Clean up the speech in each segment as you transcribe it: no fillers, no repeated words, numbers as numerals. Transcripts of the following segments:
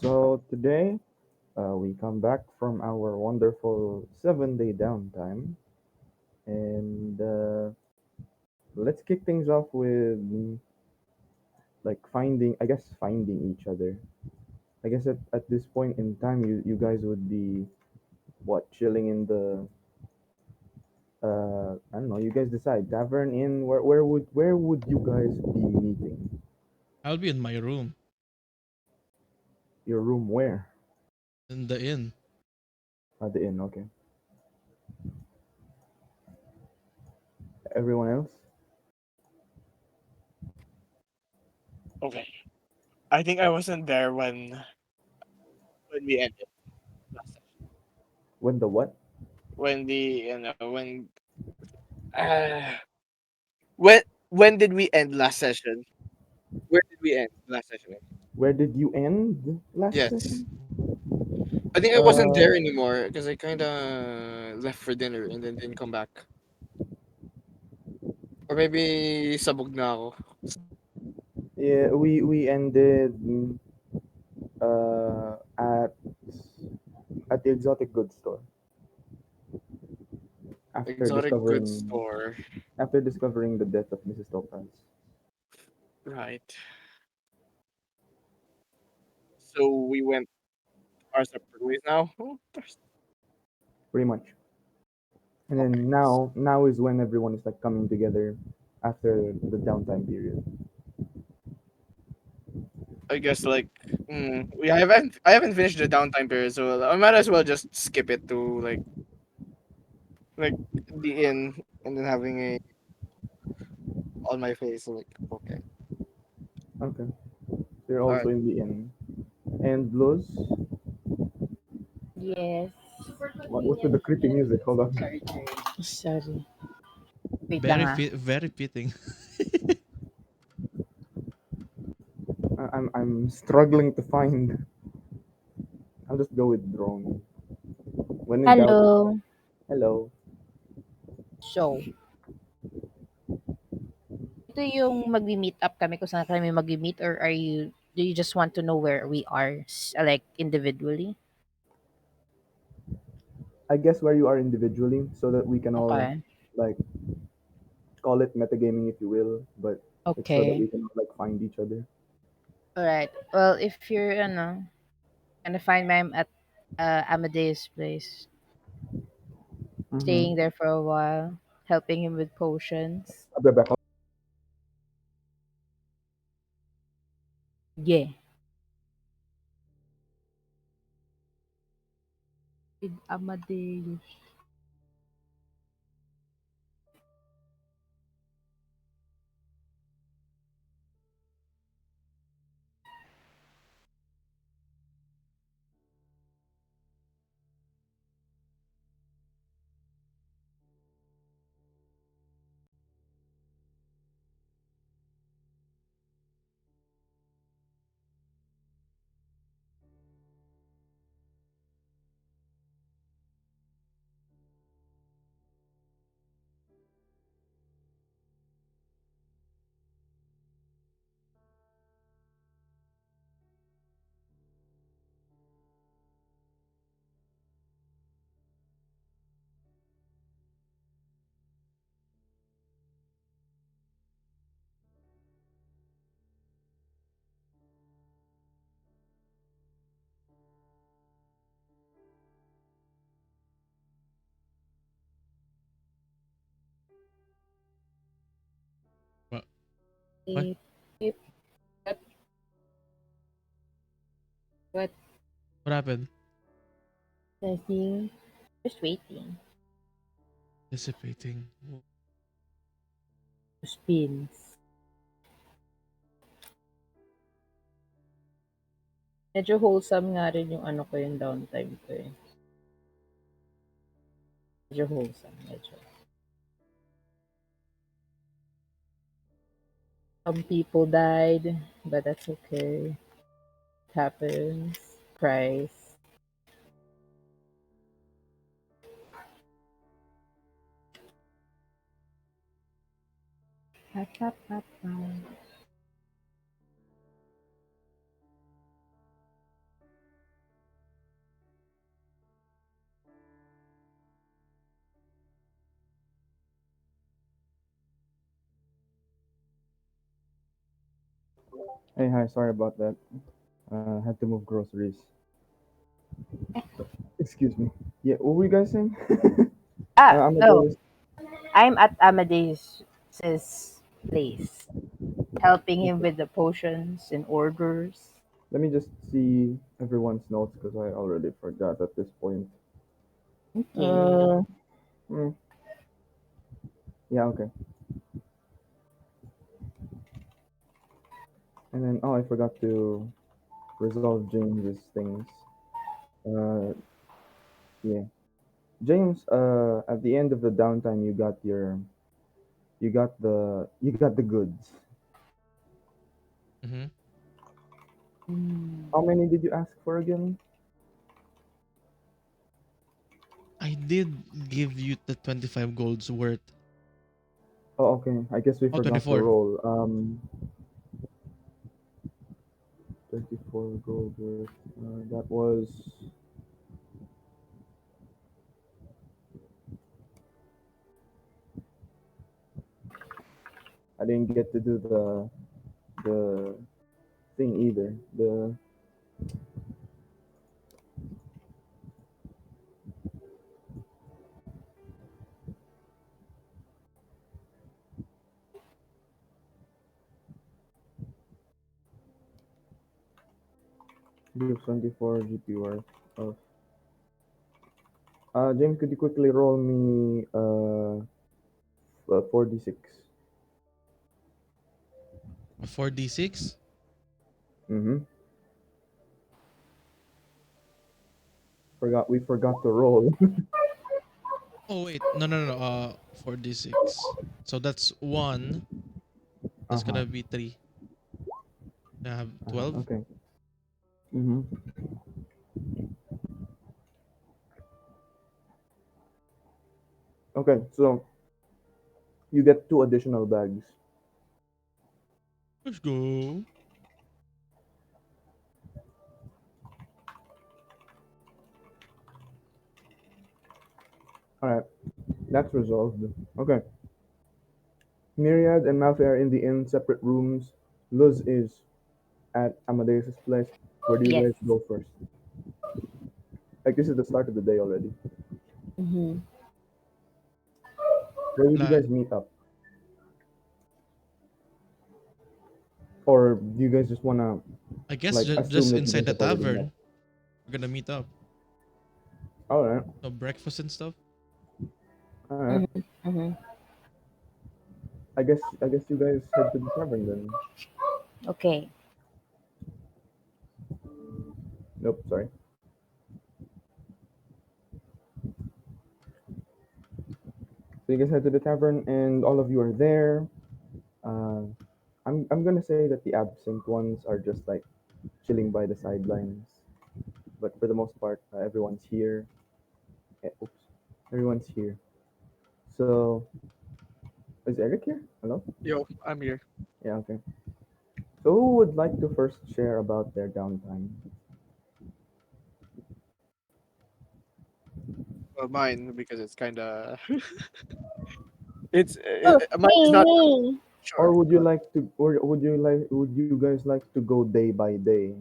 So today we come back from our wonderful 7 day downtime, and let's kick things off with like finding each other. I guess at this point in time, you guys would be what chilling in the I don't know. You guys decide tavern inn. Where would you guys be meeting? I'll be in my room Your room where? in the inn. At the inn. Okay. Everyone else. Okay. I think I wasn't there when we ended last session. When the what? When the uh, when did we end last session? Where did we end last session? Where did you end last Yes. session? I think I wasn't Uh, there anymore because I kind of left for dinner and then didn't come back. Or maybe sabog na ako. Yeah, we ended uh, at at the exotic goods store after Exotic goods discovering store. after discovering the death of Mrs. Topaz. Right. So we went our separate ways now. Oh, Pretty much. And okay. then now is when everyone is like coming together after the downtime period. I guess like we I haven't finished the downtime period, so I might as well just skip it to like the inn and then having a on my face like okay. Okay. So you're All also right. in the inn. And Luz, Yes. what's with the creepy music? Hold on. Sorry. Wait lang Very ah. fit, very fitting. I'm struggling to find. I'll just go with drone. When in doubt, Hello. hello. So, ito yung magmi-meet up kami kung saan kami magmi-meet or do you just want to know where we are like individually? I guess where you are individually, so that we can all Okay. like call it metagaming if you will, but it's so that Okay. we can like find each other. All right. Well, if you're gonna find me, I'm at Amadeus' place, Mm-hmm. staying there for a while, helping him with potions. I'll be back. Yeah. With Amadeus. what? What? If, if, what, what, What happened? nothing. Just waiting. Anticipating. Spins. Medyo wholesome nga rin yung ano ko yung downtime ko eh. Medyo wholesome, medyo. Some people died, but that's okay. It happens. Cries. Pa, pa, pa, pa. Hey, hi. Sorry about that. Had to move groceries. Excuse me. Yeah, what were you guys saying? So Amadeus. I'm at Amadeus's place, helping him with the potions and orders. Let me just see everyone's notes because I already forgot at this point. Okay. Uh, mm, yeah, okay. And then, oh, I forgot to resolve James's things. Uh, yeah. James, at the end of the downtime, you got the goods. Mm-hmm. Mm. How many did you ask for again? I did give you the 25 golds worth. Oh, okay. I guess we Oh, forgot to 24. roll. 24 gold worth. That was. I didn't get to do the thing either. The give 24 GP worth of. James, could you quickly roll me 4d6? A 4d6. Mm-hmm. We forgot to roll. Oh, wait. No, no, no. 4d6. So that's 1. Uh That's huh. gonna be 3. I have 12. Okay. Mm-hmm. Okay. So you get two additional bags. Let's go. All right. That's resolved. Okay. Myriad and Malfae are in the inn, separate rooms. Luz is at Amadeus's place. Where do you Yes. guys go first? Like this is the start of the day already. Mm-hmm. Where would you La, guys meet up? Or do you guys just wanna I guess like assume just that you inside guys the have already met? tavern. We're gonna meet up. All right. So breakfast and stuff. All right. Mm-hmm. Mm-hmm. I guess you guys head to the tavern then. Okay. Nope. Sorry. So you guys head to the tavern, and all of you are there. Uh, I'm gonna say that the absent ones are just like chilling by the sidelines, but for the most part, everyone's here. Oops, everyone's here. So is Eric here? Hello. Yo, I'm here. Yeah. Okay. So who would like to first share about their downtime? Well, mine because it's kind of it's Oh, mine is me, not me. Or sure. would you like to, or would you guys like to go day by day?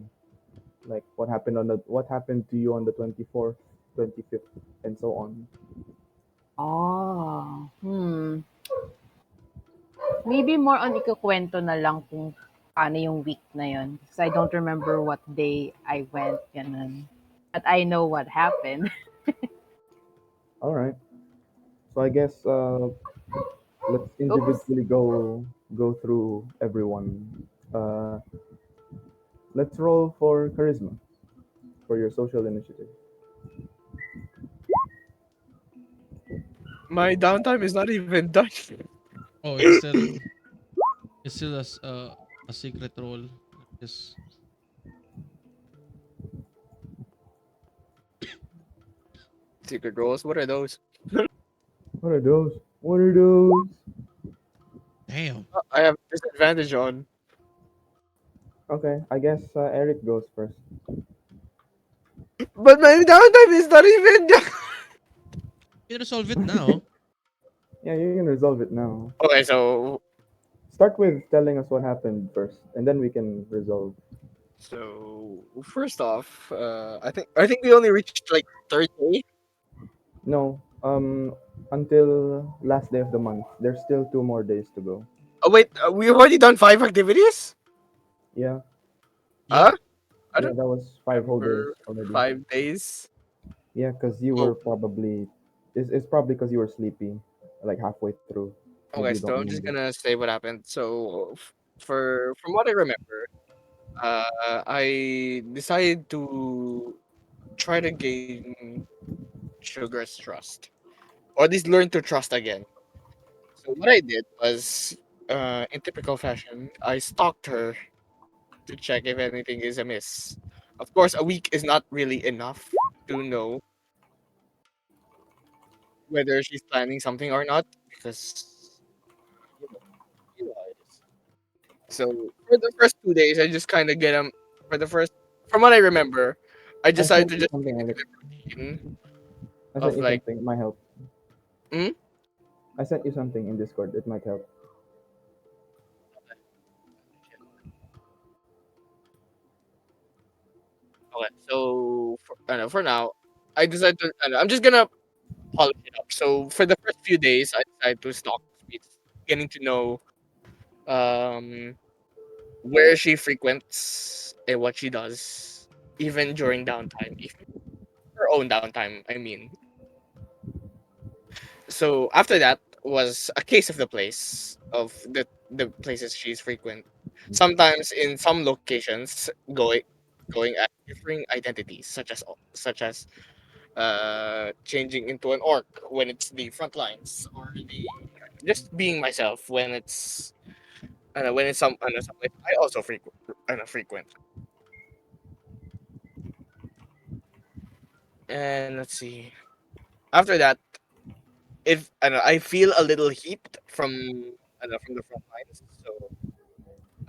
Like what happened to you on the 24th, 25th, and so on. Oh. Hmm. Maybe more on ikukwento na lang kung paano yung week na yun. Because I don't remember what day I went, ganun. But I know what happened. All right. So I guess let's Oops. individually go through everyone. Uh, let's roll for charisma for your social initiative. My downtime is not even done. Oh, it's still a secret role. Just Secret roles. What are those? What are those? What are those? damn. I have disadvantage on. Okay, I guess Eric goes first. But my downtime is not even done. You resolve it now. Yeah, you can resolve it now. Okay, so start with telling us what happened first, and then we can resolve. So first off, I think we only reached like Thursday. No, until last day of the month. There's still 2 more days to go. Oh wait, we've already done 5 activities. Yeah, Yep. Huh? I yeah, don't that was 5 whole days remember already. 5 days. Yeah, because you Oh, were probably. It's probably because you were sleepy, like halfway through. Maybe you okay. don't So I'm just remember. gonna say what happened. So for from what I remember, I decided to try to gain Sugar's trust, or at least learn to trust again. So what I did was, in typical fashion, I stalked her to check if anything is amiss. Of course, a week is not really enough to know whether she's planning something or not, because you know, you know how it is. So for the first 2 days, I just kind of get them. For the first, from what I remember, I I decided sent to you just something, get into Alex. the routine I sent of you like, something. It might help. mm, I sent you something in Discord. It might help. okay. So I know for now, I decided to. I know, I'm just gonna polish it up. So for the first few days, I decided to stalk Sweets, getting to know um where she frequents and what she does, even during downtime, even her own downtime. I mean, so after that was a case of the place of the places she's frequent. Sometimes in some locations, going at differing identities, such as changing into an orc when it's the front lines, or the just being myself when it's when it's some place I also frequent. And let's see. After that, if I feel a little heat from the front lines, so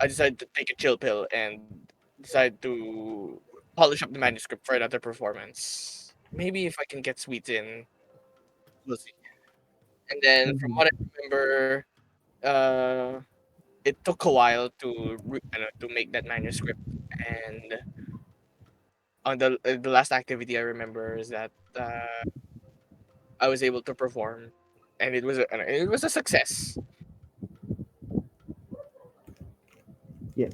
I decided to take a chill pill and decide to polish up the manuscript for another performance. Maybe if I can get Sweet in, we'll see. And then from what I Hmm. remember, uh, it took a while to make that manuscript. And on the last activity I remember is that I was able to perform, and it was a success. Yes.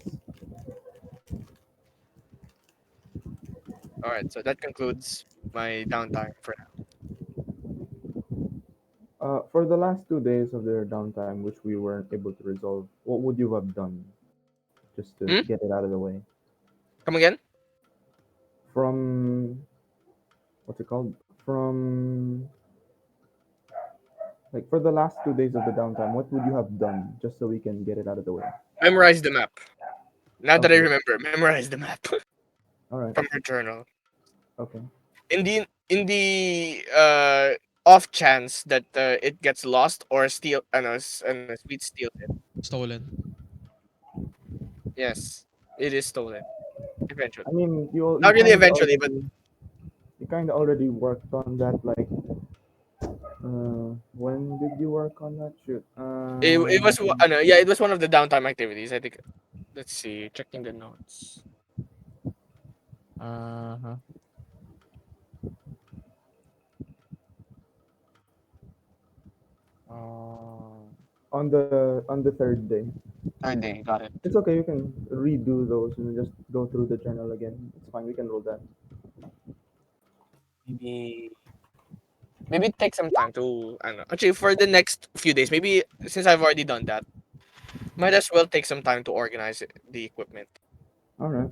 All right, so that concludes my downtime for For the last 2 days of their downtime, which we weren't able to resolve, what would you have done just to now. get it out of the way? Come again? From what's it called? From like for the last 2 days of the downtime, what would you have done just so we can get it out of the way? Memorize the map. Now that I Okay. remember, memorize the map All right. from her journal. Okay. In the off chance that it gets lost or steal, and Sweet steals it. Stolen. Yes, it is stolen eventually. I mean, you Not really kind of eventually, but already worked on that. Like, when did you work on that? Shoot. it was yeah, it was one of the downtime activities. I think. Let's see, checking the notes. Uh-huh. Uh, On the third day. Third day, got it. It's okay. You can redo those and just go through the journal again. It's fine. We can roll that. Maybe maybe take some time to I don't know. Actually, for the next few days, maybe since I've already done that, might as well take some time to organize the equipment, All right.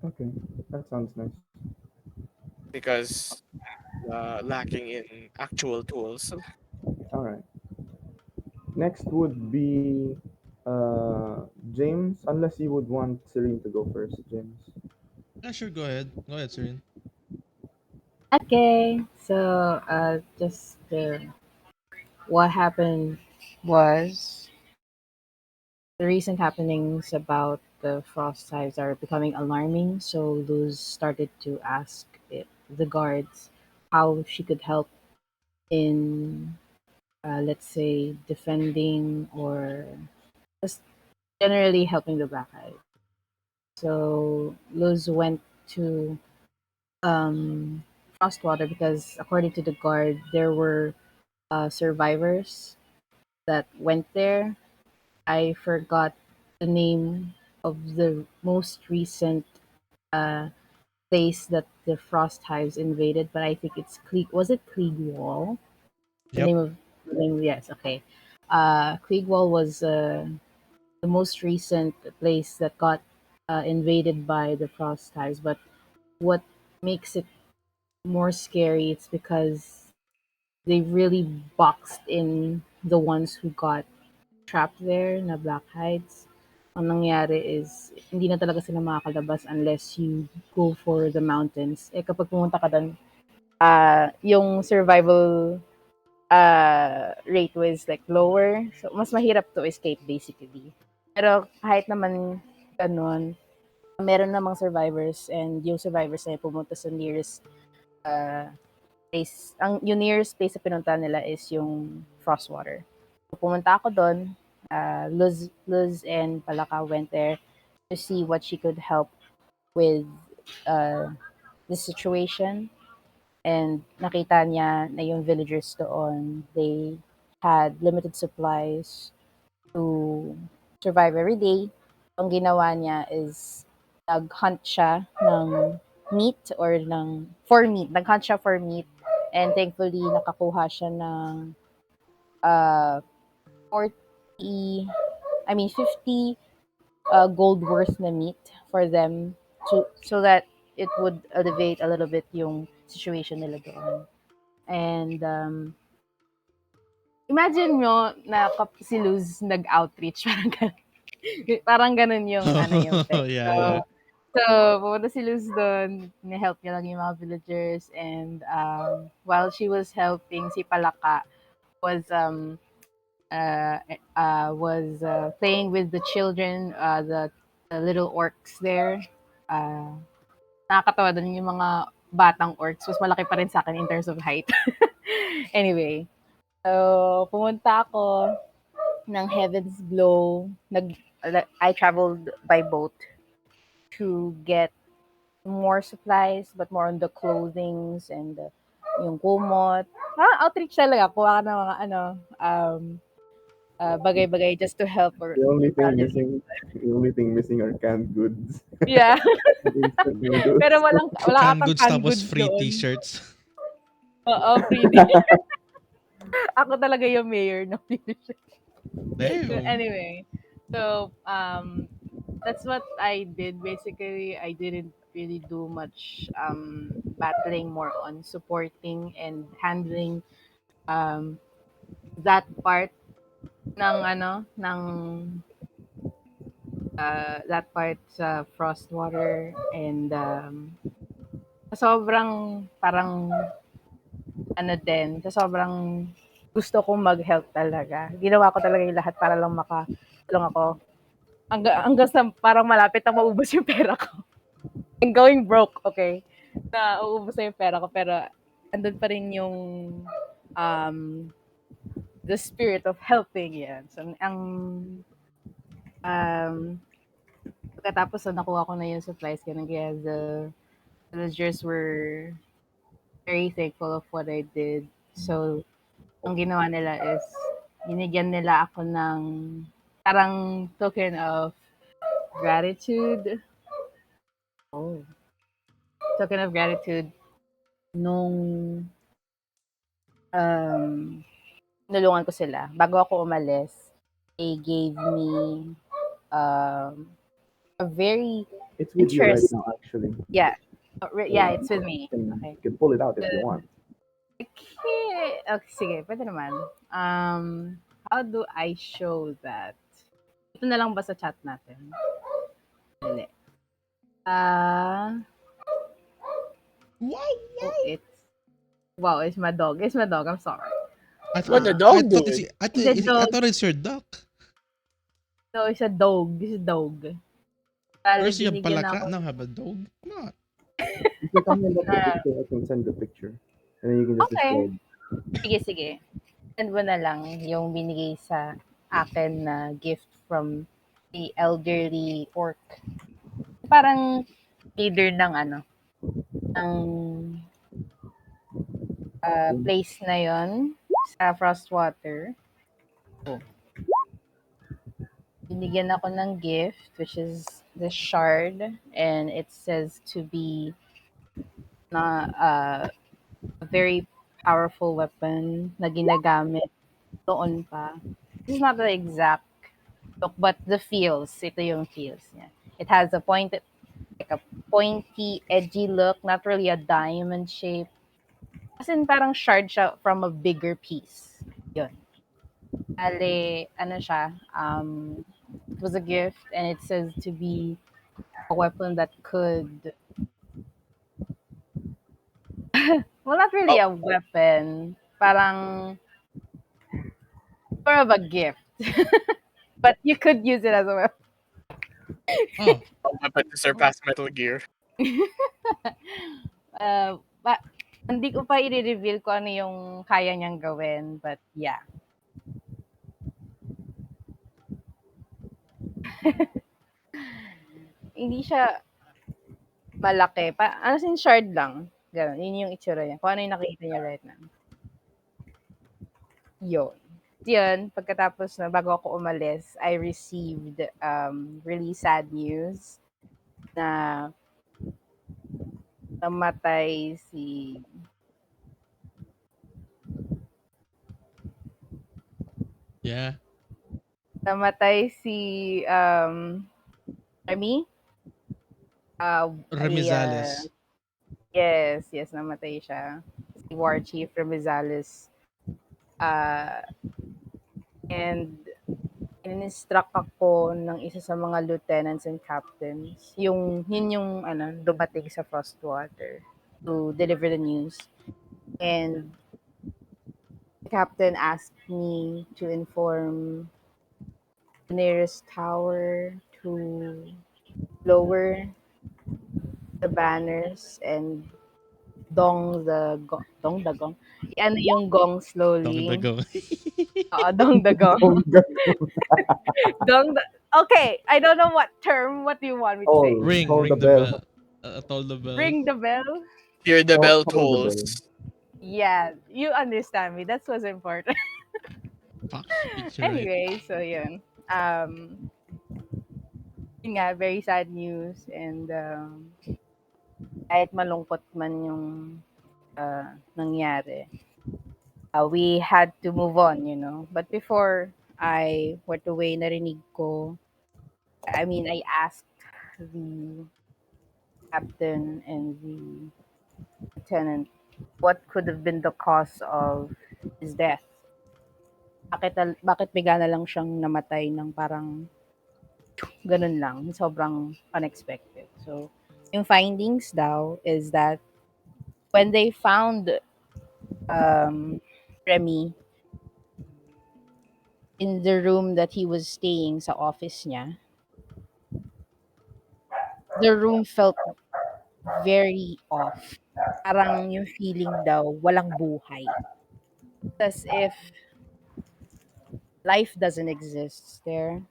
Okay. That sounds nice. because lacking in actual tools. All right. Next would be uh, James, unless you would want Serene to go first, James. Yeah, sure. Go ahead. Go ahead, Sirin. Okay, so just what happened was the recent happenings about the frost types are becoming alarming. So Luz started to ask the guards how she could help in, let's say, defending or just generally helping the Blackhide. So Luz went to um, Frostwater because, according to the guard, there were survivors that went there. I forgot the name of the most recent uh, place that the Frosthides invaded, but I think it's Was it Kliegwall? The Yep. name, yes, okay. Kliegwall was the most recent place that got invaded by the Frosthides. But what makes it more scary, it's because they really boxed in the ones who got trapped there na Blackhides. Ang nangyari is, hindi na talaga sila makakalabas unless you go for the mountains. Eh, kapag pumunta ka doon, yung survival rate was like lower. So, mas mahirap to escape basically. Pero kahit naman ganun, meron namang survivors and yung survivors na yun pumunta sa nearest uh, place. Yung nearest place na pinunta nila is yung Frostwater. So, pumunta ako doon. Luz and Palaka went there to see what she could help with uh, the situation. And nakita niya na yung villagers doon, they had limited supplies to survive every day. Ang ginawa niya is nag-hunt siya ng meat or for meat. Nag-hunt siya for meat and thankfully nakakuha siya ng uh, 40, 50 gold worth na meat for them so that it would elevate a little bit yung situation nila doon. And imagine nyo na si Luz nag-outreach, parang ganun yung yung thing. Yeah, yeah. So pumunta si Luz doon, ni-help niya lang yung mga villagers, and while she was helping, si Palaka was playing with the children, the little orcs there. Nakakatawa doon yung mga batang orcs, mas malaki pa rin sa akin in terms of height. Anyway, so pumunta ako ng Heaven's Glow. I traveled by boat to get more supplies, but more on the clothings and yung kumot. Outreach talaga. Kuha ka ng mga bagay-bagay just to help or The only thing live. missing, the only thing missing are canned goods, Yeah. instant noodles. Pero wala Canned atang goods canned tapos goods free doon. t-shirts. Oo, pretty. Ako talaga yung mayor ng Philippines. Damn. Anyway, so that's what I did. Basically, I didn't really do much battling, more on supporting and handling um that part ng that part sa Frostwater, and sobrang parang sa sobrang gusto kong mag-help talaga. Ginawa ko talaga yung lahat para lang makatulong ako. Hanggang sa parang malapit na maubos yung pera ko. I'm going broke, okay? Na uubos na yung pera ko, pero andun pa rin yung um, the spirit of helping yan. So, um, pagkatapos na nakuha ko na yung supplies, ganun, kaya the villagers were very thankful of what I did. So, ang ginawa nila is, binigyan nila ako ng parang token of gratitude. Oh. Token of gratitude nung nulungan ko sila. Bago ako umalis, they gave me um, a very It's with you right interest. now, actually. Yeah. So Yeah, it's with me. Okay. you can pull it out if you want. Okay. Okay, sige. Pwede naman. How do I show that? Ito na lang ba sa chat natin? Dali. Wow. It's my dog. It's my dog. I'm sorry. What the I dog thought doing? I thought it's your duck. No, it's a dog. It's a dog. Bali, First you have binigyan palaka, ako. now have a dog. Come on. If you're talking about the Ah, picture, I can send the picture, and then you can just okay. describe. Sige. Send mo na lang yung binigay sa akin na gift from the elderly orc. Parang leader ng ano, ng place na yon sa Frostwater. Oh, binigyan ako ng gift, which is the shard, and it says to be na a very powerful weapon na ginagamit noon pa. This is not the exact look, but the feels. Ito yung feels niya. It has a pointed, like a pointy, edgy look, not really a diamond shape. As in, parang shard siya from a bigger piece. Yun. Ale, ano siya, it was a gift, and it says to be a weapon that could, well, not really Oh, a weapon, parang more of a gift, but you could use it as a weapon. Oh, a weapon to surpass Metal Gear. Ba, hindi ko pa i-reveal kung ano yung kaya niyang gawin, but yeah. Hindi siya malaki. Ano sin shard lang. Ganun. Yun yung itsura niya. Kung ano yung nakita niya right now. Yun. Yun, pagkatapos na, bago ako umalis, I received really sad news na namatay si yeah. namatay si Remy. Remizales. Yes, namatay siya. Si War Chief Remizales. And in-instruct ako ng isa sa mga lieutenants and captains. Yun yung dumating sa Frostwater to deliver the news. And the captain asked me to inform the nearest tower to lower the banners and dong the gong. Ano yung gong Dong slowly. dago. Dong the gong. Oh, God. Dong the, okay, I don't know what term. What do you want me to say? ring, Hold the ring the bell. bell. Toll the bell. Ring the bell. Hear the bell Hold the tolls. bell. Yeah, you understand me. That's what's important. Fuck, it's right. Anyway, so yun. Yun nga, very sad news. And kahit malungkot man yung nangyari, we had to move on, you know. But before I went away, narinig ko, I mean, I asked the captain and the lieutenant what could have been the cause of his death. Bakit bigla na lang siyang namatay ng parang ganun lang, sobrang unexpected. So, yung findings daw is that when they found Remy in the room that he was staying sa office niya, the room felt very off. Parang yung feeling daw walang buhay. As if life doesn't exist there.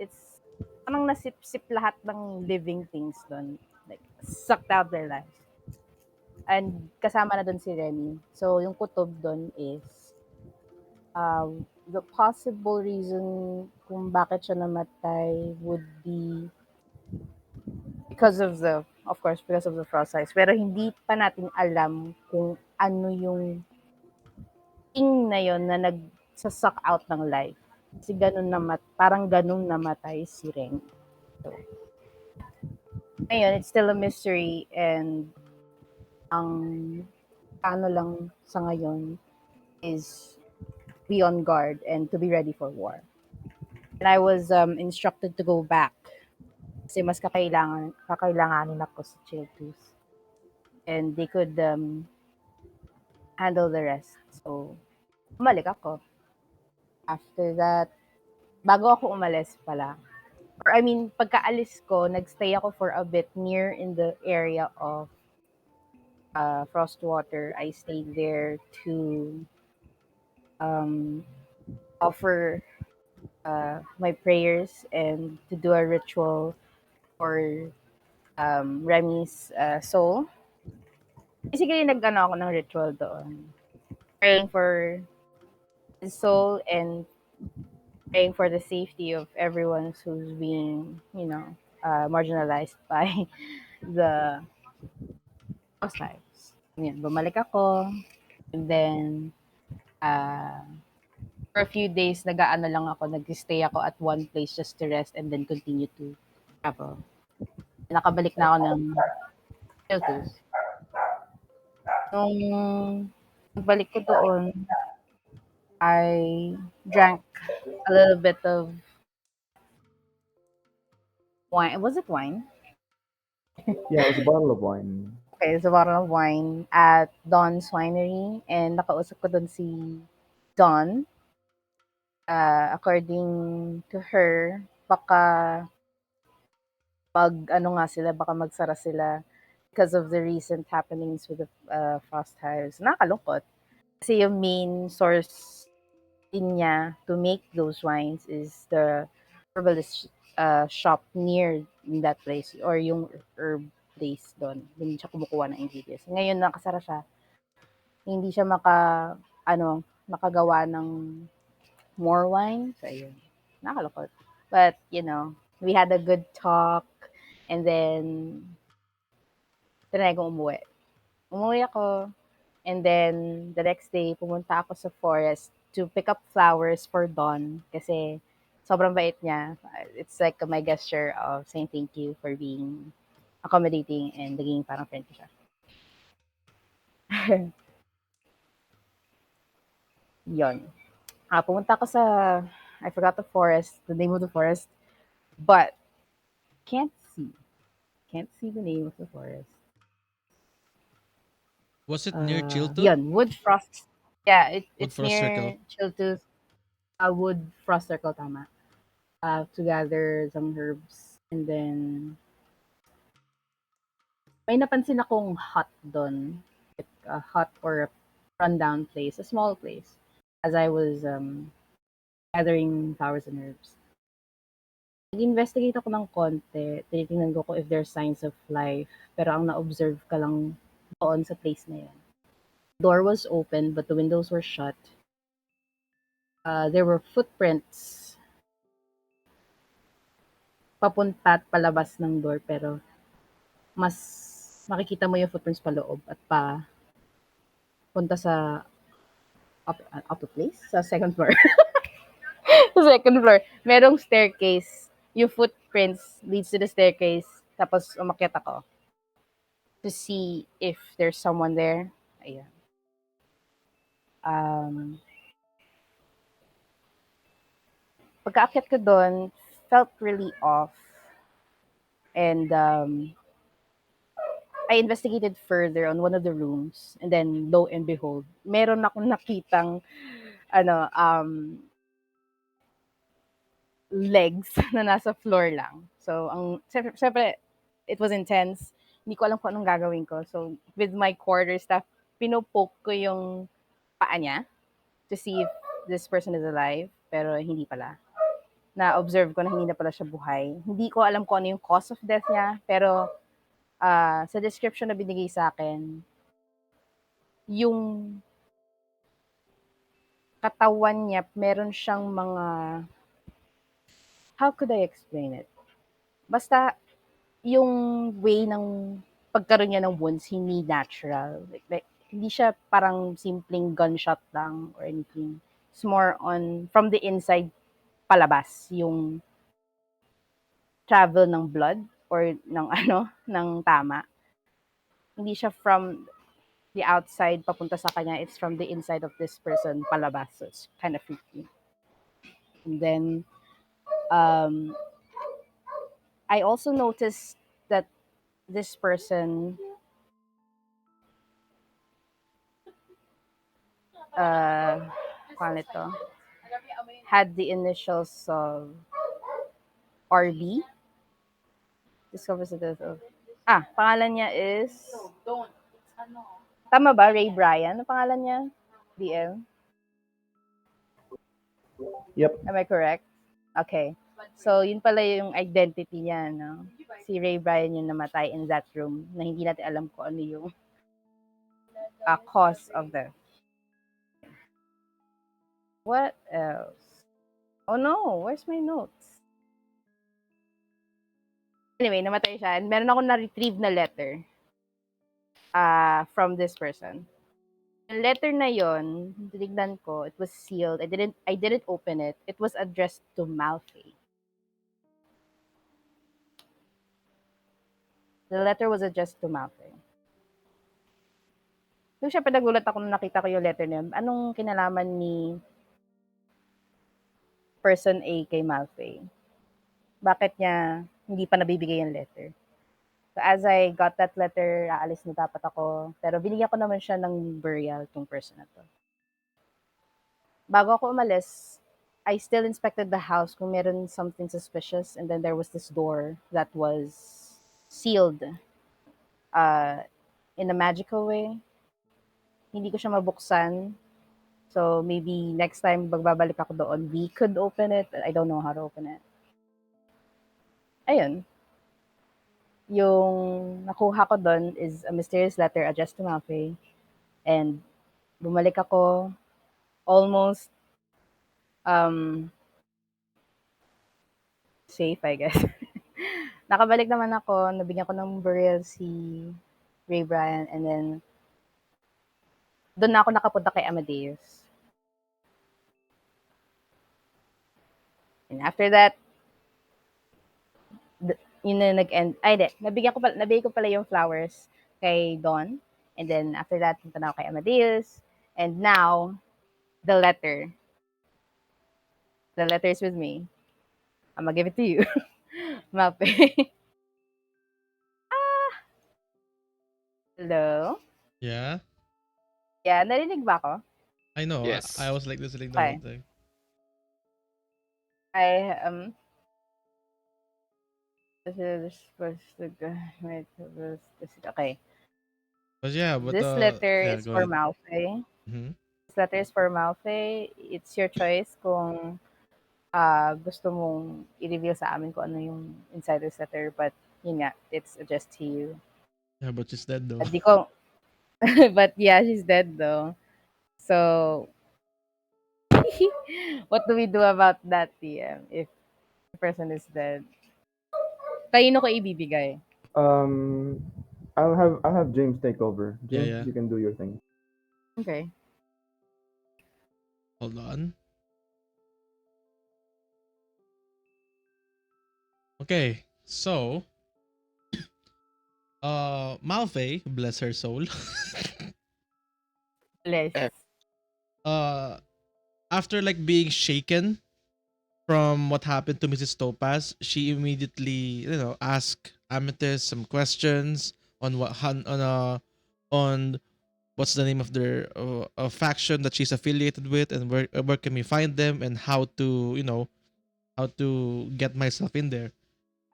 It's parang nasip-sip lahat ng living things doon. Like, sucked out their lives. And kasama na doon si Remy. So, yung kutob doon is the possible reason kung bakit siya namatay would be because of the Frosthides. Pero hindi pa natin alam kung ano yung thing na yon na nagsasak out ng life. Kasi parang ganun namatay si Remy. So, ngayon, it's still a mystery, and ang ano lang sa ngayon is be on guard and to be ready for war. And I was instructed to go back kasi mas kakailanganin ako sa Chiltus. And they could handle the rest. So, umalik ako. After that, bago ako umalis pala, or I mean, pagkaalis ko, nagstay ako for a bit near in the area of Frostwater. I stayed there to offer my prayers and to do a ritual for Remy's soul. Basically, nag-ano ako ng ritual doon. Praying for his soul and praying for the safety of everyone who's being, marginalized by the Frosthides. Yan, bumalik ako. And then, uh, for a few days, nag-aano lang ako, nag-stay ako at one place just to rest and then continue to travel. Nakabalik na ako ng Philippines. Nung pagbalik ko doon, I drank a little bit of wine. Was it wine? Yeah, it was a bottle of wine. Okay, it's a bottle of wine at Don's Winery. And nakausap ko doon si Don. According to her, baka baka magsara sila because of the recent happenings with the Frosthides. Nakakalungkot. Kasi yung main source din niya to make those wines is the herbalist shop near that place or yung herb place doon. Hindi siya kumukuha ng ingredients. Ngayon nakasara siya. Hindi siya makagawa ng more wine. So, ayun. Nakakalungkot. But, we had a good talk and then tinry kong umuwi. Umuwi ako. And then, the next day, pumunta ako sa forest to pick up flowers for Dawn kasi sobrang bait niya. It's like my gesture of saying thank you for being accommodating and naging parang friend ko siya. Yon. Pumunta ako sa, I forgot the name of the forest, but can't see. Can't see the name of the forest. Was it near Chiltooth? Yun, Wood Frost. Yeah, Wood it's Frost Circle. near Chiltooth. Wood Frost Circle, tama. To gather some herbs. And then, may napansin akong hut doon. Like a hut or a rundown place, a small place. As I was gathering flowers and herbs. Nag-investigate ako ng konti. Tinitingnan ko if there's signs of life. Pero ang na-observe ka lang doon sa place na yun. Door was open but the windows were shut. There were footprints papunta at palabas ng door pero mas makikita mo yung footprints pa loob at pa punta sa up place sa second floor. Sa second floor, merong staircase. Yung footprints leads to the staircase. Tapos umakyat ako to see if there's someone there. Ayan. Pagkaakyat ko doon, felt really off. And I investigated further on one of the rooms. And then, lo and behold, meron akong nakitang legs na nasa floor lang. So, syempre, it was intense. Hindi ko alam kung anong gagawin ko. So, with my quarter staff, pinopoke ko yung paa niya to see if this person is alive. Pero hindi pala. Na-observe ko na hindi na pala siya buhay. Hindi ko alam kung ano yung cause of death niya. Pero, sa description na binigay sa akin, yung katawan niya, meron siyang mga, how could I explain it? Basta, yung way ng pagkaroon niya ng wounds, hindi natural. Like, hindi siya parang simpleng gunshot lang or anything. It's more on, from the inside, palabas, yung travel ng blood or ng ng tama. Hindi siya from the outside papunta sa kanya, it's from the inside of this person palabas. So it's kind of freaky. And then, I also noticed that this person paano ito? Had the initials of RB. Discovers the death of... pangalan niya is... Tama ba? Ray Bryan? Ano pangalan niya? DM? Yep. Am I correct? Okay. So, yun pala yung identity niya, no? Si Ray Bryan yung namatay in that room na hindi natin alam kung ano yung cause of the... What else? Oh no, where's my notes? Anyway, namatay siya. And meron ako na-retrieve na letter from this person. The letter na yon, tinignan ko, it was sealed. I didn't open it. It was addressed to Malfae. The letter was addressed to Malfae. So, syempre nagulat ako nung nakita ko yung letter na yun. Anong kinalaman ni person A kay Malfae? Bakit niya hindi pa nabibigay yung letter? So, as I got that letter, aalis na dapat ako. Pero binigyan ko naman siya ng burial tong person na to. Bago ako umalis, I still inspected the house kung meron something suspicious, and then there was this door that was sealed in a magical way. Hindi ko siya mabuksan. So maybe next time magbabalik ako doon, we could open it. I don't know how to open it. Ayun. Yung nakuha ko doon is a mysterious letter addressed to Malfae. And bumalik ako almost safe, I guess. Nakabalik naman ako, nabigyan ko ng burial si Ray Bryan, and then doon na ako nakapunta kay Amadeus. And after that, yun na nag-end. Ay, di. Nabigay ko pala yung flowers kay Dawn. And then, after that, punta na ako kay Amadeus. And now, the letter. The letter is with me. I'm gonna give it to you. Mape. Hello? Yeah, Yeah, narinig ba ako? I know. I Yes. was like listening the whole Okay. thing. I, this is supposed to go, wait, okay. But yeah, This letter yeah, is go for ahead. Malfae. Mm-hmm. This letter is for Malfae. It's your choice kung gusto mong i-reveal sa amin kung ano yung inside this letter. But, yun nga, it's just to you. Yeah, but she's dead though. Di ko, but yeah, she's dead though. So, what do we do about that, TM, if the person is dead? Kanino ko ibibigay? Um, I'll have James take over. Yeah, James, yeah. you can do your thing. Okay. Hold on. Okay, so Malfae, bless her soul. Bless. Eh. uh After like being shaken from what happened to Mrs. Topaz, she immediately, asked Amethyst some questions on on what's the name of their faction that she's affiliated with, and where can we find them, and how to get myself in there.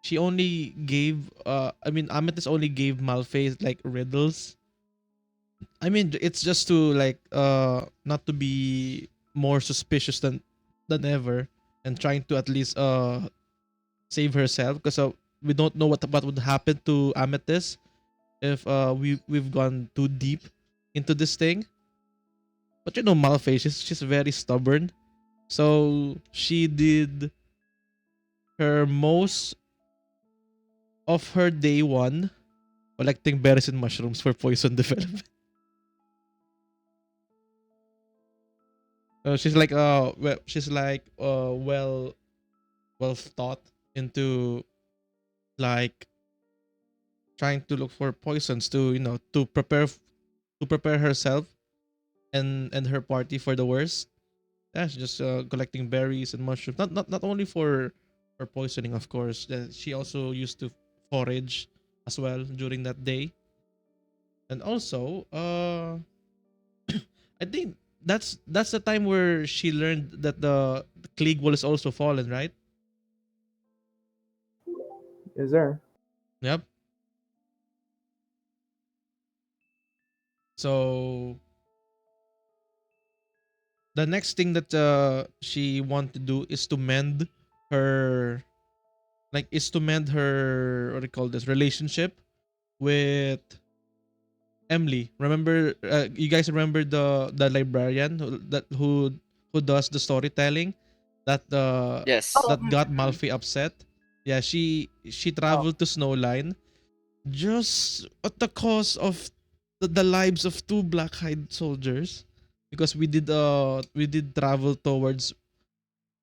She only gave I mean Amethyst only gave Malfae like riddles. I mean, it's just to like not to be more suspicious than ever, and trying to at least save herself, because we don't know what would happen to Amethyst if we've gone too deep into this thing. But Malfae, she's very stubborn, so she did her most of her day one collecting berries and mushrooms for poison development. She's like well thought into like trying to look for poisons to to prepare herself and her party for the worst. Yeah, she's just collecting berries and mushrooms. Not only for poisoning, of course. She also used to forage as well during that day. And also, I think that's the time where she learned that the Klieg wall is also fallen, right? Is there? Yep. So the next thing that she want to do is to mend her is to mend her what do you call this relationship with Emily. Remember, you guys remember the librarian who does the storytelling Yes. Oh, that got Malfae upset. Yeah, she oh, traveled to Snowline just at the cost of the lives of two Blackhide soldiers, because we did travel towards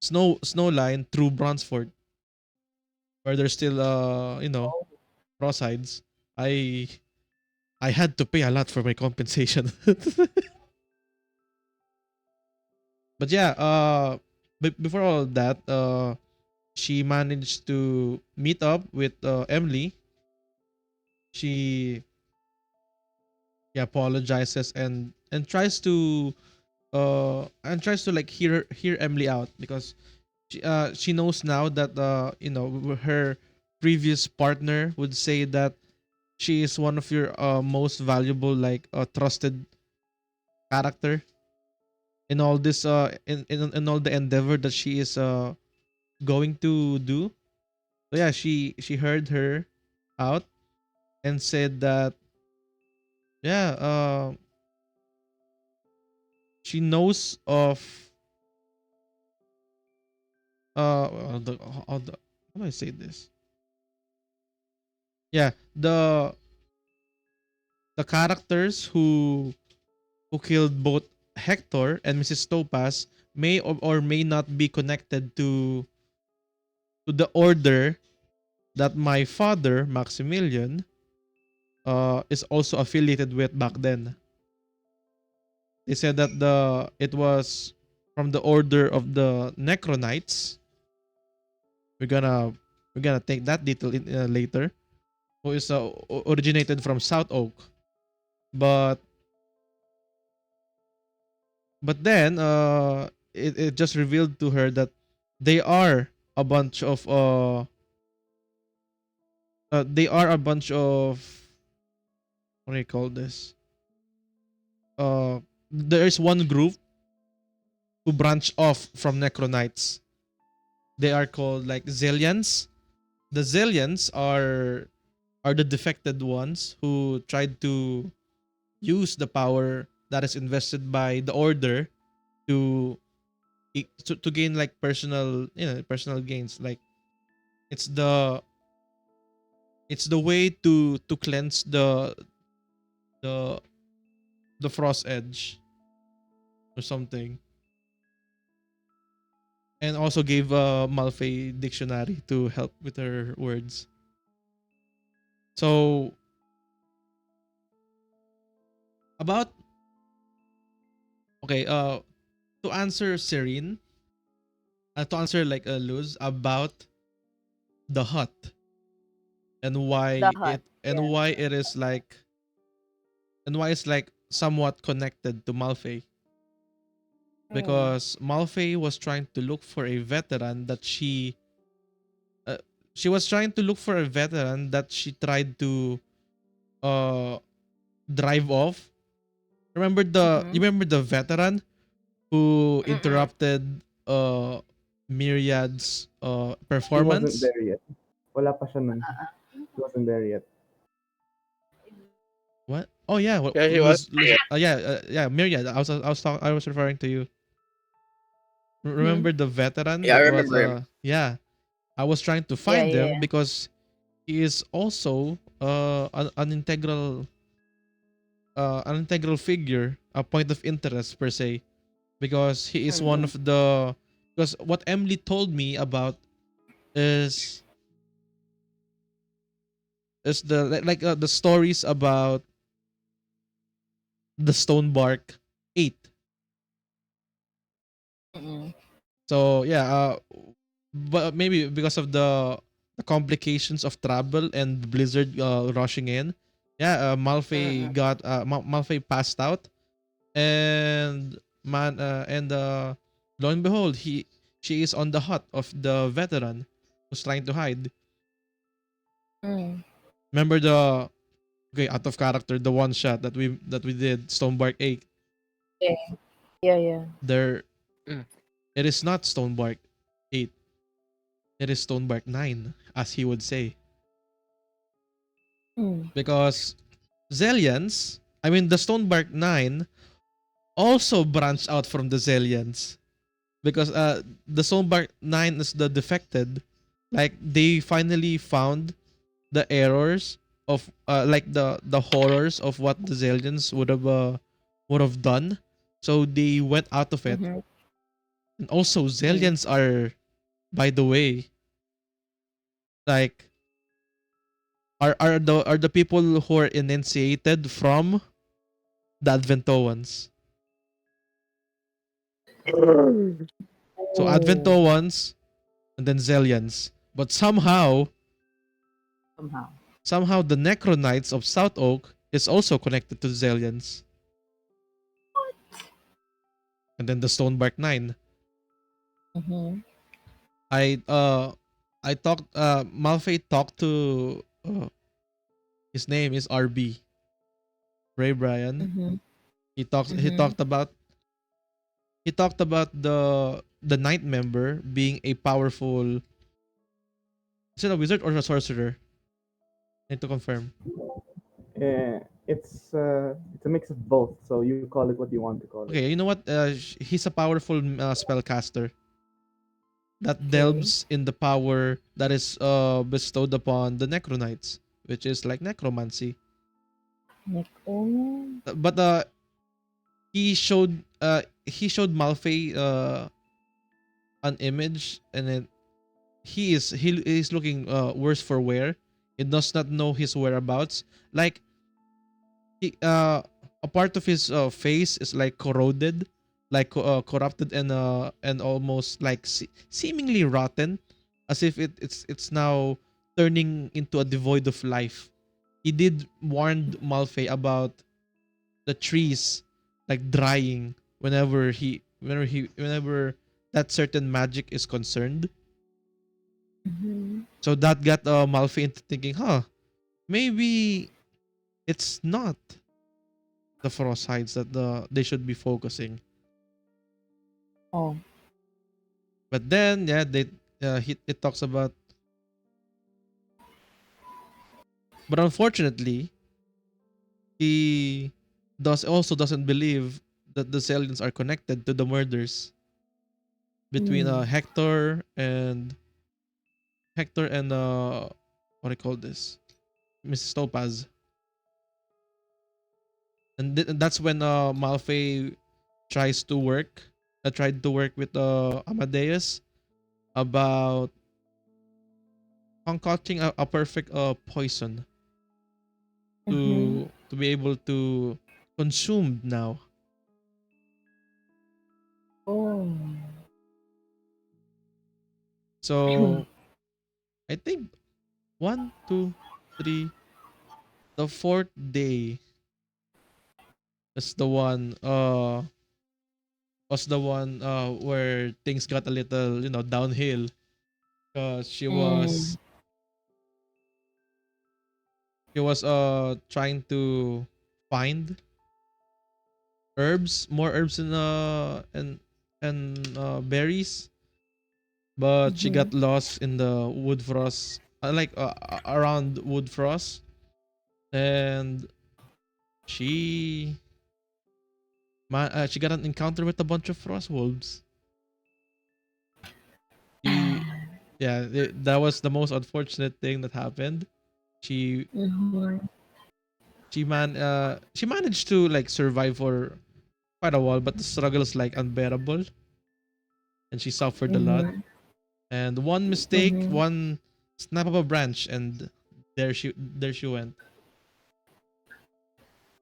Snowline through Bronzefort, where there's still oh. Frosthides. I I had to pay a lot for my compensation. But yeah, before all that, she managed to meet up with Emily. She apologizes and tries to like hear Emily out, because she knows now that her previous partner would say that she is one of your most valuable, like trusted character in all this in all the endeavor that she is going to do. So yeah, she heard her out and said that yeah, she knows of how do I say this? Yeah, the characters who killed both Hector and Mrs. Topaz may or may not be connected to the order that my father Maximilian is also affiliated with back then. They said that it was from the order of the Necronites. We're gonna take that detail in later. Who is originated from South Oak, but then it just revealed to her that they are a bunch of they are a bunch of what do you call this? There is one group who branch off from Necronites. They are called like Zillions. The Zillions are the defected ones who tried to use the power that is invested by the order to to gain like personal personal gains. Like it's the way to cleanse the the frost edge or something, and also gave a Malfae dictionary to help with her words. So about okay, to answer Serene, to answer like Luz about the hut and The hut. Yeah. why it is like and why it's like somewhat connected to Malfae, Mm. because Malfae was trying to look for a veteran that uh, she was trying to look for a veteran that she tried to uh drive off. Mm-hmm. You remember the veteran who Mm-mm. interrupted Myriad's He wasn't performance? there yet. Wala pa siya nun. He wasn't there yet. What? Oh yeah, Yeah, she was. yeah, Myriad. I was referring to you. Mm-hmm. Remember the veteran Yeah, I that was remember him. yeah. I was trying to Yeah, find him yeah. because he is also an integral figure, a point of interest per se, because he is one Mm-mm. of the because what Emily told me about is the the stories about the Stonebark 8. Mm-mm. So yeah, but maybe because of the complications of travel and blizzard rushing in, yeah, Mm-mm. Malfae passed out, and lo and behold, she is on the hut of the veteran who's trying to hide. Mm. Remember the okay, out of character, the one shot that we did Stonebark 8. Yeah, yeah, yeah. There Mm. it is not Stonebark 8. It is Stonebark 9, as he would say. Mm. Because Zelians, I mean, the Stonebark 9 also branched out from the Zelians. Because the Stonebark 9 is the defected. Like, they finally found the errors of, like, the horrors of what the Zelians would have done. So they went out of it. Mm-hmm. And also, Mm. Zelians are, by the way, like, are the people who are initiated from the Adventoans. So Oh, Adventoans and then Zelians. But somehow. somehow the Necronites of South Oak is also connected to Zelians. And then the Stonebark 9. Mm-hmm. I I talked Malfae talked to his name is RB, Ray Bryan. Mm-hmm. He Mm-hmm. talked about the Knight member being a powerful, is it a wizard or a sorcerer? I need to confirm. It's a mix of both, so you call it what you want to call it. Okay, you know what? He's a powerful spellcaster that Okay. delves in the power that is bestowed upon the Necronites, which is like necromancy. Like, oh. But he showed Malfae an image, and then he is looking worse for wear. He does not know his whereabouts. Like, he a part of his face is like corroded, like corrupted, and almost like seemingly rotten, as if it's now turning into a devoid of life. He did warn Malfae about the trees like drying whenever that certain magic is concerned. Mm-hmm. So that got Malfae into thinking, huh, maybe it's not the Frosthides that they should be focusing. Oh. But then, yeah, it talks about. But unfortunately, he doesn't believe that the Zelians are connected to the murders between Mm. Hector and what do I call this, Mrs. Topaz. And that's when Malfoy tried to work with Amadeus about concocting a perfect poison Mm-hmm. to be able to consume now. Oh. So I think one, two, three. The fourth day is the one where things got a little downhill, because Mm. she was trying to find more herbs and berries, but she Mm-hmm. got lost in the wood frost, around wood frost, and she she got an encounter with a bunch of frost wolves. She Yeah, that was the most unfortunate thing that happened. She Mm-hmm. she managed to like survive for quite a while, but the struggle is like unbearable, and she suffered a lot. Mm-hmm. And one mistake, Mm-hmm. one snap of a branch, and there she went.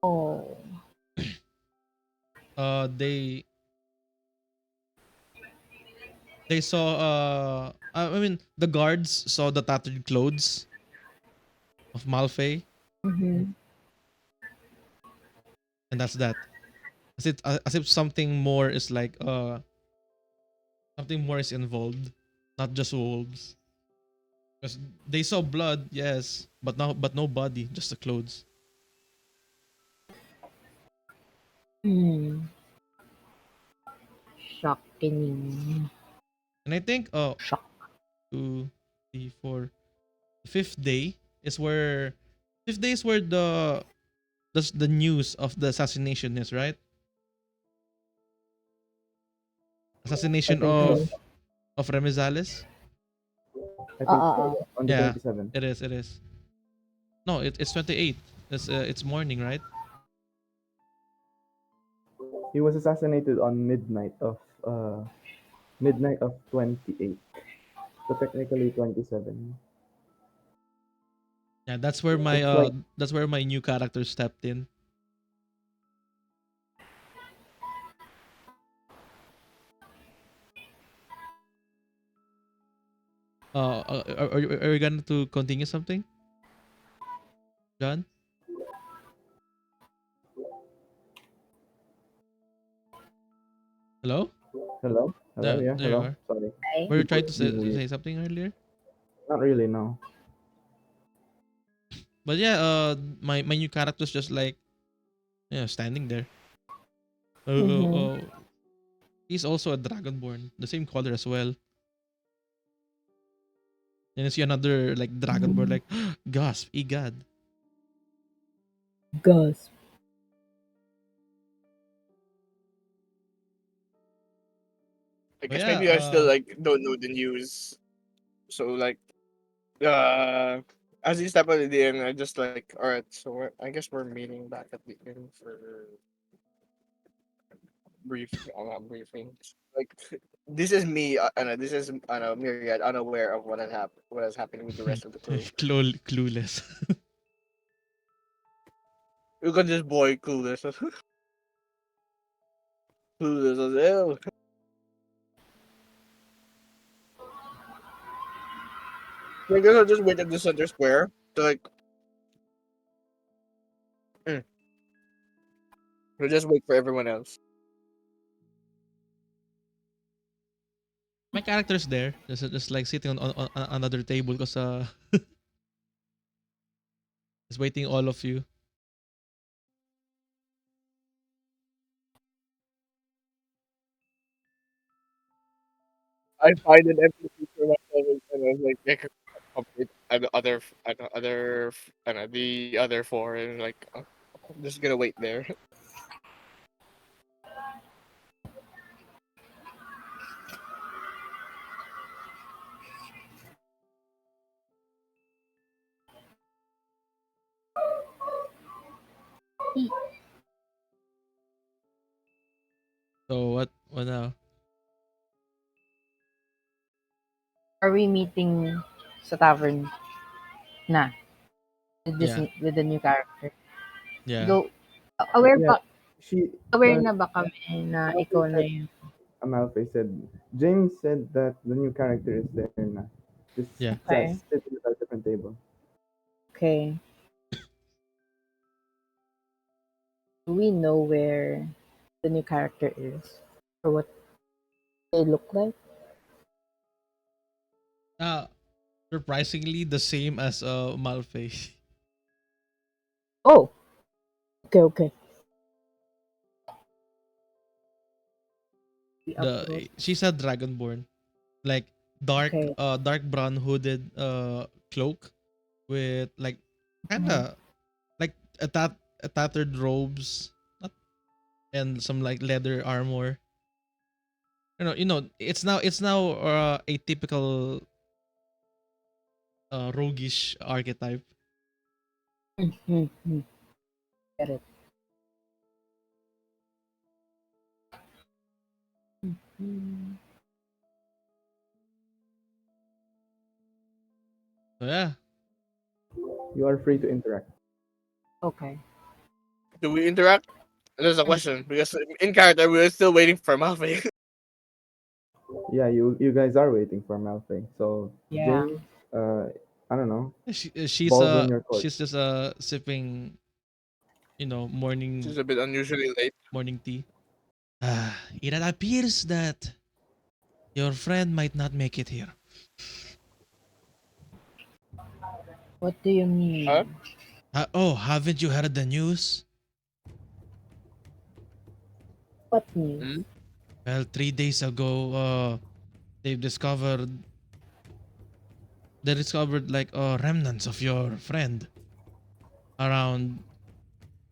Oh. They saw I mean the guards saw the tattered clothes of Malfae, Mm-hmm. and that's that. As if something more is involved, not just wolves. Because they saw blood, yes, but no body, just the clothes. Mm. Shocking. And I think Shock. 2, 3, 4. The fifth day is where the news of the assassination is, right? I Assassination think so. of Remizales. I think Uh. so. On the Yeah, 27th. it is. It is. No, it's 28. It's morning, right? He was assassinated on midnight of 28. So technically 27. Yeah, It's like that's where my new character stepped in. Are you going to continue something, John? Hello? hello, hello, There, yeah, there you hello. are. Sorry, Okay. Were you it was trying to being weird. say something earlier? Not really, no. But yeah, my new character's just like, yeah, standing there. Mm-hmm. He's also a dragonborn, the same color as well. And you see another like dragonborn, like gasp, egad. Gus. I But guess yeah, maybe I still like don't know the news. So like uh as you step on the end, I just like alright. So I guess we're meeting back at the end for briefing. Like this is me. This is Myriad unaware of what is happening with the rest of the crew. clueless. Look at this boy, clueless, clueless as hell. I guess I'll just wait at the center square to like. Mm, we'll just wait for everyone else. My character's there, just like sitting on another table because he's waiting all of you. I find an empathy for myself, and I was like, I could complete the other four, and like, I'm just gonna wait there. So what now? Are we meeting sa tavern na with Yeah, with the new character? yeah. Go. Aware Yeah, ba she. aware Uh, na ba kami na Malfae ikaw na said. yung Malfae said. James said that the new character is there now. Just Yeah. okay? sitting at a different table. Okay. Do we know where the new character is or what they look like? Uh surprisingly the same as Malfae. Oh, okay, okay. We approach. She's a dragonborn. Like Okay. dark brown hooded cloak with like Mhm. kinda like a tattered robes, not, and some like leather armor. It's now a typical roguish archetype. Mm-hmm. Get it. Mm. So yeah, You are free to interact. Okay. Do we interact? There's a question because in character we're still waiting for Malfae. Yeah, you guys are waiting for Malfae. So Yeah. James, I don't know. she's Balls in your court. she's just sipping She's morning a bit unusually late. tea. It appears that your friend might not make it here. What do you Huh? mean? Oh, haven't you heard the news? What news? Hmm? Well, 3 days ago, they've discovered they discovered like remnants of your friend around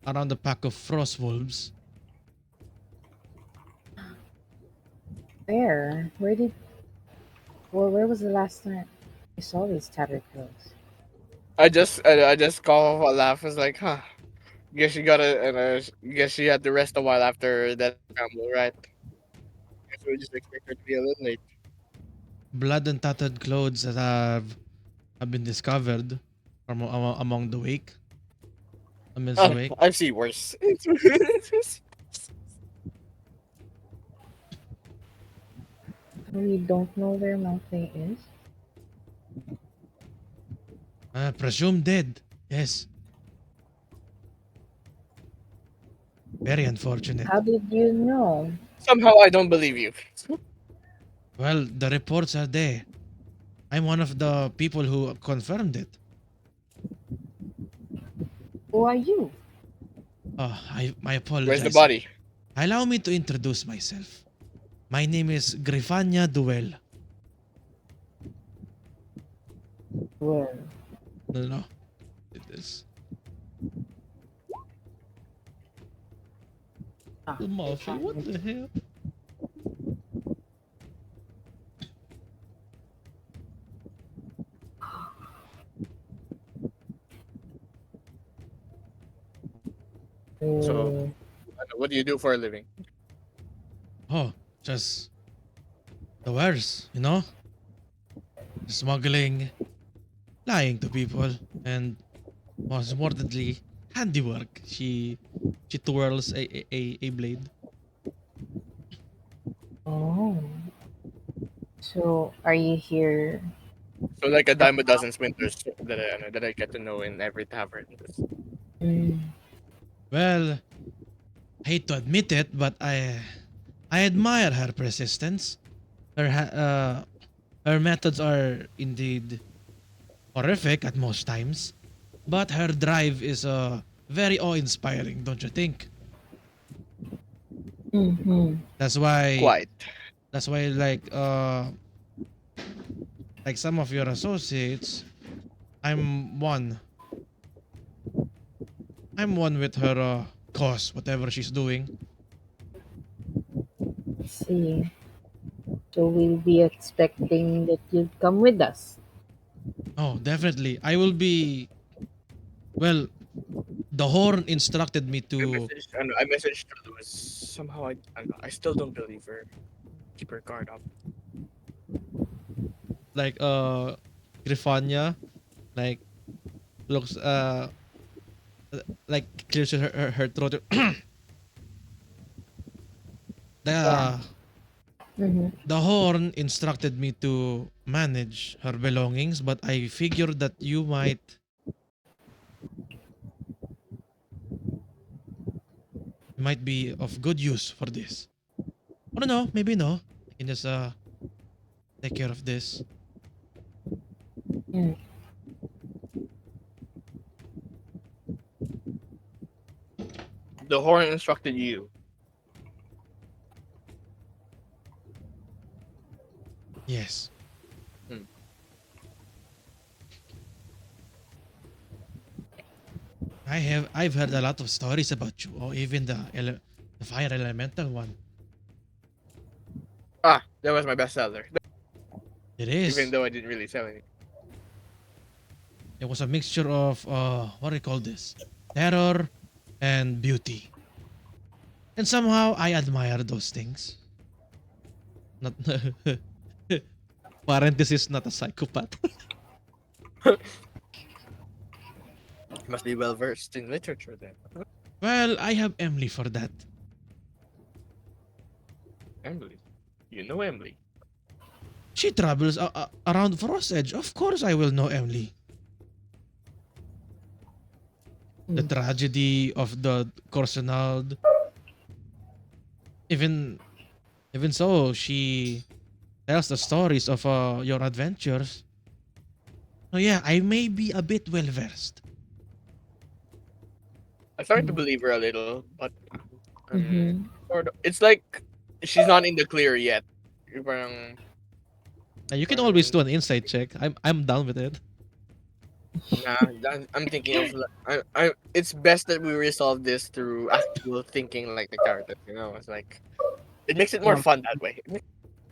around the pack of frost wolves. Where? Where did? Well, where was the last time you saw these tattered clothes? I just call off a laugh. It's like, huh? Guess she got a, and guess she had to rest a while after that scramble, right? Guess we just expect her to be a little late. Blood and tattered clothes that have been discovered from among the wake, amidst the wake. I've seen worse. We don't know where Malfae is. Presumed dead. Yes, very unfortunate. How did you know? Somehow I don't believe you. Well, the reports are there. I'm one of the people who confirmed it. Who are you? I Where's the apologize. body? Allow me to introduce myself. My name is Grifania Duel. Where? No, no, it is Ah, the Malfae. What the hell? So, uh, what do you do for a living? Oh, just the worst, you know? Smuggling, lying to people, and most importantly, handiwork. She twirls a blade. oh. So, are you here? So like a dime a dozen winters that I get to know in every tavern. Mm, Well, I hate to admit it, but I admire her persistence. Her methods are indeed horrific at most times, but her drive is very awe-inspiring, don't you think? mm-hmm. That's why Quite. that's why like some of your associates, I'm one. I'm one with her cause, whatever she's doing. See. So, we'll be expecting that you'll come with us. Oh, definitely. I will be well, the horn instructed me to I messaged her Lewis. Somehow I still don't believe her. Keep her guard up. like Grifania like looks like clears her throat. Yeah. the Mm-hmm. the horn instructed me to manage her belongings, but I figured that you might be of good use for this. I don't know, maybe no. I can just take care of this. Mm. The horn instructed you. Yes. Hmm. I've heard a lot of stories about you, or even the fire elemental one. That was my best seller. It Even is. though I didn't really sell any. It was a mixture of what do you call this? Terror and beauty. And somehow I admire those things. Not parenthesis, not a psychopath. Must be well versed in literature then. Well, I have Emily for that. Emily. You know Emily. She travels around Frostedge. Of course, I will know Emily. The Mm. tragedy of the Corsanaulde. Even even so, she tells the stories of your adventures. Oh yeah, I may be a bit well versed. I started to Mm. believe her a little, but Mm-hmm. sort of. It's like she's not in the clear yet. Parang You can always do And an insight check. I'm down with it. I'm thinking of like, it's best that we resolve this through actual thinking like the characters. You know, it's like it makes it more Um, fun that way.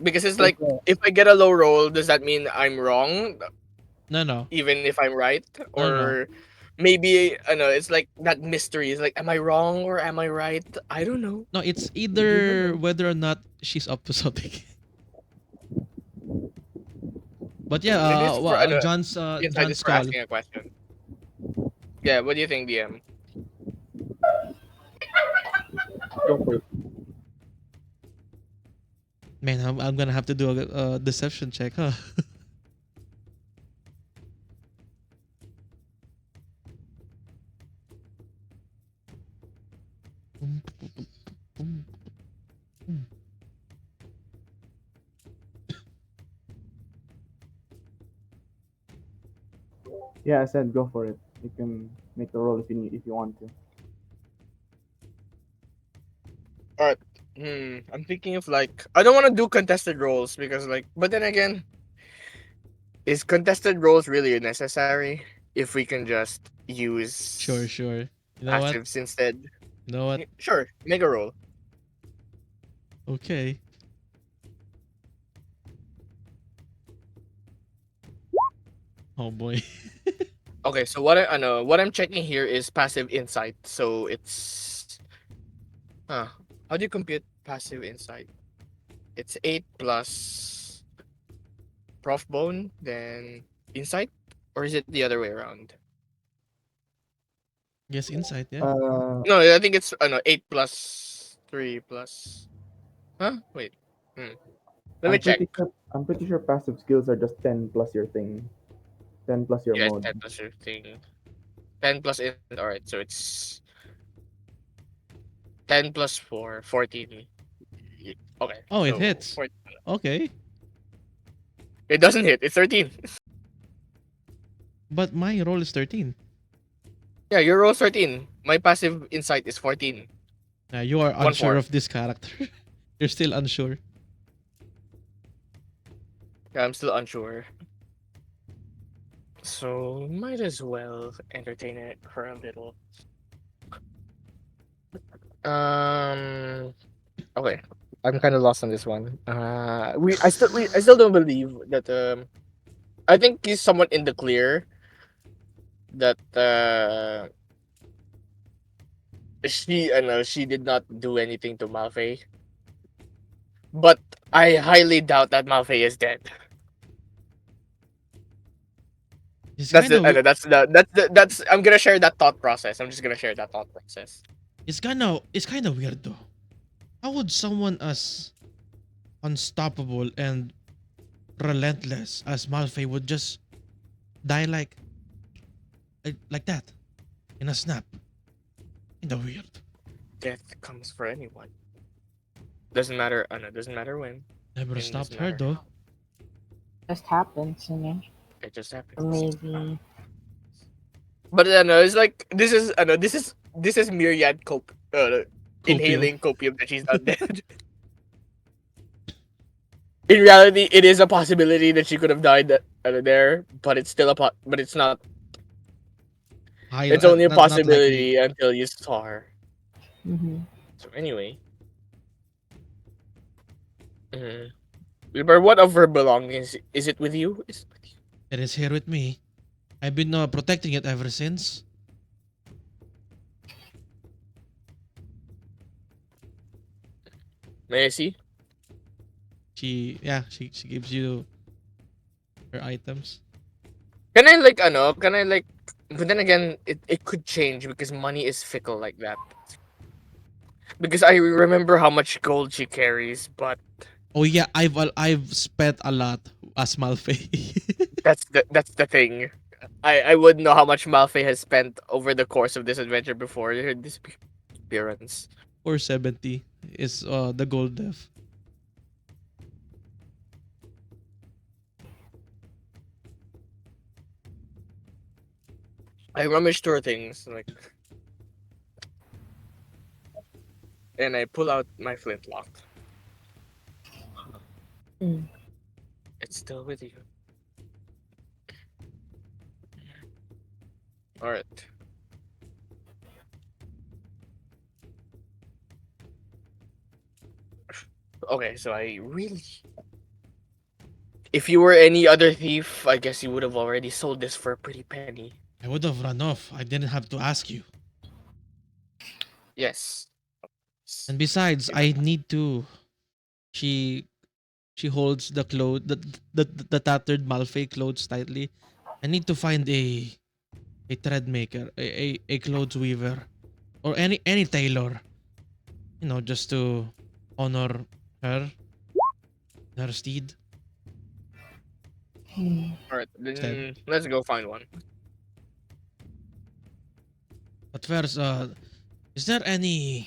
Because it's there's like if I get a low roll, does that mean I'm wrong, No, no, even if I'm right, no, no. or maybe I know it's like that mystery. Is like, am I wrong or am I right? I don't know. No, it's You don't either know. whether or not she's up to something. But yeah, Maybe it's for I know insight is John's for call. asking a question. Yeah, what do you think, DM? go for it. Man, I'm gonna have to do a deception check, huh? Yeah, I said go for it. You can make the roll if you need, if you want to. Alright. I'm thinking of like I don't want to do contested roles because like, but then again, is contested roles really necessary if we can just Sure, use sure. You know what? passives instead? You know what? Sure, make a roll. Okay. Oh boy. Okay, so I know what I'm checking here is passive insight. So it's huh. How do you compute passive insight? It's 8 plus Prof Bone, then insight, or is it the other way around? Yes, insight. Yeah. Uh, No, I think it's no 8 plus 3 plus. Huh? Wait. Hmm. Let me I'm check. pretty sure. I'm pretty sure passive skills are just 10 plus your thing, 10 plus your Yes, mode. 10 plus your thing. 10 plus in. All right, so it's 10 plus 4, 14. Okay, Oh, it so hits. 14. Okay. It doesn't hit. It's 13. But my roll is 13. Yeah, your roll 13. My passive insight is 14. You are One unsure four. of this character. You're still unsure. Yeah, I'm still unsure. So might as well entertain it for a little. Um. Okay, I'm kind of lost on this one. I still don't believe that. I think he's somewhat in the clear that I know she did not do anything to Malfae, but I highly doubt that Malfae is dead. It's That's kind the I of know that's I'm gonna share that thought process. I'm just gonna share that thought process. it's kind of weird though. How would someone as unstoppable and relentless as Malfae would just die like that in a snap? Kinda weird. Death comes for anyone. Doesn't matter. I know doesn't matter when, Never and stopped doesn't her matter though. how. Just happens, you know. It just Or happens. maybe But I know it's like this is Myriad Copium. inhaling copium that she's not dead. In reality, it is a possibility that she could have died there, but it's still but it's not. High, It's only a not likely. possibility until you saw her. hmm So anyway, mm, but what of her belongings? Is it with you? Is it with you? It is here with me. I've been protecting it ever since. May I see? She gives you her items. Can I like ano? Can I like? But then again, it could change because money is fickle like that. Because I remember how much gold she carries, but Oh yeah, I've spent a lot as Malfae. that's the thing. I would know how much Malfae has spent over the course of this adventure before her disappearance. 470 is the gold def. I rummage through things like, and I pull out my flintlock. Mm. It's still with you. All right. Okay, so I really. If you were any other thief, I guess you would have already sold this for a pretty penny. I would have run off. I didn't have to ask you. Yes. And besides, You I don't have- need to. She she holds the clothes, the tattered Malfae clothes tightly. I need to find a thread maker, a clothes weaver, or any tailor. You know, just to honor her, her steed. All right, Instead. then let's go find one. But first, is there any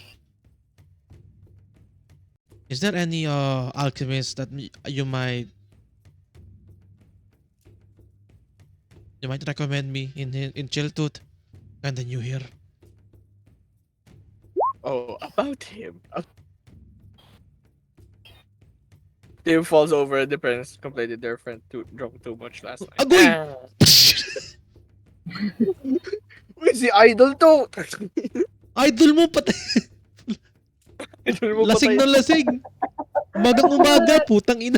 alchemist that you might recommend me in Chiltooth? Kinda new here. Oh, about him. Tim falls over. The parents complained that their friend drunk too much last night. Agoy! Who's the idol to? Idol mo patay. Idol mo Lasing patay. na lasing. Umagang umaga, putang ina.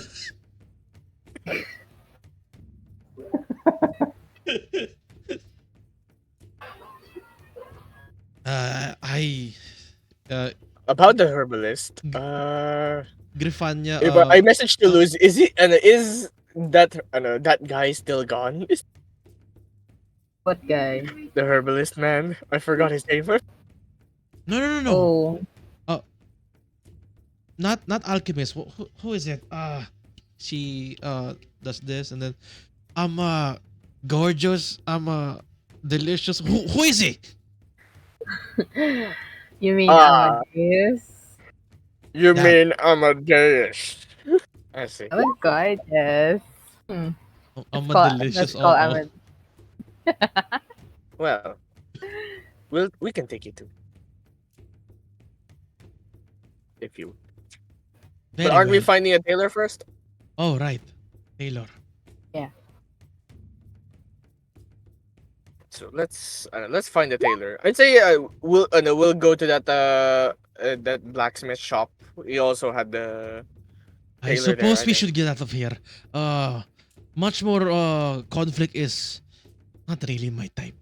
I About the herbalist. Grifania I messaged to Luz. Is that that guy still gone? Is What guy? the herbalist man? I forgot his name. no. Oh, Not alchemist. Who is it? She does this and then I'm gorgeous. I'm delicious. Who is he? you mean Ah. Amadeus? You That- mean Amadeus? I see. Oh my god, yes. I'm a Call, delicious. let's call Oo. Amadeus. Well, we can take you too. If you. Very But aren't we well. finding a tailor first? Oh right, Taylor. So let's find a tailor. I'd say we'll go to that blacksmith shop. We also had the I tailor there. suppose we should get out of here. Much more conflict is not really my type.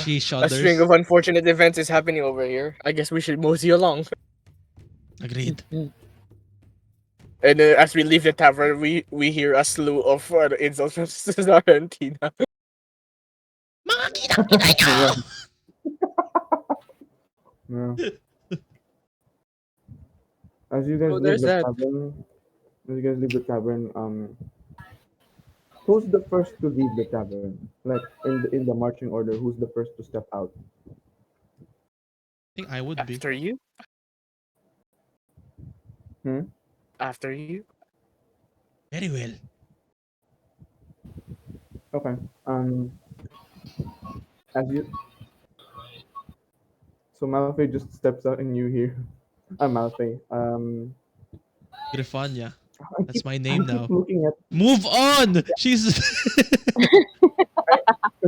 She A shudders. string of unfortunate events is happening over here. I guess we should mosey along. Agreed. And as we leave the tavern, we hear a slew of insults from Cesar and Tina. Mga kinang nyo! Yeah. As you guys Oh, leave there's the that. tavern, who's the first to leave the tavern? Like in the marching order, who's the first to step out? I think I would be. After you. Hmm? After you. Very well. Okay. As you, so Malfae just steps out and you hear, Malfae. Grifania. I That's keep, my I name keep now. looking at, Move on! She's because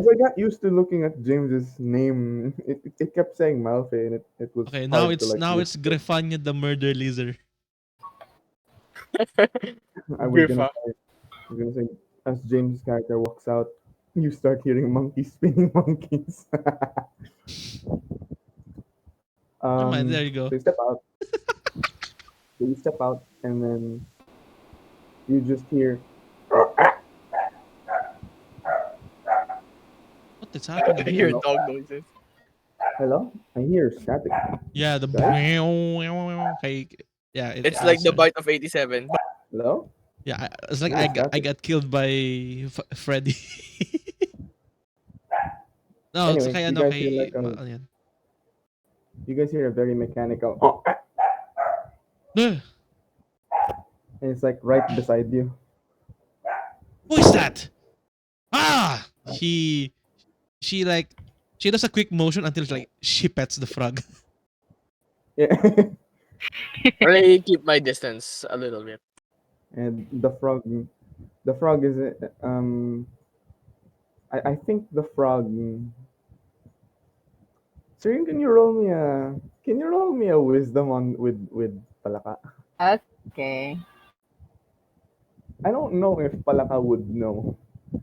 I got used to looking at James's name. It kept saying Malfae, and it was okay. Now hard to like. it's Grifania the murder lizard. I was gonna Grifa. say, as James' character walks out, you start hearing monkeys spinning monkeys. Never mind. There you go. So you step out. And then you just hear. What is I happening hear here? dog noises. Hello? I hear static. Yeah, the Guys? okay. Yeah, It's like the answered. bite of 87. Hello? Yeah, it's like Yeah, I got killed by Freddy. No, it's Anyway, kay you ano guys kay hear like ano yan. you guys hear a very mechanical, No, and it's like right beside you. who is that? Ah, she like she does a quick motion until like she pets the frog. Yeah. I keep my distance a little bit. And the frog is um. I think the frog. Sir, can you roll me a wisdom on with Palaka? Okay. I don't know if Palaka would know.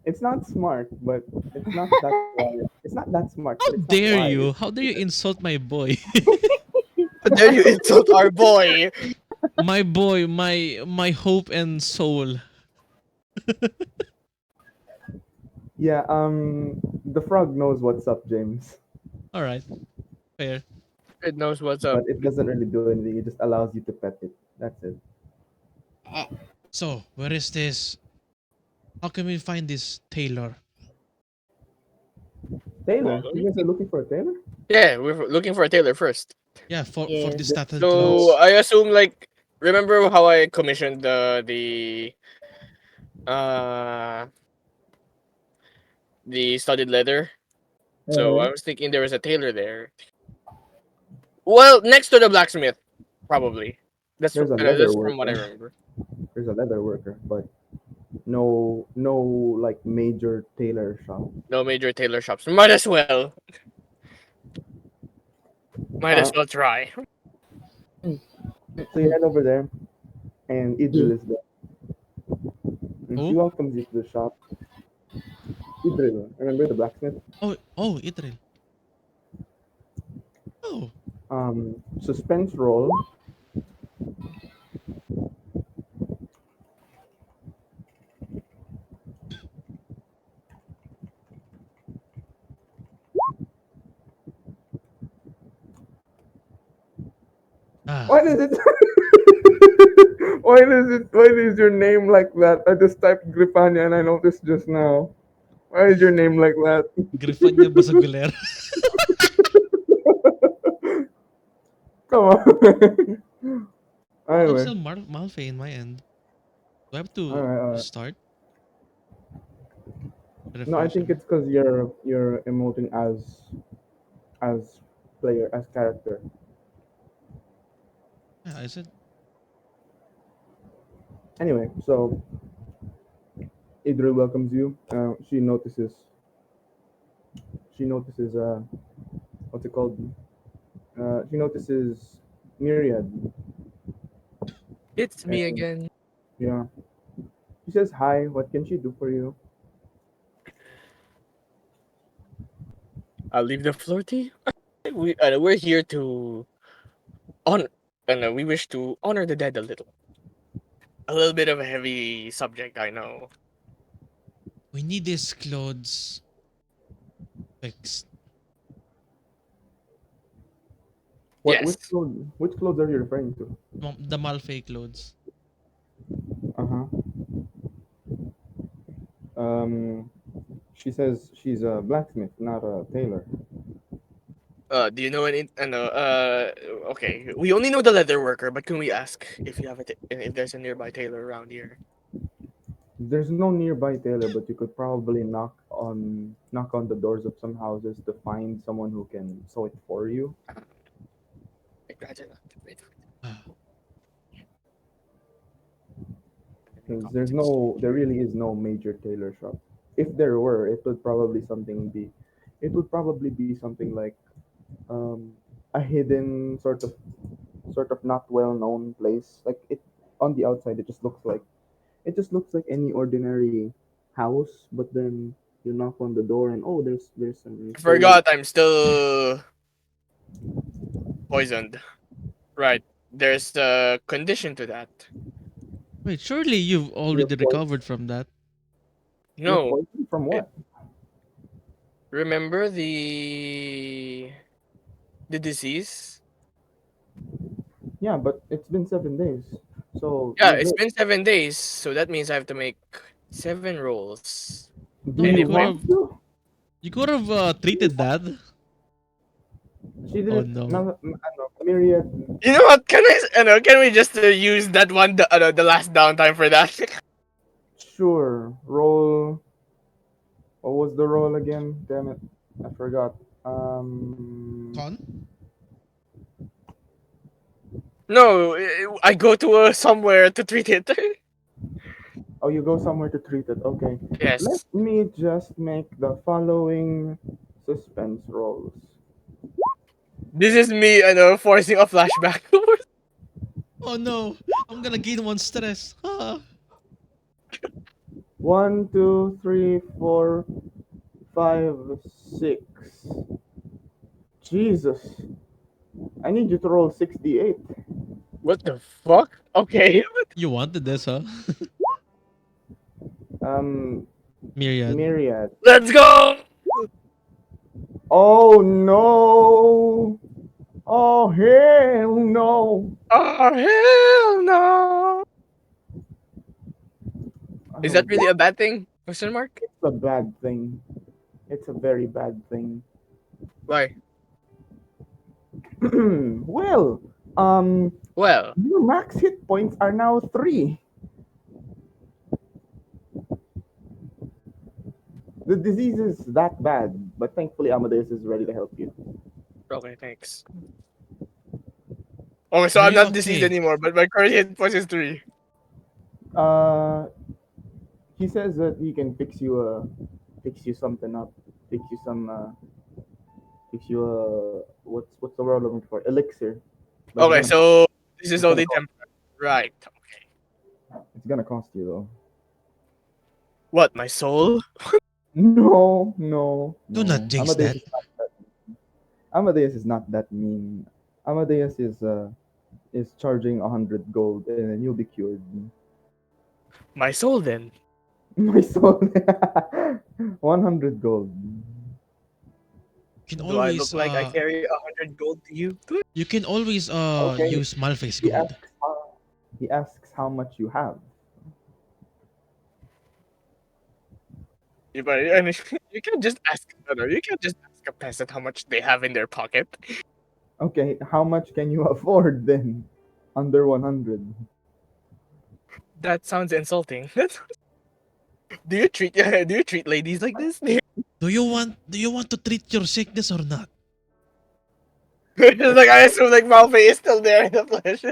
It's not smart, but it's not that wise. It's not that smart, but How it's not dare wise. you? How dare you insult my boy? How dare you insult our boy? My boy, my hope and soul. Yeah, the frog knows what's up, James, All right, fair. It knows what's but up. it doesn't really do anything. It just allows you to pet it. That's it. So, where is this? How can we find this Taylor? Taylor, Follow you me. guys are looking for a tailor? Yeah, we're looking for a tailor first. Yeah, for Yes. these tattered So clothes. I assume like remember how I commissioned uh the studded leather? So Uh-huh. I was thinking there was a tailor there. Well, next to the blacksmith, probably. Leather That's from what I worker. remember. There's a leather worker, but no like major tailor shop. No major tailor shops. Might as well. Might as Uh, well try. so you head over there, and Yeah. Idril is there, and she Oh, welcomes you to the shop. Idril, remember the blacksmith? oh, Itril. Oh, Suspense roll. ah, Why does it? Why is your name like that? I just typed Grifania and I noticed just now. Why is your name like that? grifan niya basaguler. Come on. Oh, I'm Anyway, still Malfae in my end. Do I have to alright. restart? No, I Refresh think and it's because you're emoting as player as character. yeah, I said Anyway, so Idril welcomes you. She notices what's it called? She notices Myriad, It's me and again. yeah, she says hi. What can she do for you? I'll leave the floor to you. We're here to honor. We wish to honor the dead a little. A little bit of a heavy subject, I know. we need these clothes fixed. What Yes. which clothes are you referring to? The Malfae clothes. Uh huh. Um, she says she's a blacksmith, not a tailor. Do you know any? Okay. We only know the leather worker, but can we ask if you have if there's a nearby tailor around here? There's no nearby tailor, but you could probably knock on the doors of some houses to find someone who can sew it for you. Uh, I'd rather not. Ah, Because Context. there really is no major tailor shop. If there were, it would probably be something like um, a hidden sort of not well known place. Like it on the outside, it just looks like any ordinary house. But then you knock on the door and oh, there's some I tailor. forgot. I'm still poisoned. Right. There's a condition to that. wait, surely you've You're already poisoned. recovered from that. You're No. poisoned from It, what? remember the disease? Yeah, but it's been 7 days, so Yeah, you're it's good. been 7 days, so that means I have to make 7 rolls. Do No, And you if I want to? you could have treated that. She Oh didn't. no. Myriad. you know what? Can we just use that one the last downtime for that? Sure. Roll. What was the roll again? Damn it, I forgot. Con? No, I go to somewhere to treat it. you go somewhere to treat it. Okay. Let Yes. me just make the following suspense rolls. This is me, forcing a flashback. Oh no, I'm gonna gain one stress. Ah. One, two, three, four, five, six. Jesus. I need you to roll 68. What the fuck? Okay. You wanted this, huh? Um, Myriad. Myriad. Let's go! Oh no! Oh hell no! Oh, hell no! Is Oh, that really a bad thing? Question mark? it's a bad thing. It's a very bad thing. Why? Well, um, Well, your max hit points are now 3. The disease is that bad, but thankfully Amadeus is ready to help you. okay, thanks. Oh, so Are I'm you not deceased okay? anymore, but my current hit point is 3. Uh, he says that he can fix you something up, fix you some, fix you what's the word I'm looking for? Elixir, but Okay, so this is it's gonna only cost, temporary. Right. it's gonna cost you though. What, my soul? No, no, Do not no. jinx that. Amadeus is not that mean. Amadeus is charging 100 gold, and then you'll be cured. My soul then. My soul, 100 gold. You can Do I look always like I carry 100 gold to you? you can always Okay. use Malfae's He gold. asks he asks how much you have. You, but, you can't just ask. No, you can't just ask a peasant how much they have in their pocket. Okay, how much can you afford then? Under 100. That sounds insulting. Do you treat ladies like this? Do you want to treat your sickness or not? It's like I assume like Malfae is still there in the flesh.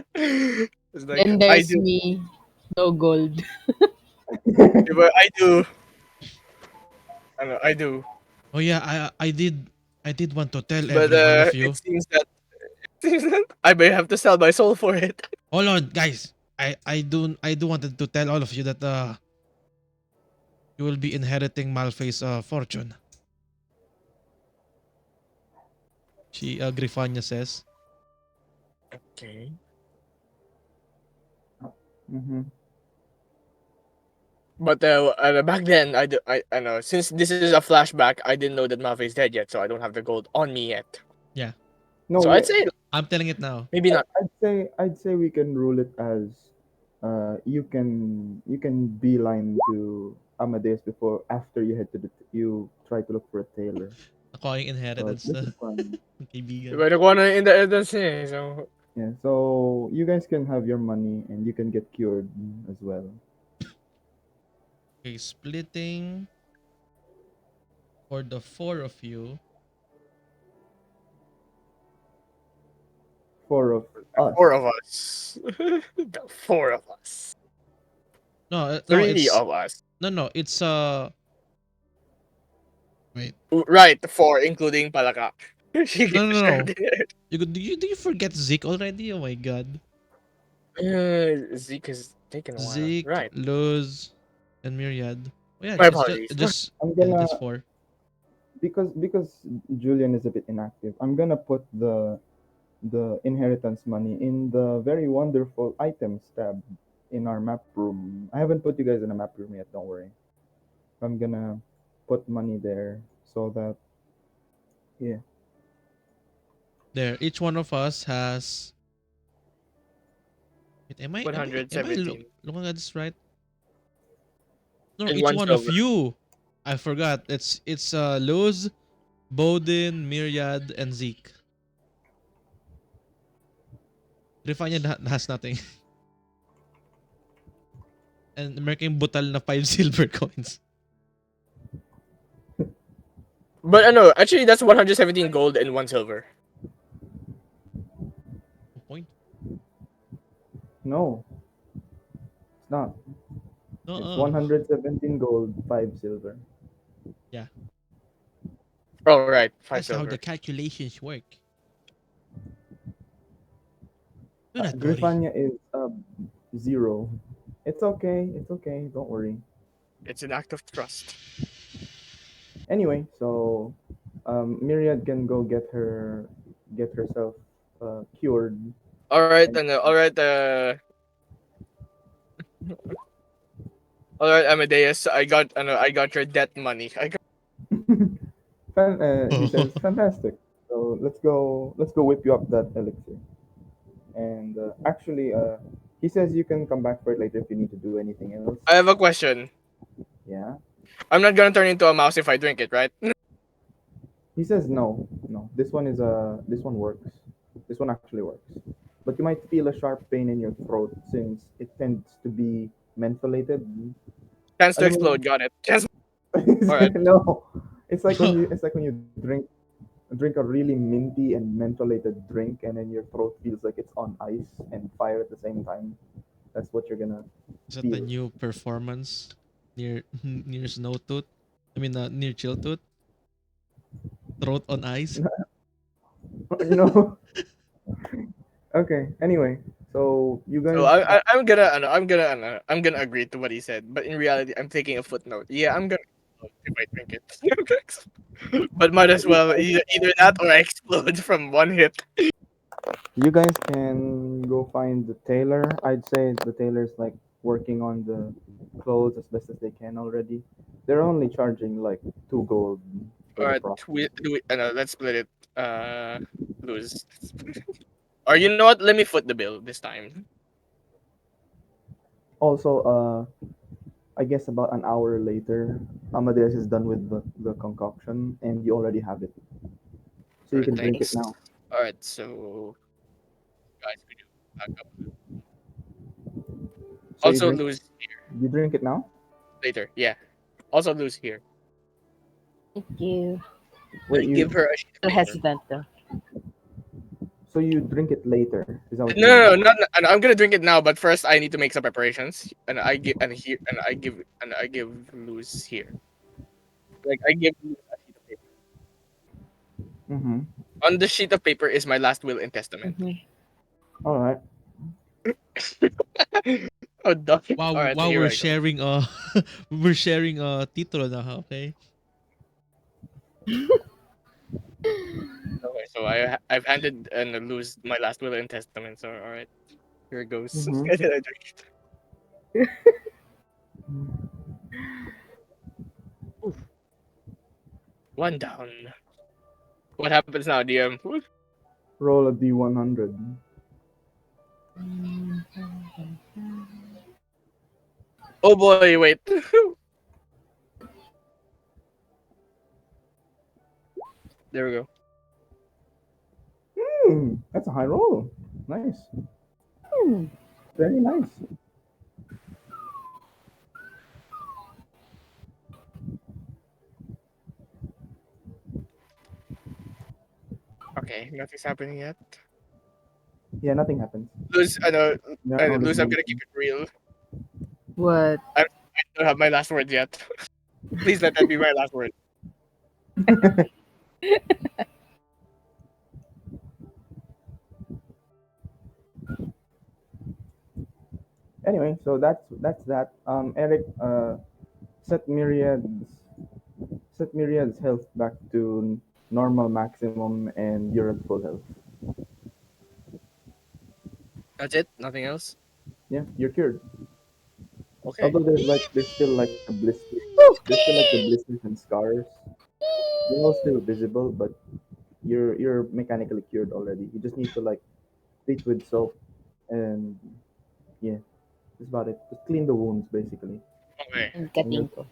It's like Then I there's do, me, no gold. but I do. I know I do. Oh yeah, I did want to tell But every one of it you. seems that I may have to sell my soul for it. Hold on, guys. I do wanted to tell all of you that you will be inheriting Malfae's fortune. She Grifania says. Okay. Mm-hmm. But back then, I know since this is a flashback, I didn't know that Malfae is dead yet, so I don't have the gold on me yet. Yeah, No, So yeah, I'd say I'm telling it now. maybe not. I'd say we can rule it as you can beeline to Amadeus before after you head to you try to look for a tailor. Nakuha yung So inheritance this na is fine. kaibigan. But nakuha na in the evidence so Yeah, so you guys can have your money and you can get cured as well. Okay, splitting for the four of you. 4 of us. 4 of us. The 4 of us. No, no, 3 it's of us. no, it's wait. Right, 4, including Palaka. She No, no, gets no. shared in it. Do you forget Zeek already? Oh my god. Zeek has taken a while. Zeek, Right. Luz, and Myriad. Oh yeah, My it's apologies. I'm yeah, gonna just four. because Julian is a bit inactive. I'm gonna put the inheritance money in the very wonderful items tab in our map room. I haven't put you guys in a map room yet, don't worry. I'm gonna put money there so that yeah. There, each one of us has. Wait, am I 117. looking at this right? No, And each 1 one of silver. you. I forgot. It's Luz, Bodhin, Myriad, and Zeek. Rifanya has nothing. And American butal na 5 silver coins. But no, actually that's 117 gold and 1 silver. Point. No, it's not. It's Uh-uh. 117 gold, 5 silver. Yeah. Oh right, 5 That's how silver. the calculations work. Do not worry. Grifania is 0. It's okay. It's okay. Don't worry. It's an act of trust. Anyway, so Myriad can go get herself cured. All right, And and all right, all right, Amadeus. I got your debt money. I got. he says, "Fantastic. So let's go whip you up that elixir." And actually, he says you can come back for it later if you need to do anything else. I have a question. Yeah. I'm not gonna turn into a mouse if I drink it, right? He says no, no. This one works. This one actually works. But you might feel a sharp pain in your throat since it tends to be mentholated. Chance to Alam mo, explode. Got it. Chance. All right. no. It's like when you drink a really minty and mentholated drink and then your throat feels like it's on ice and fire at the same time. That's what you're gonna Is that the feel. new performance near near Snow Tooth? I mean, near Chill Tooth? Throat on ice? you know. Okay. Anyway, so you So guys. I'm gonna agree to what he said, but in reality, I'm taking a footnote. Yeah, I'm gonna explode if I drink it. But might as You well guys either that or I explode from one hit. You guys can go find the tailor. I'd say the tailor's like working on the clothes as best as they can already. They're only charging like 2 gold for All the right, process. let's split it. Lose. Or you know what? Let me foot the bill this time. Also, I guess about an hour later, Amadeus is done with the concoction, and you already have it, so All you right, can drink it thanks. now. All right, so guys, we do back up. So you Also drink lose you drink it now. later. Yeah. Also lose here. Thank you. Wait, I give her a sheet of So paper. hesitant though. so you drink it later? Is that what you No, no, mean? no, not. And I'm gonna drink it now, but first I need to make some preparations. And I give and here and I give loose here. Like I give loose a sheet of paper. Mm-hmm. On the sheet of paper is my last will and testament. Hmm. All right. Oh, duh. All Wow, right, so wow, here we're I go. sharing we're sharing titulo na, okay? Okay, so I've handed and lose my last will and testament. So all right, here it goes. Mm-hmm. And then I drink it. Oof, one down. What happens now, DM? Oof. Roll a d100. Oh boy, wait. There we go. That's a high roll. Nice. Hmm. Very nice. Okay, nothing's happening yet. Yeah, nothing happens. Lose, No Lose. I'm gonna keep resolution. it real. What? I don't have my last words yet. Please let that be my last word. Anyway, so that's that. Eric, set Myriad's set Myriad's health back to normal maximum, and you're at full health. That's it. Nothing else. Yeah, you're cured. Okay. Although there's still like the blisters, there's still like the blisters and scars. They're all still visible, but you're mechanically cured already. You just need to like treat with soap, and yeah, that's about it. Just clean the wounds basically. Okay. Ang And you're gating ko.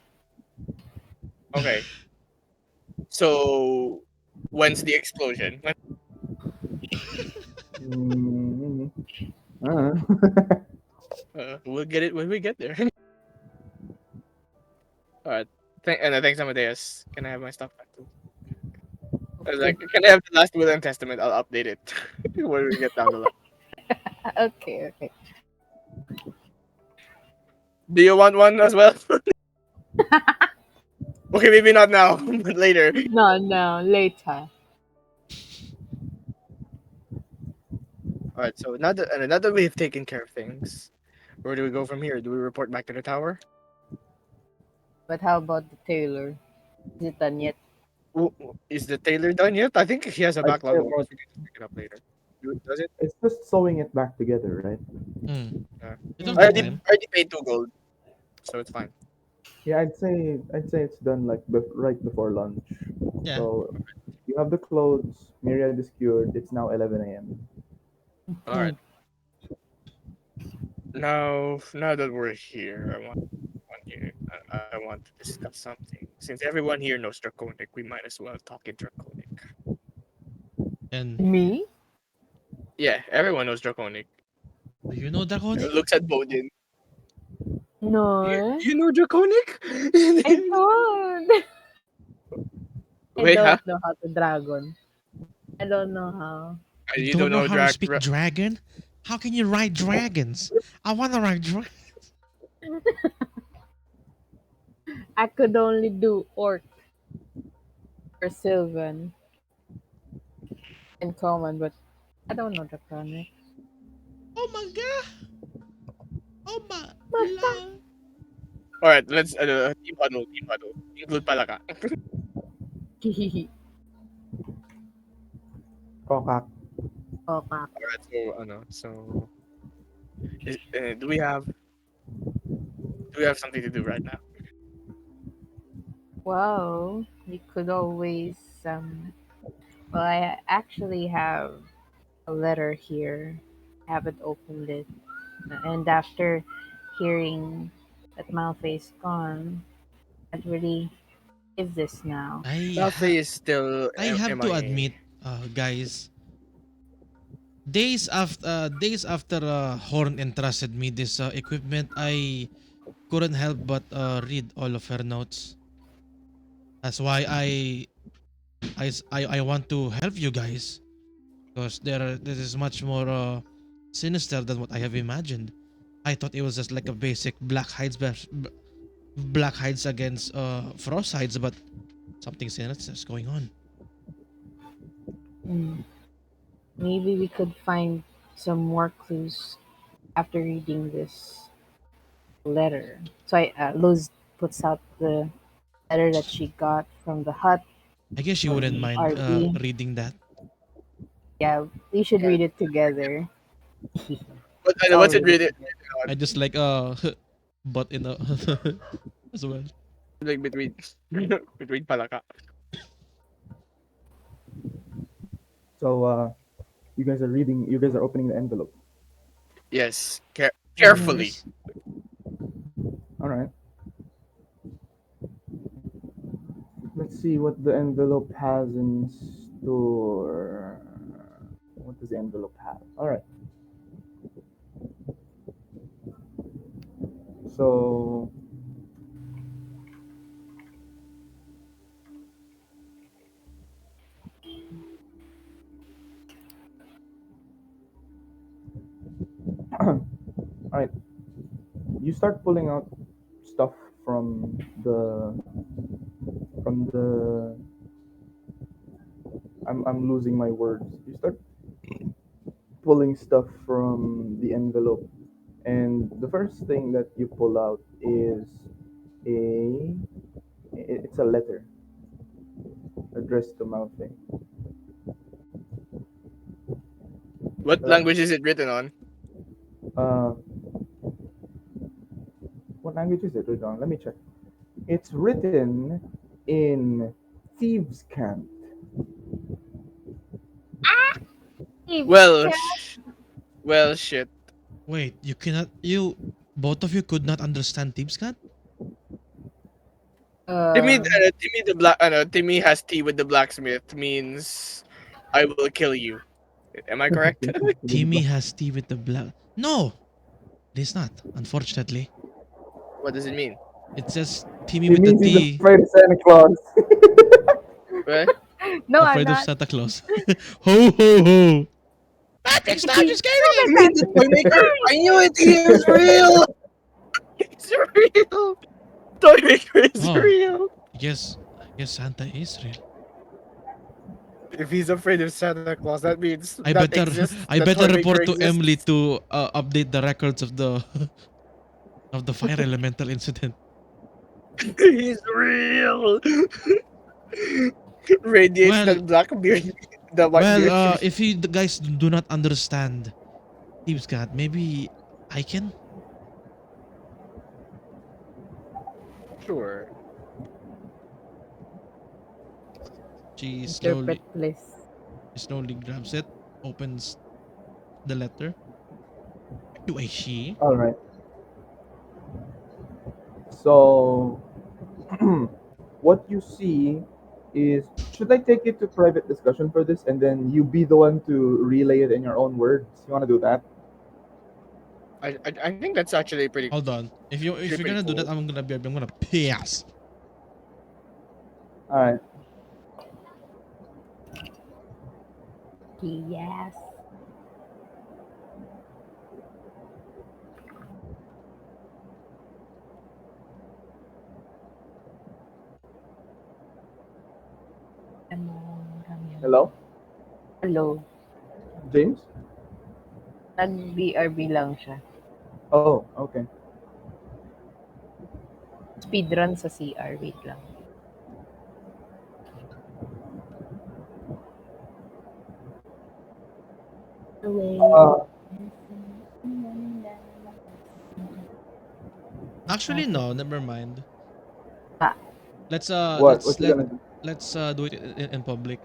Okay. So when's the explosion? mm, uh, We'll get it when we get there. All right. Thanks, Amadeus. Can I have my stuff back too? I was like, can I have the last will and testament? I'll update it when we get down the line. Okay, okay. Do you want one as well? Okay, maybe not now, but later. No, no, later. All right. So now that we've taken care of things, where do we go from here? Do we report back to the tower? But how about the tailor? Is it done yet? Is the tailor done yet? I think he has a I'd say backlog of about work. We can just pick it up later. Does it? it's just sewing it back together, right? Hmm. Yeah. It'll I take already, Mm. time. already paid 2 gold, so it's fine. Yeah, I'd say it's done like right before lunch. Yeah. So you have the clothes. Myriad is cured. It's now 11 a.m. All right. Now that we're here, I want to discuss something. Since everyone here knows Draconic, we might as well talk in Draconic. And Me? Yeah, everyone knows Draconic. do you know Draconic? Looks at Bodhin. You, No, you know Draconic? I don't. I Wait, huh? don't know how to dragon. I don't know how. You You don't don't know know how to speak dragon? How can you ride dragons? I want to ride dragon. I could only do orc or sylvan in common, but I don't know the chronic. Oh my god. Oh my Basta. lord. All right, let's team huddle, team huddle. Include Palaka. Kokak. Kokak. All right, so do we have something to do right now? Well, we could always well, I actually have a letter here. I haven't opened it. And after hearing that Malfae's gone, I'd really give this now. Malfae is still I have to MIA. admit, guys, days after Horn entrusted me this equipment, I couldn't help but read all of her notes. That's why I want to help you guys because this is much more sinister than what I have imagined. I thought it was just like a basic black hides against Frosthides, but something sinister is going on. Hmm. Maybe we could find some more clues after reading this letter. So Luz puts out the letter that she got from the hut I guess you or wouldn't the mind RB. reading that. Yeah, we should Yeah. read it together. I'll What's it read it really together. I just like but in a as well. like between between Palaka? So you guys are reading. You guys are opening the envelope. Yes, carefully. Yes. All right. Let's see what the envelope has in store. What does the envelope have? All right. So all right. You start pulling out stuff from the. I'm losing my words. You start pulling stuff from the envelope, and the first thing that you pull out is a. It's a letter addressed to Malfae. What Uh, language is it written on? uh, what language is it written on? Let me check. It's written in Thieves' Cant. Well, well, shit. Wait, you both of you could not understand Teams Cat? Uh, Timmy has tea with the blacksmith means I will kill you. Am I correct? Timmy has tea with the black. No, it is not. Unfortunately, What does it mean? it says Timmy It with the means he's tea, afraid of Santa Claus. Right? no, I'm afraid of not. Santa Claus. Ho ho ho! Patrick, It's a stop! tea. You're scaring No, him. You that's mean not. the toy maker? I knew it. He is real. It's real. Toy Maker is Oh, real. I guess Santa is real. If he's afraid of Santa Claus, that means I that better exists. I That better Toy Maker report to Emily exists. to update the records of the of the fire elemental incident. He's real. Radiates Well, that black beard, the white beard. if you guys do not understand Steve's God, maybe I can. Sure. She Interpret, slowly please. she slowly grabs it, opens the letter. Do I see? All right. So, what you see is, should I take it to private discussion for this, and then you be the one to relay it in your own words? You want to do that? I think that's actually Hold on. If you're pretty gonna do that, cool. I'm gonna pass. All right. Yes. Hello, Hello. James. Nag-BRB lang siya. Oh, okay. Speedrun sa CR. Wait lang. Away. Uh, Actually, no. Never mind. Ah, Let's what you gonna do? do it in public.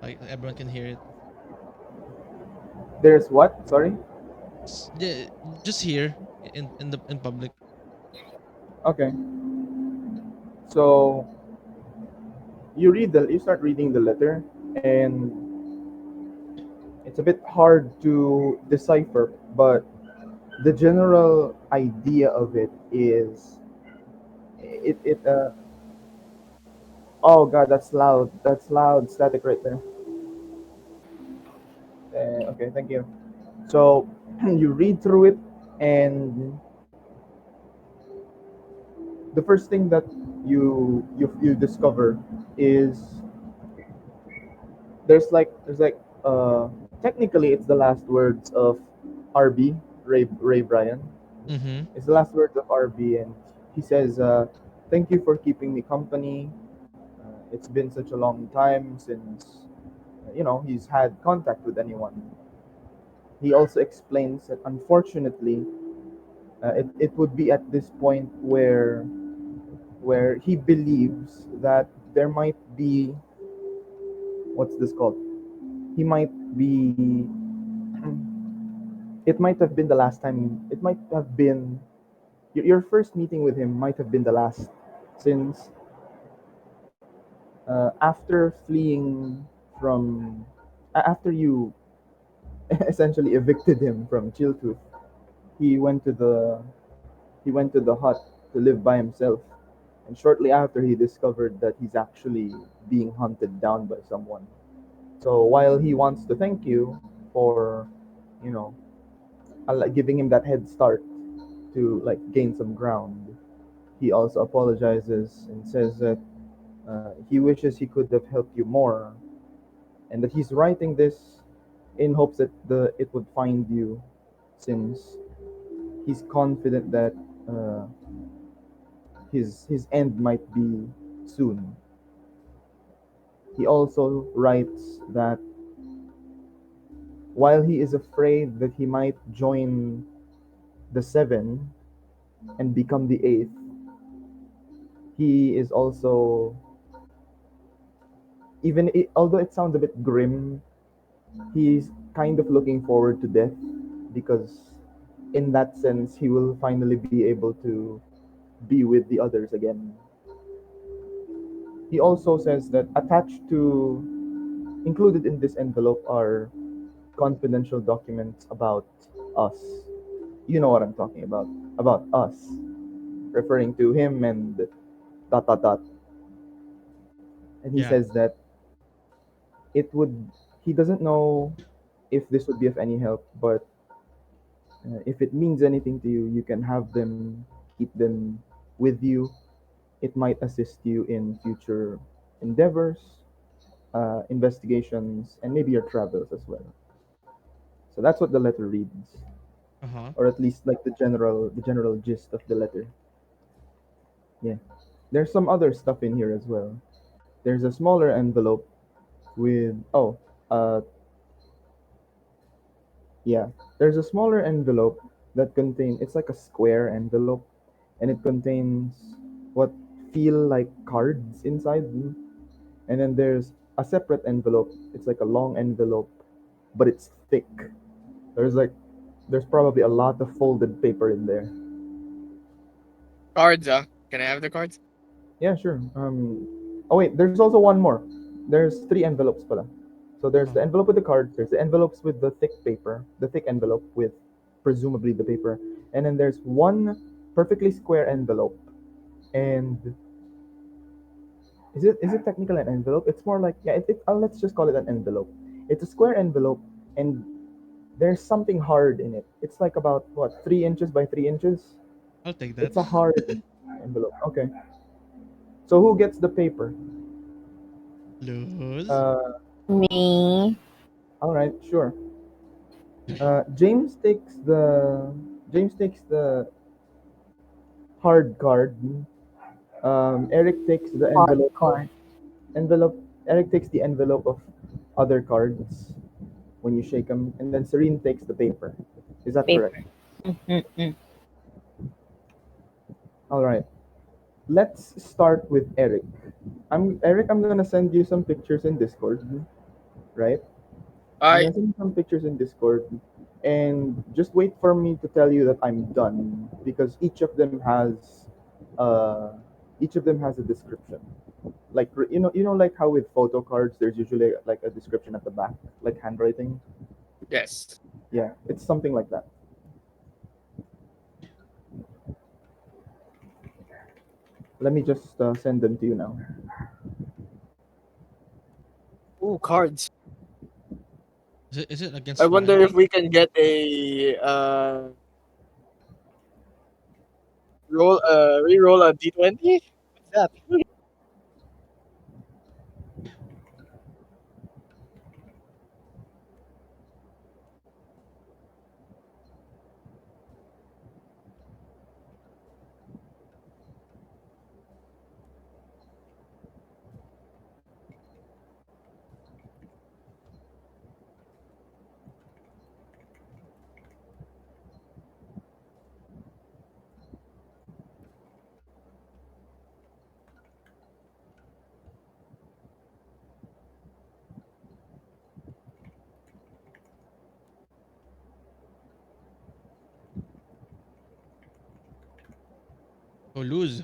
Like everyone can hear it. There's what? Sorry. Yeah, just here in public. Okay. So you start reading the letter, and it's a bit hard to decipher, but the general idea of it is it oh god, that's loud static right there. Okay, thank you. So you read through it, and the first thing that you discover is there's like technically it's the last words of RB, Ray Bryan. Mm-hmm. It's the last words of RB, and he says, "Thank you for keeping me company. It's been such a long time since he's had contact with anyone." He also explains that unfortunately, it would be at this point where he believes that there might be, what's this called? He might be. It might have been the last time. It might have been your first meeting with him. Might have been the last, since after fleeing from after you essentially evicted him from Chiltooth, he went to the he went to the hut to live by himself. And shortly after, he discovered that he's actually being hunted down by someone. So while he wants to thank you for, you know, giving him that head start to like gain some ground, he also apologizes and says that he wishes he could have helped you more, and that he's writing this in hopes that it would find you, since he's confident that uh, his end might be soon. He also writes that while he is afraid that he might join the seven and become the eighth, he is also, although it sounds a bit grim, he's kind of looking forward to death, because in that sense he will finally be able to be with the others again. He also says that included in this envelope are confidential documents about us. You know what I'm talking about. About us. Referring to him and dot dot dot. And he Yeah. says that it would he doesn't know if this would be of any help, but if it means anything to you, you can have them keep them with you. It might assist you in future endeavors, investigations, and maybe your travels as well. So that's what the letter reads, Uh-huh. or at least like the general gist of the letter. Yeah. There's some other stuff in here as well. There's a smaller envelope with uh yeah. There's a smaller envelope that contains, it's like a square envelope, and it contains what feel like cards inside. And then there's a separate envelope. It's like a long envelope, but it's thick. There's like there's probably a lot of folded paper in there. Cards, can I have the cards? Yeah, sure. Oh wait, there's also one more. There's three envelopes pala. So there's the Uh-huh. envelope with the cards. There's the envelopes with the thick paper, the thick envelope with presumably the paper, and then there's one perfectly square envelope. And is it technically an envelope? It's more like, yeah. Let's just call it an envelope. It's a square envelope, and there's something hard in it. It's like about what, 3 inches by 3 inches. I'll take that. It's a hard envelope. Okay. So who gets the paper? Lose. Uh, Me. all right, sure. James takes the hard card. Eric takes the Hardcore. envelope. Eric takes the envelope of other cards when you shake them, and then Serene takes the paper. Is that correct? Paper. Mm-mm-mm. All right. Let's start with Eric. I'm gonna send you some pictures in Discord, right? I'm I gonna send you some pictures in Discord, and just wait for me to tell you that I'm done because each of them has a description. Like like how with photo cards, there's usually like a description at the back, like handwriting. Yes. Yeah, it's something like that. Let me just send them to you now. Ooh, cards. Is it I against wonder if Malfae? we can get a re-roll a D20. What's that? Oh, lose.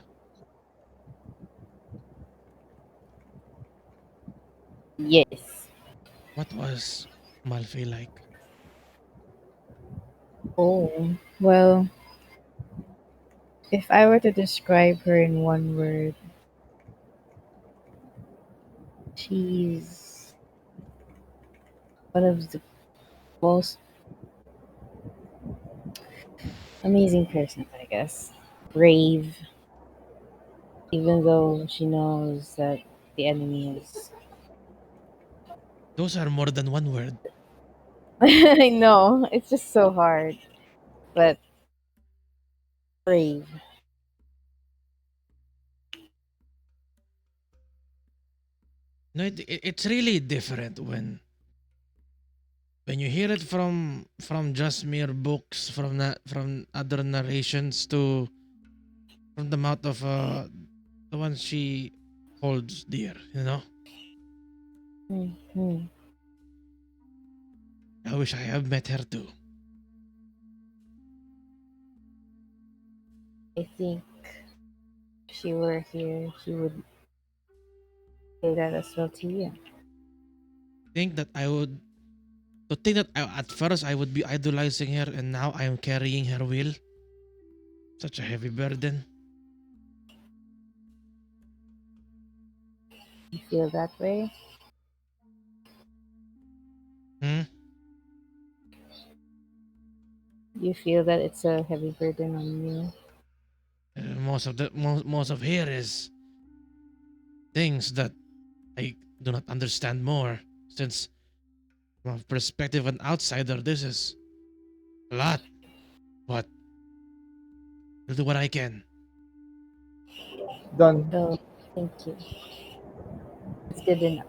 Yes. What was Malfae like? Oh, well, if I were to describe her in one word, she's one of the most amazing persons, I guess. Brave, even though she knows that the enemy is. Those are more than one word. I know, it's just so hard, but brave. No, it's really different when you hear it from just mere books, from other narrations to from the mouth of the one she holds dear. Mhm. I wish I have met her too. I think if she were here, she would say that as well to you. Think that I would to think that at first I would be idolizing her and now I am carrying her will. Such a heavy burden. You feel that way? Hmm? You feel that it's a heavy burden on you? Most of here is things that I do not understand more. Since from perspective of an outsider, this is a lot. But I'll do what I can. Done. Oh, thank you. It's good enough.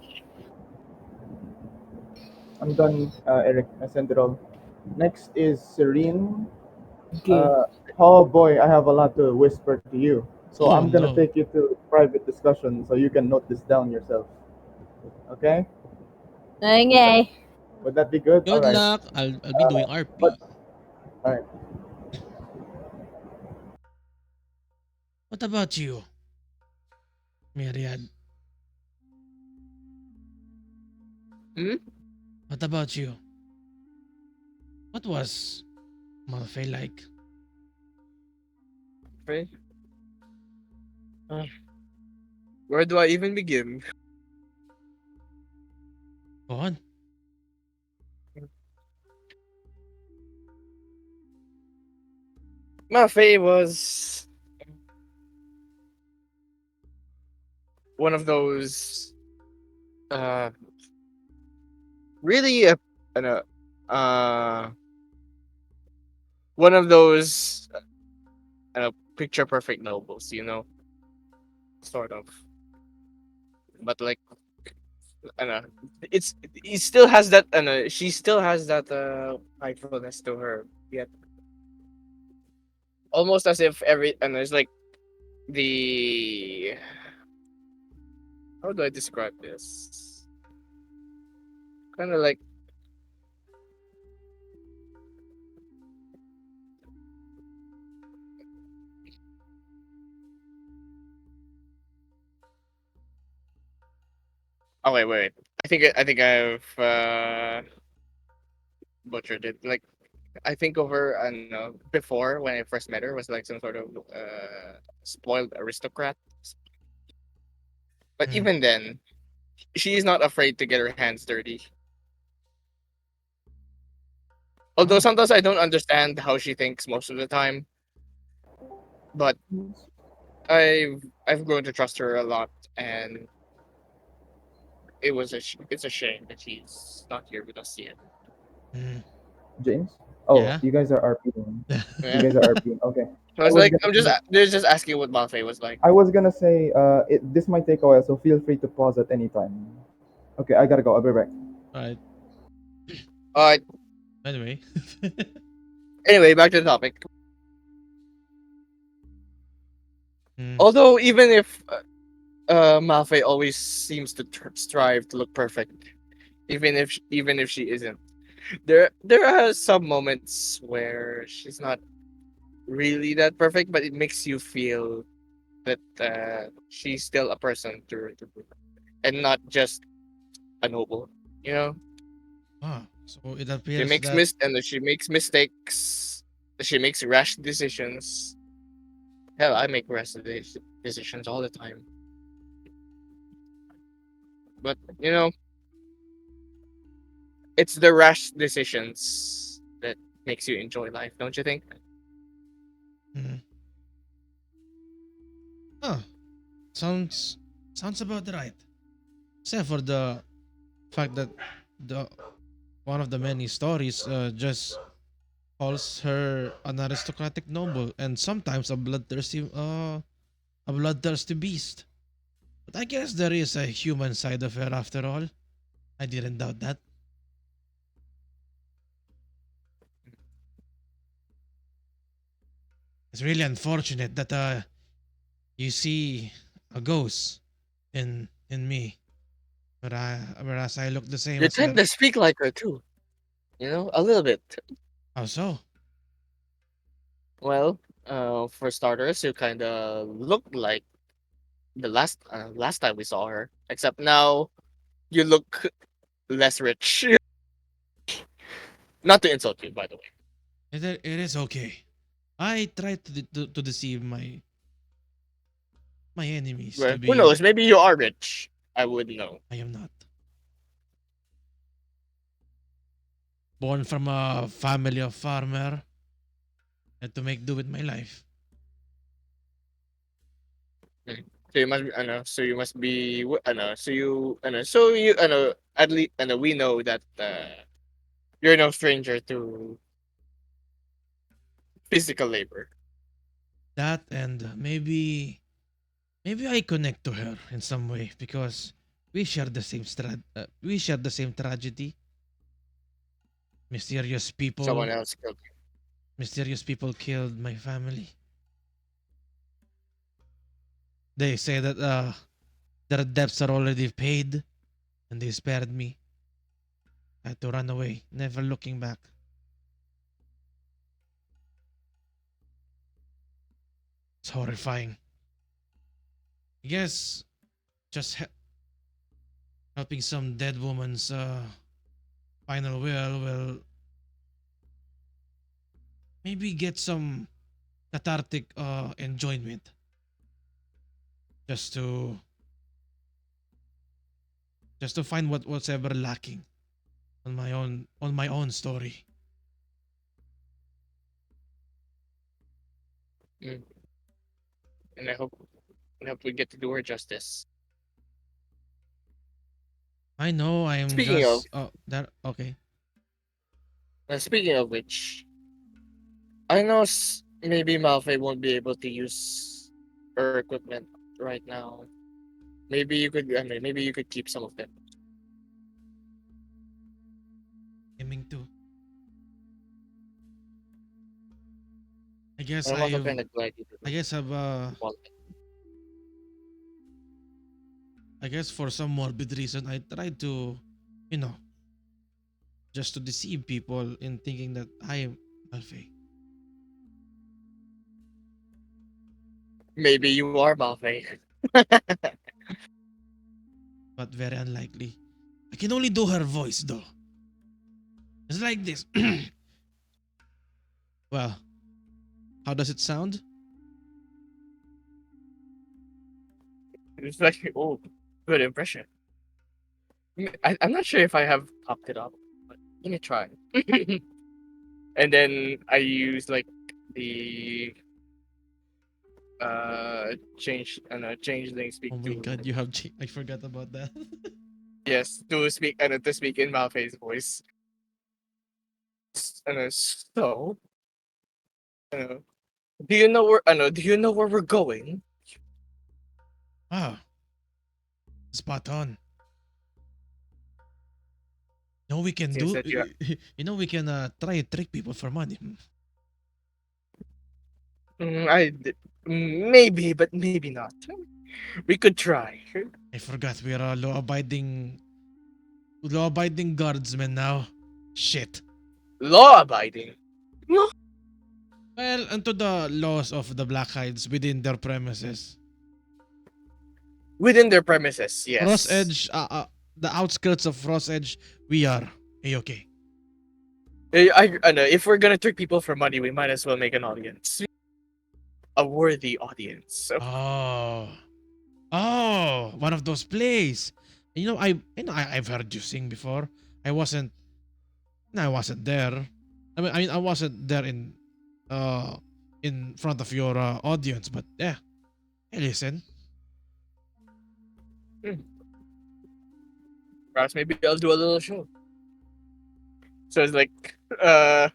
I'm done, Eric. I sent it all. Next is Serene. Good. Oh boy, I have a lot to whisper to you. So Oh I'm gonna no. take you to private discussion so you can note this down yourself. Okay? Would that Okay. would that be good? All Good right. luck. I'll be doing But RP. all right. What about you, Myriad? Hmm? What about you? What was Malfae like? Right? Uh, where do I even begin? Go on. Malfae was one of those uh really an, uh one of those picture perfect nobles, sort of. But like, I don't know, it's it still has that, she still has that pridefulness to her. Yet almost as if it's like the how do I describe this? Kind of like, oh wait. I think I've butchered it. Like, I think over, I don't know, before when I first met her was like some sort of spoiled aristocrat. But Mm, even then, she is not afraid to get her hands dirty. Although oh, sometimes I don't understand how she thinks most of the time, but I've grown to trust her a lot, and it's a shame that she's not here with us yet. mm, James. Oh, yeah. you guys are RPing. You Yeah, guys are RPing. Okay. so I I was was like, gonna say, they're just asking what Malfay was like. I was gonna say, this might take a while, so feel free to pause at any time. Okay, I gotta go. I'll be back. Right. Uh, Anyway. anyway, back to the topic. Mm, Although even if Malfay always seems to strive to look perfect, even if she isn't, there are some moments where she's not really that perfect, but it makes you feel that she's still a person and not just a noble. You know, so it appears that she makes mistakes. She makes rash decisions. Hell, I make decisions all the time. But it's the rash decisions that makes you enjoy life, don't you think? mm, oh, sounds sounds about right. Except for the fact that the one of the many stories just calls her an aristocratic noble and sometimes a bloodthirsty beast. But I guess there is a human side of her after all. I didn't doubt that. It's really unfortunate that you see a ghost in me, but whereas I look the same You as tend her. to speak like her too, a little bit. How so? Well, for starters, you kind of look like the last time we saw her, except now you look less rich. Not to insult you, by the way. It is okay. I try to deceive my enemies to Well, who be. knows? Maybe you are rich. I wouldn't know. I am not born from a family of farmer and to make do with my life. Mm. So you must be, so you must be, so you, at least, we know that you're no stranger to physical labor. That and maybe I connect to her in some way because we share the same tragedy. Mysterious Someone people, else killed mysterious people killed my family. They say that their debts are already paid and they spared me. I had to run away, never looking back. It's horrifying. I guess just helping some dead woman's final will maybe get some cathartic enjoyment just to find what's ever lacking on my own story. you. And I hope we get to do her justice. I know I am Speaking of, just that okay. speaking of which, I know maybe Malfae won't be able to use her equipment right now. Maybe you could, maybe you could keep some of them. Aiming to. I guess I'm also I've kind of glad you I guess I've want I guess for some morbid reason I tried to, you know, just to deceive people in thinking that I am Malfae. maybe you are Malfae. But very unlikely. I can only do her voice though. It's like this. Well, how does it sound? It's like, oh, good impression. I'm not sure if I have popped it up, but let me try. And then I use like the changeling Oh speak my to, god, you have I forgot about that. yes, to speak in Malfae's voice. So, uh, do you know where we're going? Ah, spot on. No, we can Seems do. that you We can try trick people for money. mm, I d- maybe, but maybe not. We could try. I forgot we are law-abiding guardsmen now. Shit. Law abiding. Well, Well, unto the laws of the Blackhides within their premises. within their premises, Frost yes. Edge, the outskirts of Frost Edge, we are okay. I know if we're gonna trick people for money, we might as well make an audience, a worthy audience. So, Oh, one of those plays. I've heard you sing before. I wasn't, I wasn't there. I wasn't there uh, in front of your audience, but yeah, I listen. hmm, perhaps maybe I'll do a little show. So it's like, uh,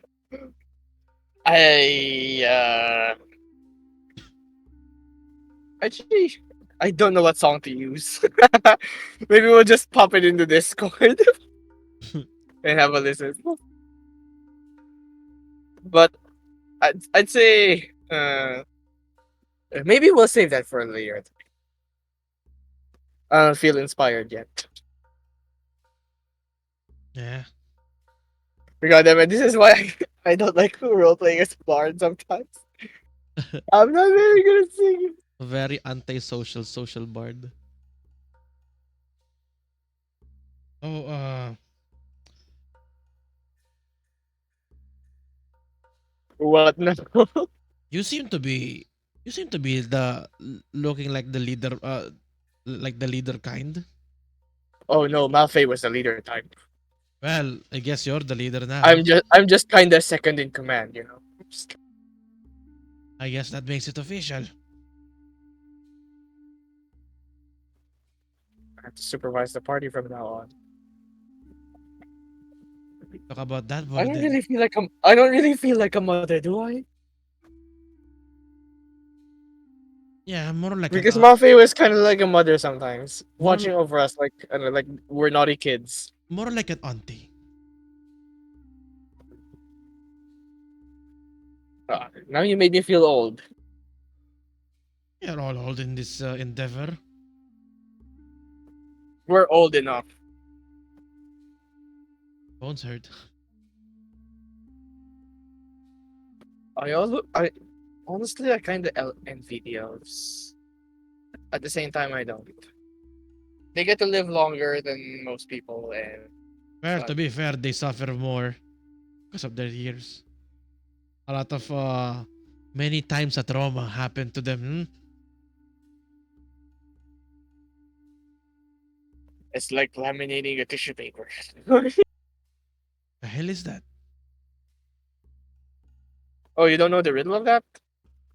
I actually I don't know what song to use. Maybe we'll just pop it into Discord and have a listen. But I'd say maybe we'll save that for later. I don't feel inspired yet. Yeah, God damn it, this is why I don't like role playing as a bard sometimes. I'm not very good at singing. very antisocial social bard. Oh, What now? you seem to be the looking like the leader, like the leader kind. Oh no, Malfae was the leader type. Well, I guess you're the leader now. I'm just kinda second in command, you know. I guess that makes it official. I have to supervise the party from now on. Talk about that, I don't Bodhin. really feel like I don't really feel like a mother, do I? Yeah, more like an Because Malfae was kind of like a mother sometimes, more watching over us like I don't know, like we're naughty kids. more like an auntie. Now you made me feel old. You're all old in this endeavor. We're old enough. Bones hurt. I honestly I kind of envy the elves. At the same time, I don't. They get to live longer than most people, and Well, uh, to be fair, they suffer more because of their years. A lot of many times a trauma happened to them. Hmm? it's like laminating a tissue paper. The hell is that? Oh, you don't know the riddle of that?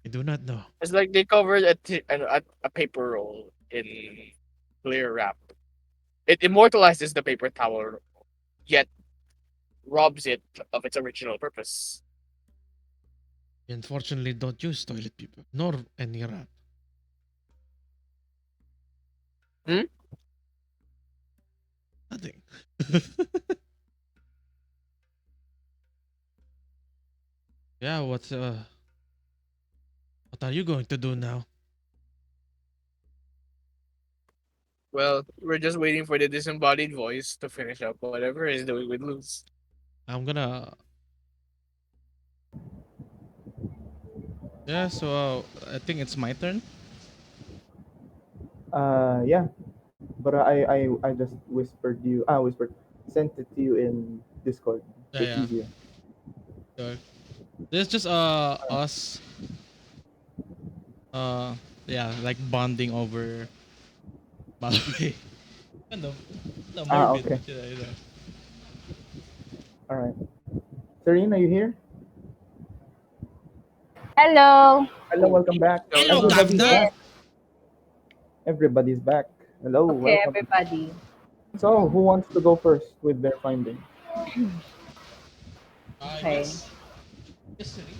I do not know. It's like they covered a paper roll in clear wrap. It immortalizes the paper towel, yet robs it of its original purpose. We unfortunately don't use toilet paper, nor any wrap. Hmm? Nothing. Yeah, what are you going to do now? Well, we're just waiting for the disembodied voice to finish up whatever he's doing with Luz. I'm gonna yeah. So I think it's my turn. Yeah, but I just whispered, sent it to you in Discord, so Yeah, it's yeah. easier. Sure. There's just us uh yeah like bonding over Malfae. Ano? No, morbid. Okay, Yeah, yeah. all right. Serena, you here? Hello. Hello, welcome back. Hello, Everybody's Governor. back. Everybody's back. Hello, Okay, welcome. everybody. So, who wants to go first with their findings? I Okay. guess history.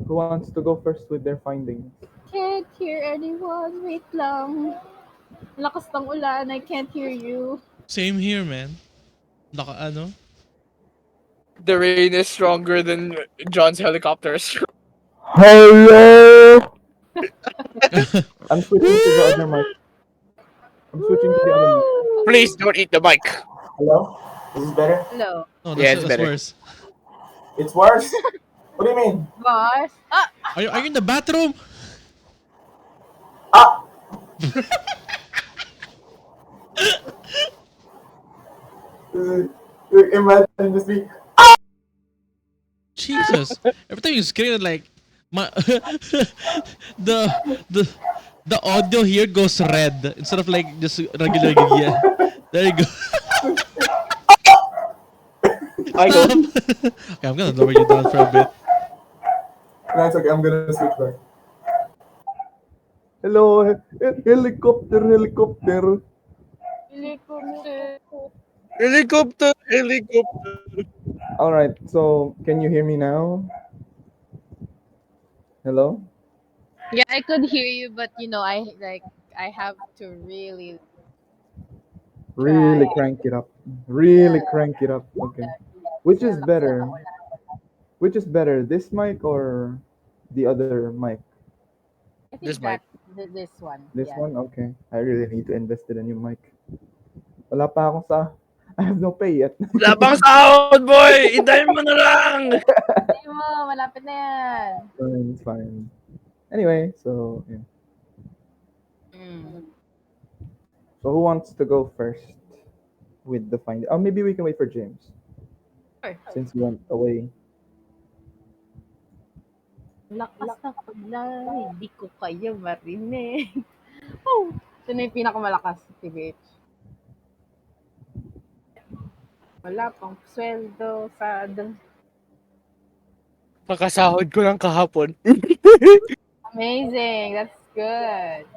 Who wants to go first with their findings? Can't hear anyone. Wait lang. Lakas ng ulan. I can't hear you. Same here, man. Naka ano? The rain is stronger than John's helicopters. Hello. I'm switching to the other mic. I'm switching to the other mic. Please Woo! don't eat the mic. Hello. This is better. Hello. No, Yeah, it's that's better. worse. It's worse. What do you mean? Boss. Ah! Are you in the bathroom? Ah. Imagine just be. Jesus. Every time you scream like my the the the audio here goes red instead of like just regular yeah. There you go. I go. Stop. Okay, I'm gonna lower you down for a bit. That's okay. I'm gonna switch back. Hello, helicopter, helicopter. Helicopter. Helicopter, helicopter. All right. So, can you hear me now? Hello. Yeah, I could hear you, but I have to really try. Really crank it up. Yeah, Really crank it up. Okay. Which kasi is ang lakas na ng better? ulan. Which is better, this mic or the other mic? I This think mic. that this one. This Yeah. one? Okay. I really need to invest in a new mic. Wala pa akong sa... I have no pay yet. Labang sahod, boy! Intayin mo na lang! Hindi mo, malapit na yan. Fine, it's fine. Anyway, so yeah. Mm. So who wants to go first with the find? Oh, maybe we can wait for James Sure. since he went away. Lakas ng ulan, hindi ko kayo marinig. Oh, ito na yung pinakamalakas, TBH. Wala pang sweldo sa Kakasahod ko lang kahapon. Amazing. That's good.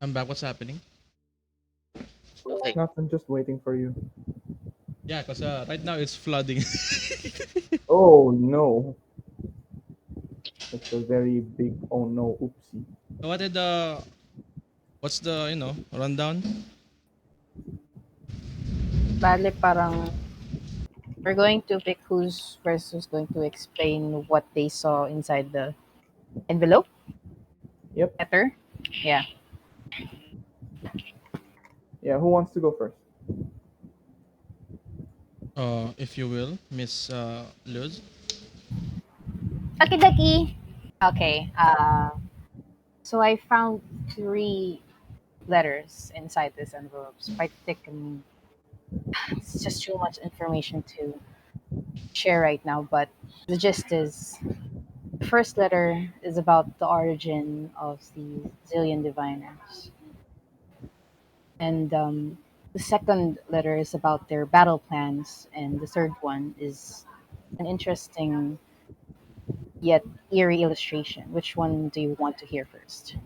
I'm back. What's happening? Nothing. Nothing, just waiting for you. Yeah, cause right now it's flooding. Oh no, that's a very big oh no, oopsie. So what did what's the rundown? Bale, parang we're going to pick who's first who's going to explain what they saw inside the envelope Yep. letter. Yeah. Yeah, who wants to go first? If you will, Miss Luz. Okie dokie. Okay. So I found three letters inside this envelope. It's quite thick and it's just too much information to share right now. But the gist is the first letter is about the origin of the Zillion Diviners. And the second letter is about their battle plans. And the third one is an interesting yet eerie illustration. Which one do you want to hear first?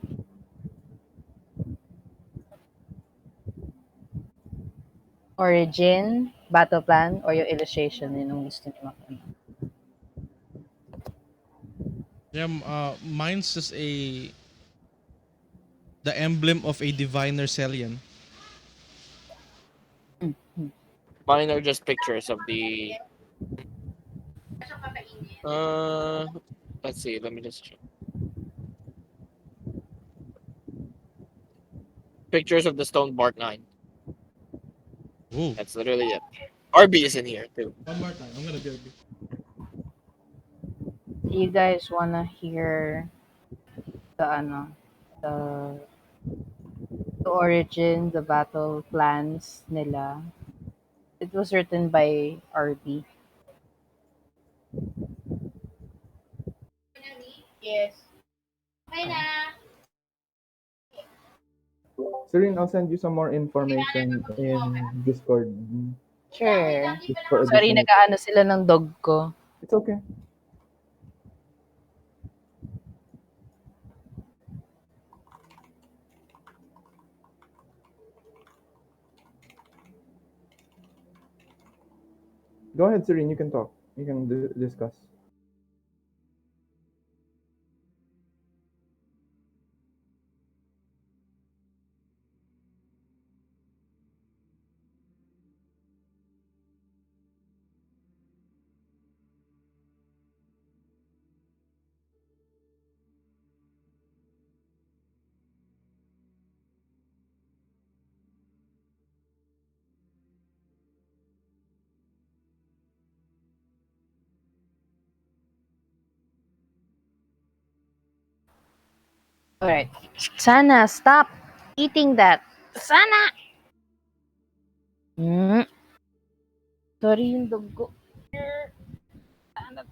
Origin, battle plan, or your illustration? Yun ang gusto niyo Yeah, mine's just the emblem of a diviner Celian. mm Mine are just pictures of the. Uh, let's see. Let me just check. pictures of the stone bark 9. Ooh. That's literally it. RB is in here too. One more time. I'm gonna be. Do you guys wanna hear the ano, the the origin, the battle plans nila? It was written by RB. Yes. Okay na. Serene, I'll send you some more information in Discord Sure. just for Sorry, additional. nag-aano sila ng dog ko. It's okay. Go ahead, Serene. You can talk. You can discuss. Alright. Sana, stop eating that. Sana! Mm. Sorry yung dog ko. Sana.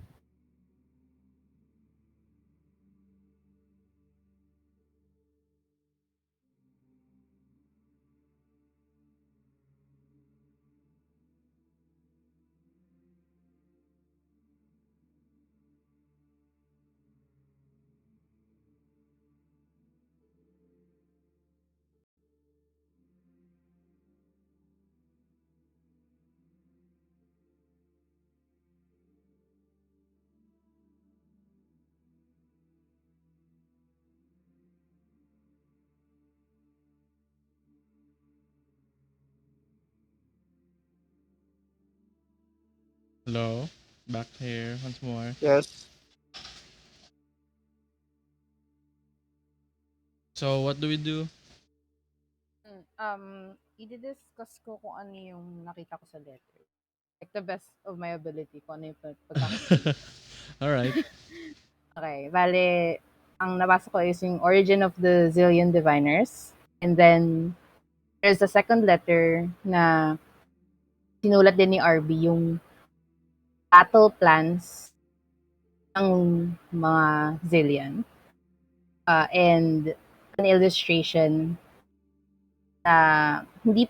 Hello. Back here once more. Yes. So what do we do? I-discuss ko kung ano yung nakita ko sa letter. Like the best of my ability, kung ano yung pagkakaintindi. All right. Okay, bale, ang nabasa ko is yung origin of the Zillion Diviners. And then, there's a second letter na sinulat din ni RB yung battle plans ng mga Zillion. And an illustration na hindi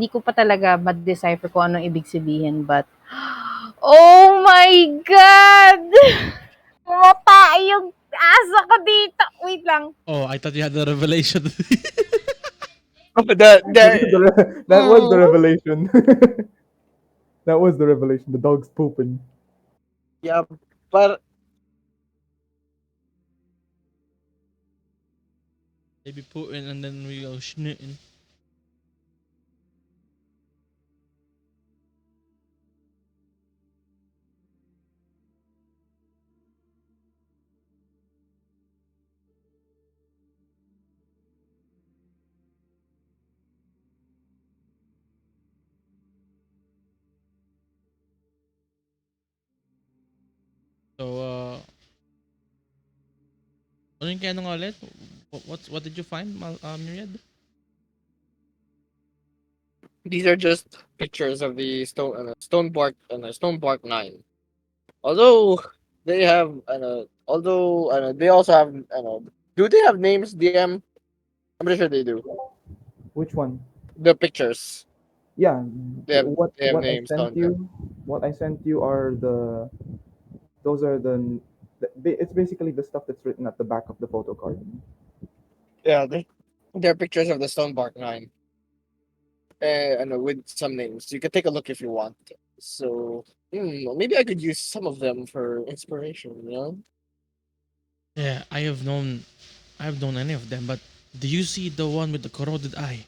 ko pa talaga ma-decipher kung anong ibig sabihin, but oh my god! Pumatay yung asa ko dito. Wait lang. Oh, I thought you had the revelation. The That was the revelation. That was the revelation. The dog's pooping. yeah, but Maybe put in and then we go schnitting. So ano yung kaya nga ulit? What did you find, Myriad? these are just pictures of the stone bark and stone bark 9. Although they also have do they have names? DM? I'm pretty sure they do. Which one? The pictures. Yeah. They have What they have I names sent on them. you? What I sent you are the. Those are it's basically the stuff that's written at the back of the photo card. Yeah, they're pictures of the stone bark 9. With some names. You can take a look if you want. So maybe I could use some of them for inspiration. Yeah, I have known any of them, but do you see the one with the corroded eye?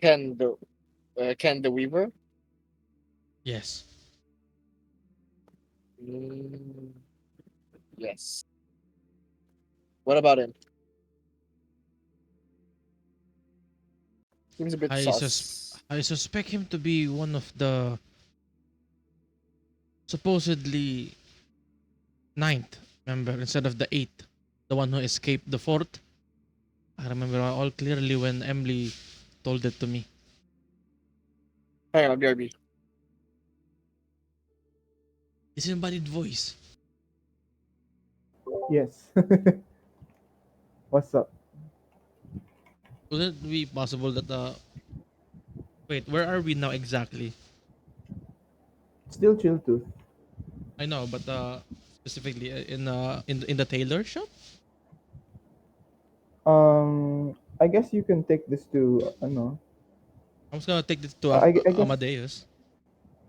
Can the Weaver? Yes. Mm, yes. What about him? Seems a bit I sus sus. I suspect him to be one of the supposedly ninth member instead of the eighth, the one who escaped the fort. I remember all clearly when Emily told it to me. Hang on, BRB. Disembodied voice. Yes. What's up? Could it be possible that wait, where are we now exactly? Still chill tooth. I know, but specifically in the tailor shop. I guess you can take this to no. I was gonna take this to I guess Amadeus.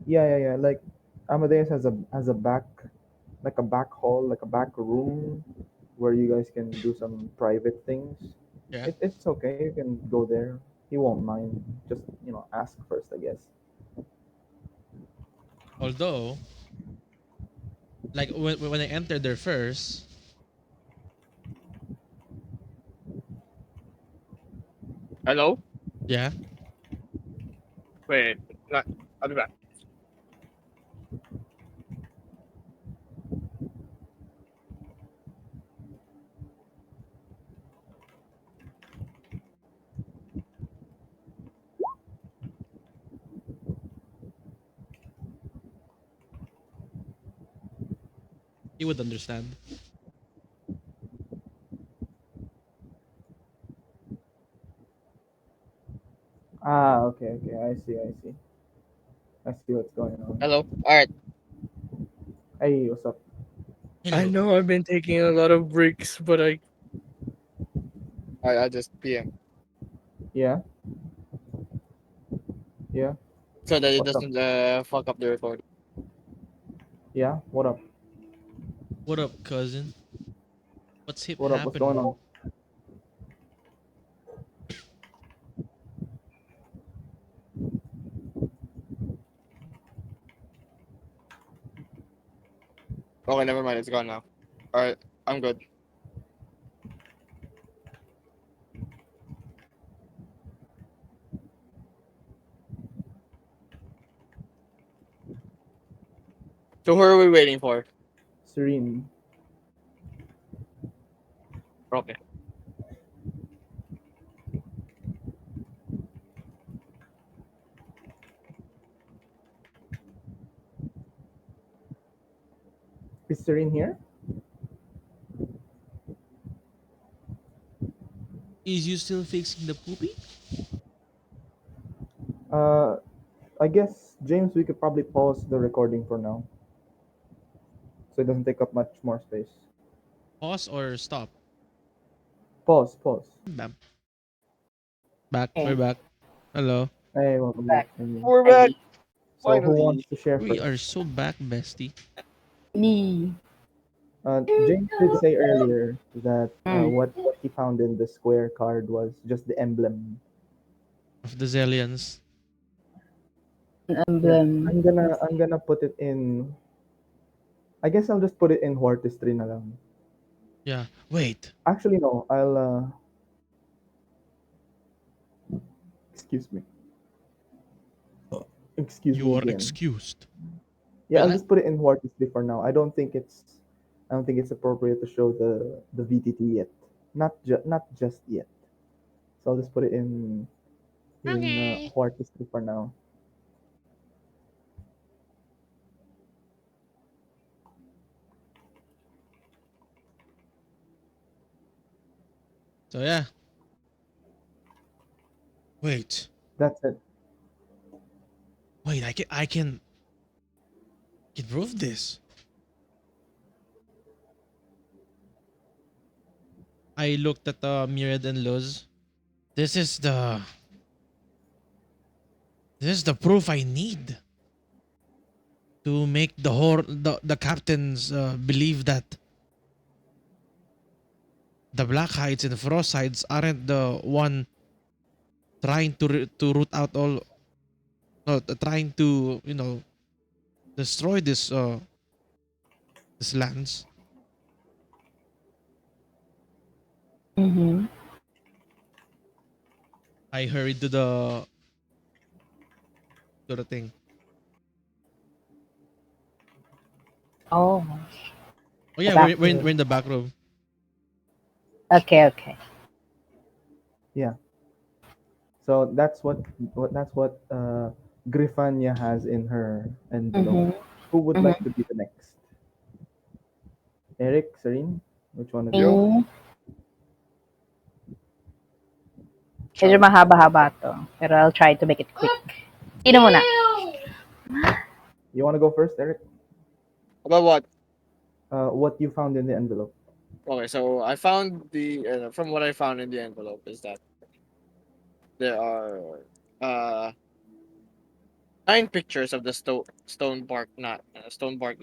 yeah. Like Amadeus has a back, like a back hall, like a back room where you guys can do some private things. Yeah. It's okay. You can go there. He won't mind. Just ask first, I guess. Although, like when I entered there first, Hello? yeah, Wait, not. I'll be back. he would understand. Ah, okay. I see. I see what's going on. Hello? Alright. Hey, what's up? I Hello. know I've been taking a lot of breaks, but I just PM. Yeah, yeah. So that it What's up? doesn't fuck up the recording. Yeah, what up? What up, cousin? What's What up? What's going happening? on? Okay, never mind. It's gone now. Alright, I'm good. So who are we waiting for? Serene. Okay. Is Serene here? Is you still fixing the poopy? Uh, I guess James, we could probably pause the recording for now, so it doesn't take up much more space. Pause or stop? Pause. Bam. Back. We're Okay, back. Hello. Hey, welcome back. back. Hey. We're back! Hey, So who wants Finally! to share We first? are so back, bestie. me. James did say earlier that Mm, what he found in the square card was just the emblem. Of the Zillions. an Yeah, emblem. I'm gonna put it in. I guess I'll just put it in Hortistry na lang. Yeah. Wait. Actually, no. I'll excuse me. Excuse me You are again. excused. Yeah, Well, I'll just put it in Hortistry for now. I don't think it's appropriate to show the VTT yet. Not just yet. So I'll just put it in okay. Hortistry for now. So yeah. Wait. That's it. Wait. I can prove this. I looked at Myriad and Luz. This is the this is the proof I need to make the captains believe that the Blackhides and the Frosthides aren't the one trying to root out all no, trying to destroy this lands. Mm-hmm. I hurried to the thing. Oh, Oh the yeah, back we're room. in the back room. Okay, okay. Yeah. So that's what Grifania has in her envelope. Mm-hmm. Who would Mm-hmm. like to be the next? Eric, Serene, which one of you? Yo, Me, medyo Char. mahaba-haba to. Pero I'll try to make it quick. Sino muna? You want to go first, Eric? About what? What you found in the envelope? Okay, so I found the from what I found in the envelope is that there are uh 9 pictures of the stone bark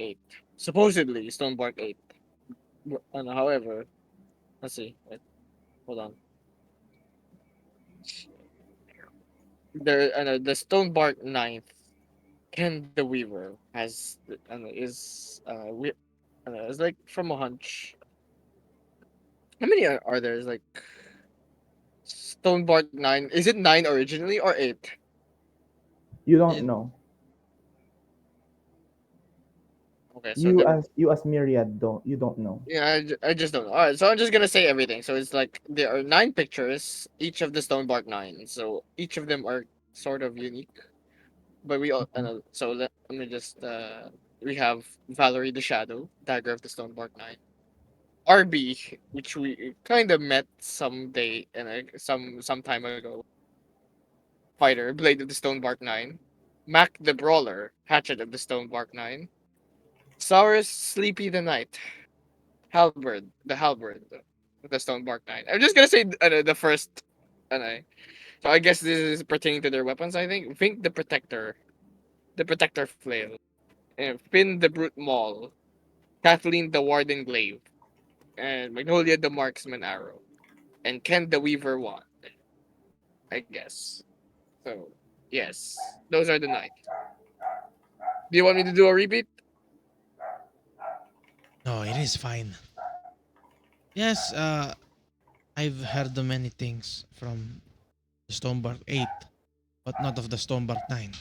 8. Supposedly stone bark 8. However, let's see. Wait, hold on. There the stone bark ninth. Ken the Weaver has is it's like from a hunch. How many are there? Is like Stonebark 9. Is it 9 originally or 8? You don't It, know. Okay, so You there. as you as Myriad don't you don't know. Yeah, I just don't know. All right, so I'm just gonna say everything. So it's like there are 9 pictures, each of the Stonebark 9. So each of them are sort of unique. But we all so let me just we have Valerie the Shadow, Dagger of the Stonebark 9. RB, which we kind of met someday and some time ago. Fighter, Blade of the Stonebark 9. Mac the Brawler, Hatchet of the Stonebark 9. Saurus, Sleepy the Knight. Halberd of the Stonebark 9. I'm just gonna say the first. Uh, so I guess this is pertaining to their weapons, I think. Vink the Protector Flail. And Finn the Brute Maul. Kathleen the Warden Glaive. And Magnolia the Marksman Arrow. And Ken the Weaver Wand, I guess. So, yes. Those are the 9. Do you want me to do a repeat? no, it is fine. Yes, I've heard of many things from the Stonebark 8, but not of the Stonebark 9.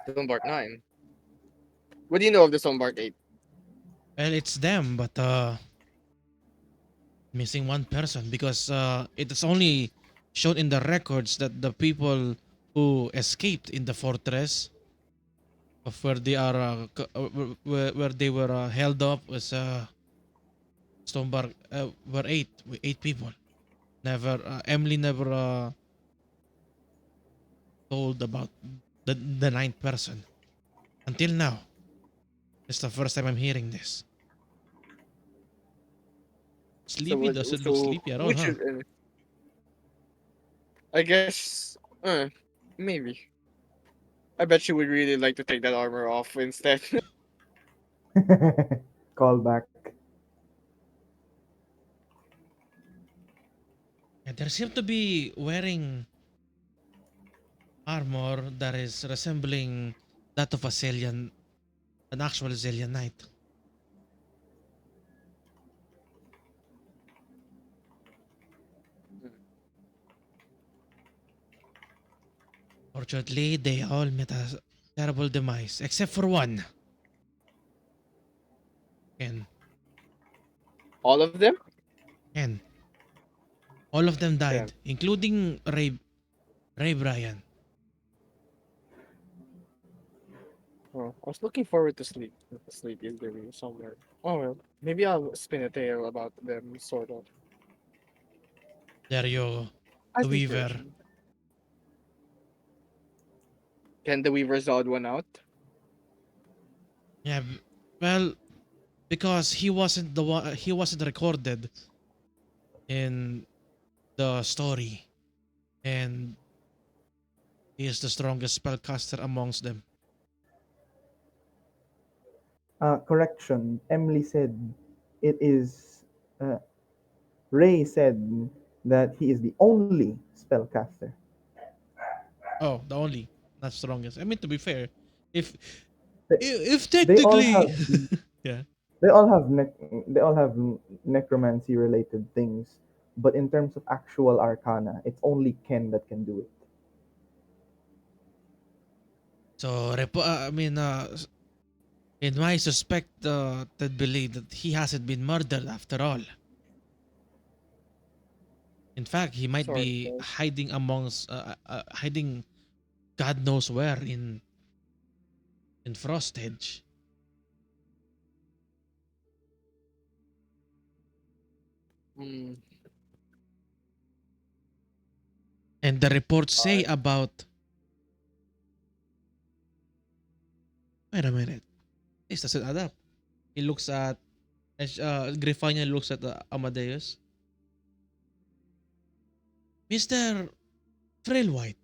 Stonebark 9. What do you know of the Stonebark 8? Well, it's them, but missing one person because it is only shown in the records that the people who escaped in the fortress of where they are where they were held up was Stonebark were eight people. Never Emily never told about the ninth person until now. It's the first time I'm hearing this. So Sleepy what? doesn't look So sleepy at all, which huh? is? I guess. Maybe. I bet she would really like to take that armor off instead. Call back. Yeah, there seem to be wearing armor that is resembling that of a Zelian, an actual Zelian knight. Fortunately, they all met a terrible demise, except for one. Ken. All of them. Ken. All of them Yeah. died, including Ray Bryan. Oh, I was looking forward to sleep. Sleep is there somewhere. Oh well, maybe I'll spin a tale about them, sort of. There you go. The As Weaver. inspiration. Can the Weaver's odd one out? Yeah, well, because he wasn't the one, he wasn't recorded in the story, and he is the strongest spellcaster amongst them. Correction. Emily said it is. Uh, Ray said that he is the only spellcaster. Oh, the only, not strongest. I mean, to be fair, if They, if they all technically, have yeah, they all have they all have necromancy related things, but in terms of actual arcana, it's only Ken that can do it. So, I mean, in my suspect that believe that he hasn't been murdered after all. In fact, he might Sort be of. hiding amongst, hiding God knows where in Frostedge. Mm. And the reports say Alright. about. Wait a minute. This doesn't add up. He looks at. Grifania looks at Amadeus. Mr. Frailwhite,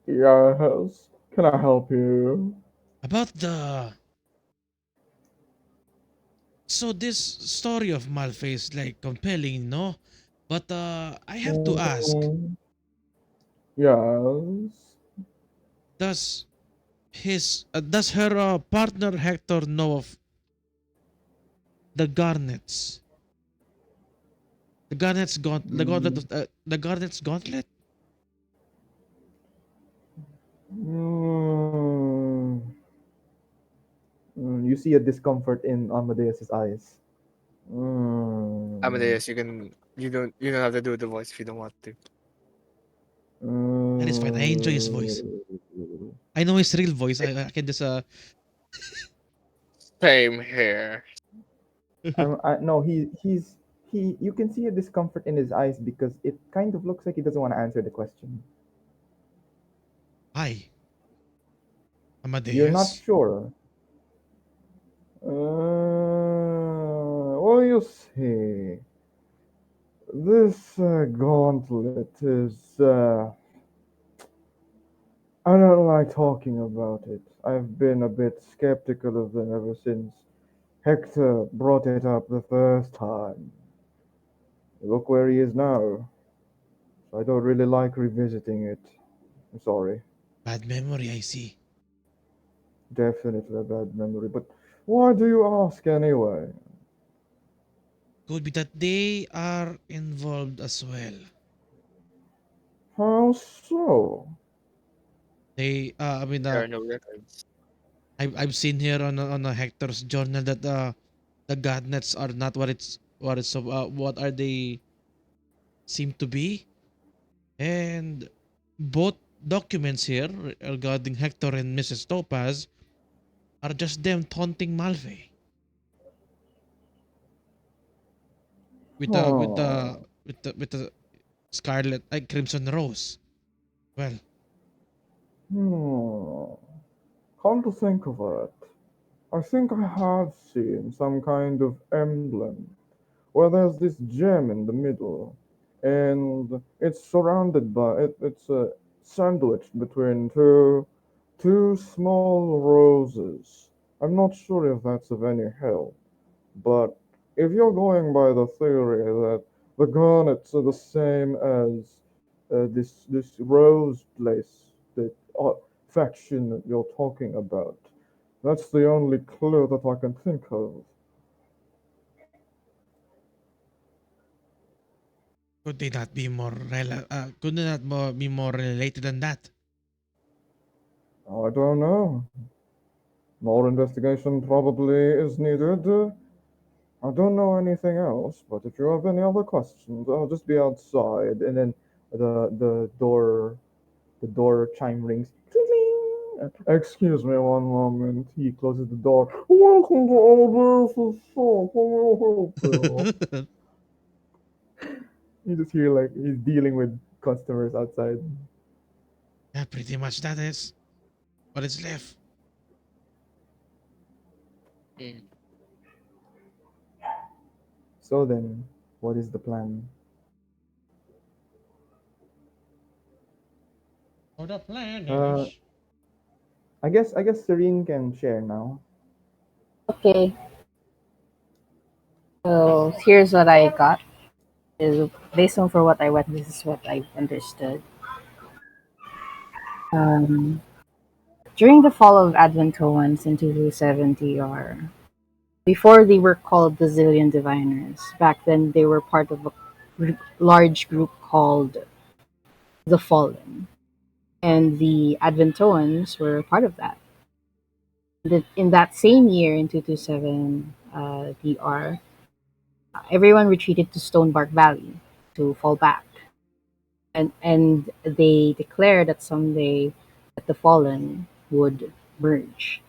Yes, can I help you? about the. So this story of Malfae is like compelling, no? But I have to ask, Mm, yes. does her partner Hector know of the Garnets? Mm, The Garnet's gauntlet? mm, you see a discomfort in Amadeus's eyes. Mm, Amadeus, you don't have to do the voice if you don't want to. That is fine. I enjoy his voice. mm, I know his real voice. I can just Same here. no, he. You can see a discomfort in his eyes because it kind of looks like he doesn't want to answer the question. Hi, You're not Amadeus. sure. Well, you see, this gauntlet is. I don't like talking about it. I've been a bit skeptical of them ever since Hector brought it up the first time. Look where he is now. So I don't really like revisiting it. I'm sorry. Bad memory, I see. Definitely a bad memory. But why do you ask anyway? Could be that they are involved as well. How so? I mean, There are no records. I've seen here on a Hector's journal that the godnets are not what are they seem to be, and both documents here regarding Hector and Mrs. Topaz are just them taunting Malfae Huh. with the scarlet crimson rose. Well, Hmm. Come to think of it, I think I have seen some kind of emblem where there's this gem in the middle, and it's surrounded by it's sandwiched between two small roses. I'm not sure if that's of any help, but if you're going by the theory that the garnets are the same as this rose place, the faction that you're talking about, that's the only clue that I can think of. could they not be more related than that? I don't know. More investigation probably is needed. I don't know anything else, but if you have any other questions, I'll just be outside. And then the door chime rings. Tling! Excuse me one moment. He closes the door. Welcome to Alberta's shop. How may I help you? You just hear like he's dealing with customers outside. Yeah, pretty much that is what is left. Mm. So then, what is the plan? So the plan Uh, is. I guess Serene can share now. Okay, so here's what I got. Is based on for what I went. This is what I understood. Um, During the fall of Adventoans in 270 or before they were called the Zillion Diviners, back then they were part of a large group called the Fallen. And the Adventoans were part of that. In that same year, in 227 DR, everyone retreated to Stonebark Valley to fall back. And they declared that someday that the Fallen would merge.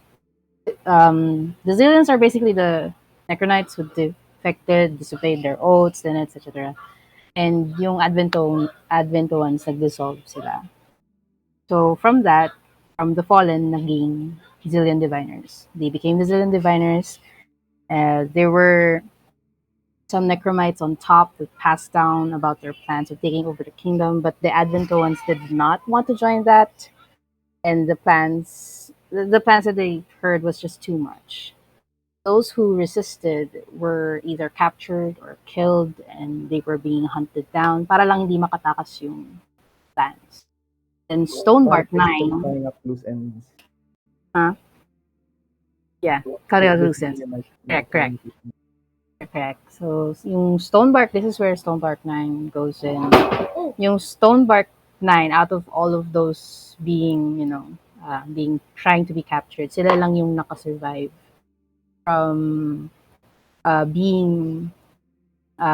The Zillions are basically the Necronites who defected, disobeyed their oaths, tenets, etc. And yung Adventoans nag-dissolve sila. So from that, from the Fallen, naging Zillion Diviners. They became the Zillion Diviners. There were some Necromites on top that passed down about their plans of taking over the kingdom, but the Adventoans did not want to join that, and the plans that they heard was just too much. Those who resisted were either captured or killed, and they were being hunted down para lang hindi makatakas yung plans. And Parang Stonebark case of 9, tying up loose ends. huh? Yeah, Kariel Lucem. Basically, like Correct, correct, tying loose ends. correct. So, yung Stonebark, this is where Stonebark 9 goes in. Yung Stonebark 9, out of all of those being, being trying to be captured, sila lang yung nakasurvive from being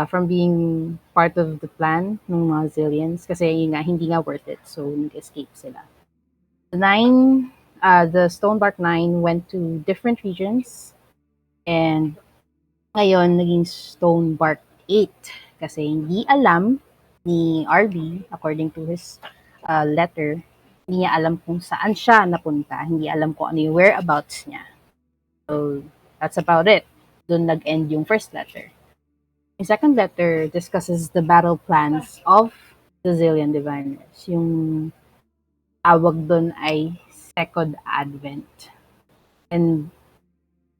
from being part of the plan ng mga Zillions kasi yun nga, hindi nga worth it. So, nag-escape sila. The Stonebark 9 went to different regions and ngayon naging Stonebark 8 kasi hindi alam ni RB, according to his letter, hindi niya alam kung saan siya napunta. Hindi alam kung ano yung whereabouts niya. So, that's about it. Doon nag-end yung first letter. The second letter discusses the battle plans of the Zillion Diviners. Yung tawag doon ay Second Advent. And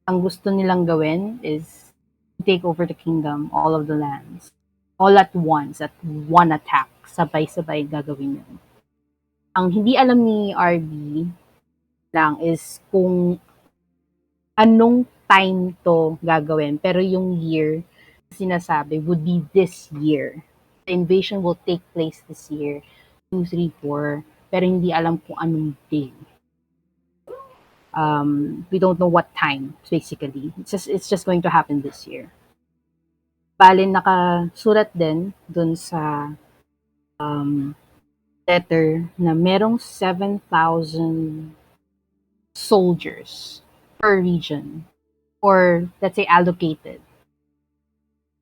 ang gusto nilang gawin is take over the kingdom, all of the lands. All at once, at one attack. Sabay-sabay gagawin yun. Ang hindi alam ni RB lang is kung anong time to gagawin. Pero yung year sinasabi would be this year. The invasion will take place this year. 2, 3, 4. Pero hindi alam kung anong day. We don't know what time, basically. It's just going to happen this year. Bale, nakasulat din dun sa letter na merong 7,000 soldiers per region, or let's say allocated.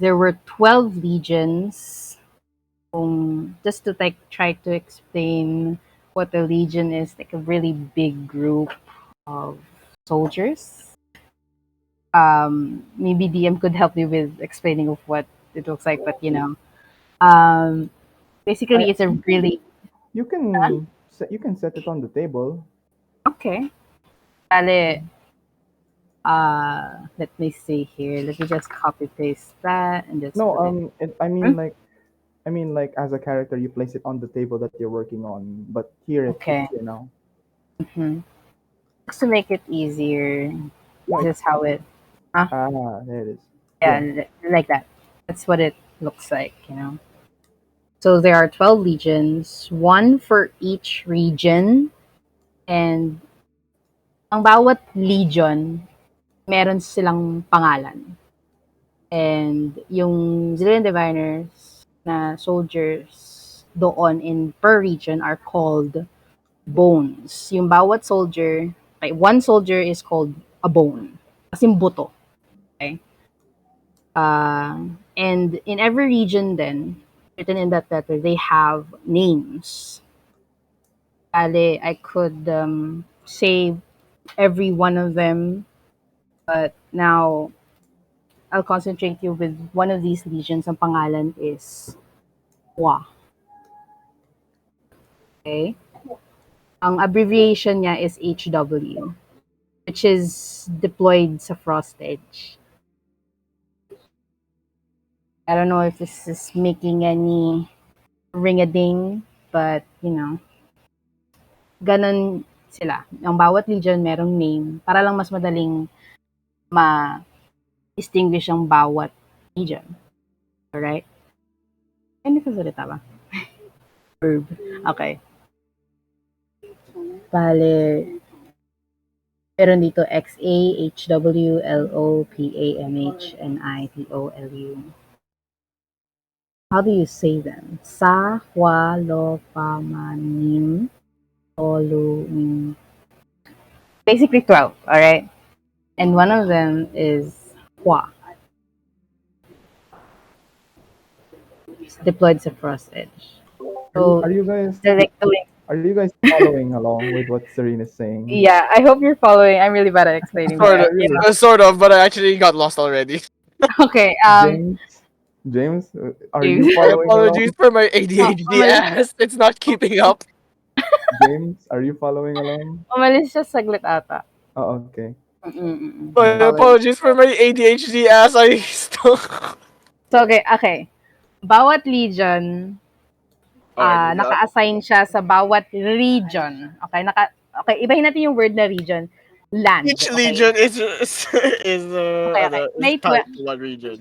There were 12 legions. Just to try to explain what a legion is, like a really big group of soldiers. Maybe DM could help me with explaining of what it looks like, but basically I it's a really you can set it on the table. okay. Bale, let me see here. Let me just copy paste that and just No, put it. I mean like as a character, you place it on the table that you're working on, but here it's Okay. here now. Mm-hmm. Just to make it easier, Like this is how it. Huh? there it is. Yeah, Yeah. like that. That's what it looks like. So there are 12 legions, one for each region, and ang bawat legion, meron silang pangalan. And yung Zillion Diviners na soldiers doon in per region are called bones. Yung bawat soldier, like one soldier is called a bone. Kasi buto. Okay? And in every region then, written in that letter, they have names. Bale, I could say every one of them, but now I'll concentrate you with one of these legions. Ang pangalan is Wa. Okay? Ang abbreviation niya is HW, which is deployed sa Frostedge. I don't know if this is making any ring-a-ding, but Ganon sila. Ang bawat legion merong name para lang mas madaling ma-distinguish ang bawat legion. Alright? Hindi ko salita ba? Verb. Okay. Bale, meron dito XA, HW, LO, PA, MH, NI, TO, LU. How do you say them? Sa, hwa, lo, pa, ma, nim, olu, min. Basically 12, alright? And one of them is hwa. It's deployed sa Frostedge. So, Are you guys they're like doing. following along with what Serene is saying? Yeah, I hope you're following. I'm really bad at explaining, but Sort of, but I actually got lost already. okay. James, James, are you James. My following apologies along? for my ADHD ass. It's not keeping up. James, are you following along? Umalis siya saglit ata. Oh, okay. My Following. apologies for my ADHD ass. I stuck. So, okay. Bawat legion, Alright, naka-assign siya sa bawat region. Okay, ibahin natin yung word na region. Land, each okay? legion Okay. is tied to one region.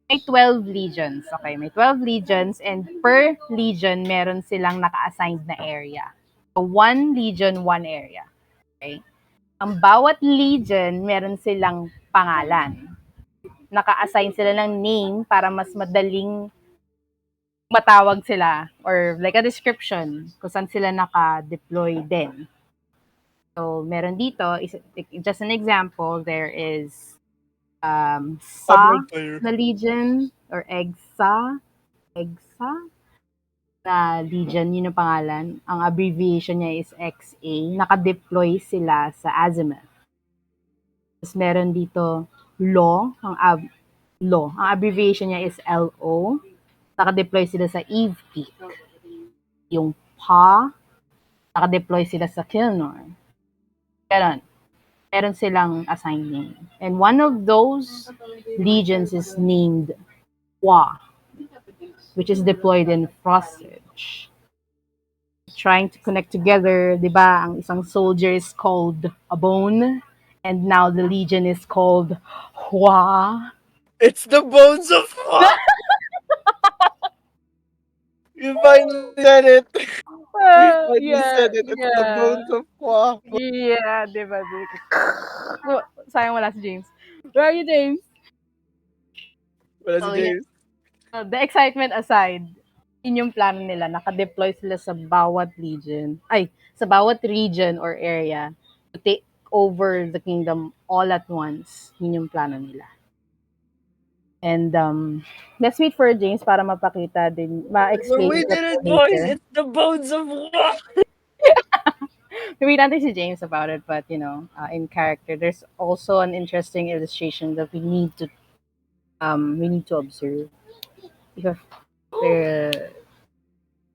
May 12 legions. Okay, may 12 legions and per legion, meron silang naka-assigned na area. So, one legion, one area. Okay? Ang bawat legion, meron silang pangalan. Naka-assign sila ng name para mas madaling matawag sila or like a description kung saan sila naka-deploy din. So, meron dito, just an example, there is Sa na legion or Egsa na legion, yun ang pangalan. Ang abbreviation niya is XA. Naka-deploy sila sa Azimuth. Tapos meron dito Law. Ang abbreviation niya is LO. Naka-deploy sila sa Eve Peak. Yung Pa, naka-deploy sila sa Kilnor. Ganon. Meron silang assigned name. And one of those legions is named Wa, which is deployed in Frostedge. Trying to connect together, di ba, ang isang soldier is called a bone, and now the legion is called Hua. It's the bones of Hua. You finally said it. We finally Yeah, said it. It's the yeah. bones of Hua. Yeah, di ba? Oh, sayang wala si James. Where are you, James? Wala si So, yeah. James. So, the excitement aside, yun yung plano nila. Naka-deploy sila sa bawat legion. Sa bawat region or area to take over the kingdom all at once. Yun yung plano nila. And let's wait for James para mapakita din, ma-explain We ko did it, boys. later. It's the bones of Hua. Maybe natin si James about it, but in character, there's also an interesting illustration that we need to observe. Because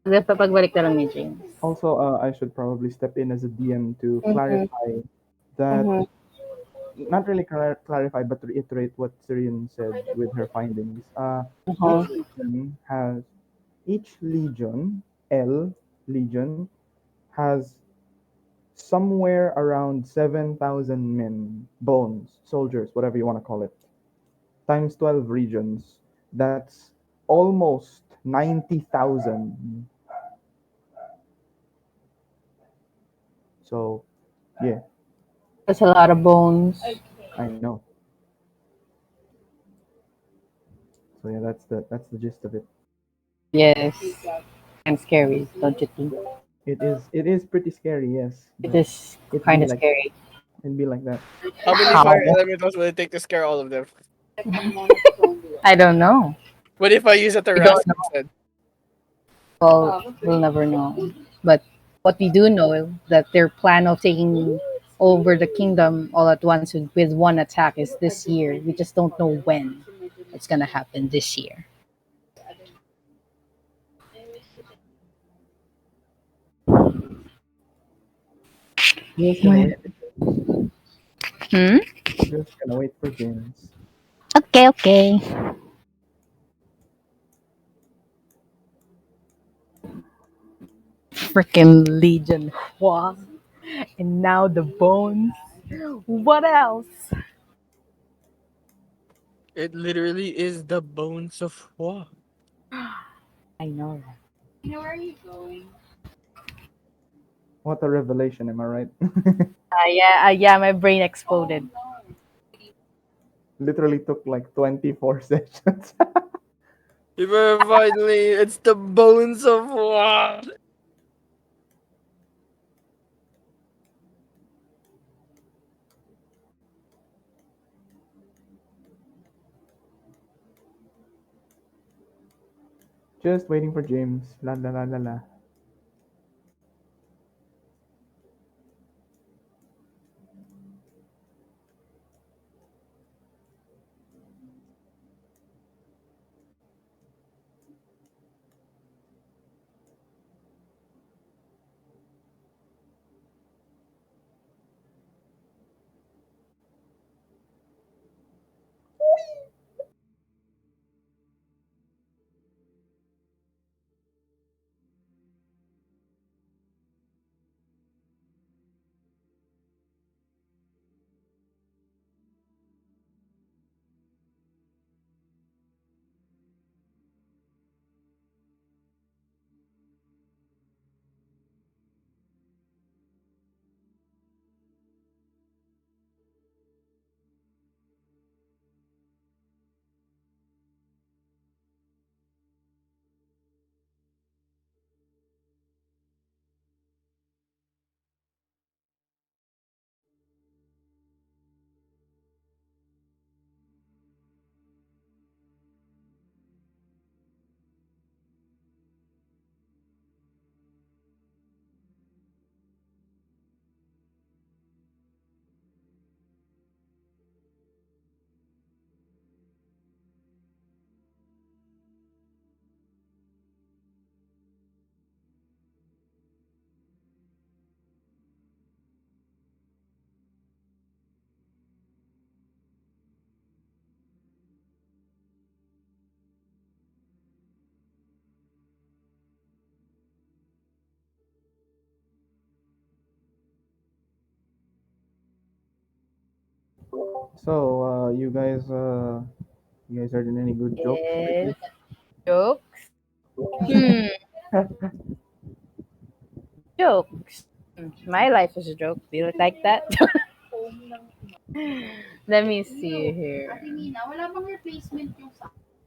pagbalik na lang ni James. Also, I should probably step in as a DM to Mhm. clarify that, Mhm. not really clarify, but reiterate what Syrian said with her findings. Uh-huh. Each legion, L legion, has somewhere around 7,000 men, bones, soldiers, whatever you want to call it, times 12 regions. That's almost 90,000. So, yeah, That's a lot of bones. I know. So yeah, that's the gist of it. Yes. And scary, don't you think? It is pretty scary, yes. It But is it'd kind be of like scary. it'd be like that. How many How? fire elementals will it take to scare all of them? I don't know. What if I use a We don't Terras know. instead? Well, we'll never know. But what we do know is that their plan of taking over the kingdom all at once with one attack is this year. We just don't know when it's gonna happen this year. Just gonna wait. Hmm? Just gonna wait for James. Okay. Freaking Legion. Wow. And now the bones. What else? It literally is the bones of war. I know. What a revelation, am I right? Yeah, yeah, my brain exploded. Literally took like 24 sessions. Finally, it's the bones of war. Just waiting for James. La la la la la. So, you guys heard any good jokes Yes. lately? Jokes? Hmm. Jokes. My life is a joke. Do you like that? Let me see here.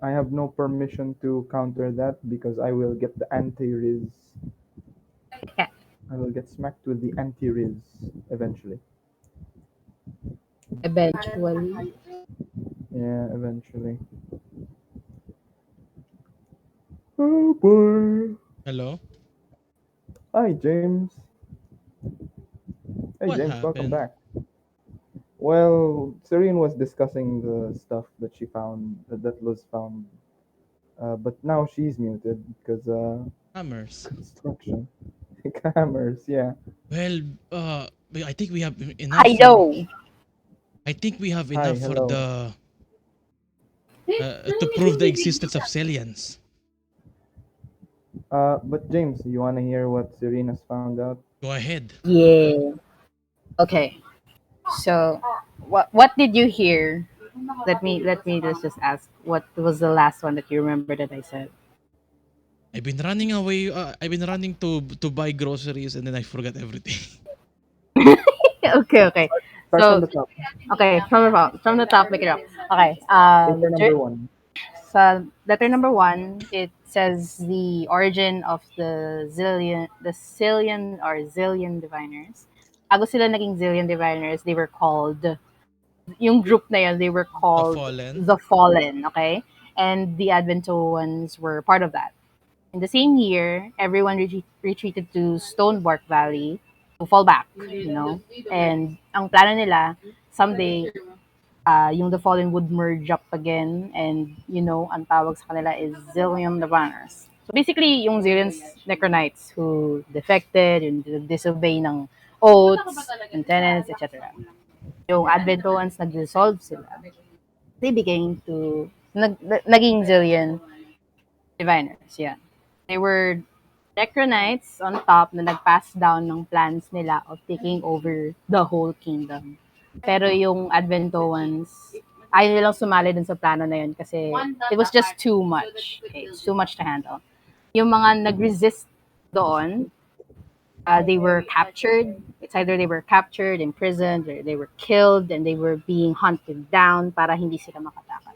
I have no permission to counter that because I will get the anti-riz. I will get smacked with the anti-riz eventually. Eventually. Yeah, eventually. Oh boy. Hello? Hi, James. Hey, What James, welcome happened? back. Well, Serene was discussing the stuff that she found, that was found, but now she's muted because Hammers. construction. Cameras, yeah. Well, I think we have enough I for. know. I think we have Hi, enough for hello. the to prove the existence of Selians. But James, you wanna hear what Serene has found out? Go ahead. Yeah. Okay. So, what did you hear? Let's just ask. What was the last one that you remember that I said? I've been running away. I've been running to buy groceries and then I forgot everything. Okay, okay. Start from So, the top. okay, from the top, make it up. Okay. Paper number one. So letter number one, it says the origin of the Zillion or Zillion diviners. Bago sila naging Zillion diviners, they were called, yung group na yun, they were The called Fallen. the Fallen, okay? And the Adventoans were part of that. In the same year, everyone retreated to Stonebark Valley to fall back, And ang plano nila, someday, yung The Fallen would merge up again and, ang tawag sa kanila is Zillion Lavaners. So basically, yung Zillion's Necronites who defected, yung disobey ng oaths and tenets, etc. Yung Adventoans, nag-dissolve sila. They became to, naging Zillion Diviners, yeah. They were Necronites on top na nag-pass down ng plans nila of taking over the whole kingdom. Pero yung Adventoans, ayaw nilang sumali dun sa plano na yun kasi it was just too much. Okay, it's too much to handle. Yung mga nag-resist doon, they were captured. It's either they were captured, imprisoned, or they were killed, and they were being hunted down para hindi sila makatakas.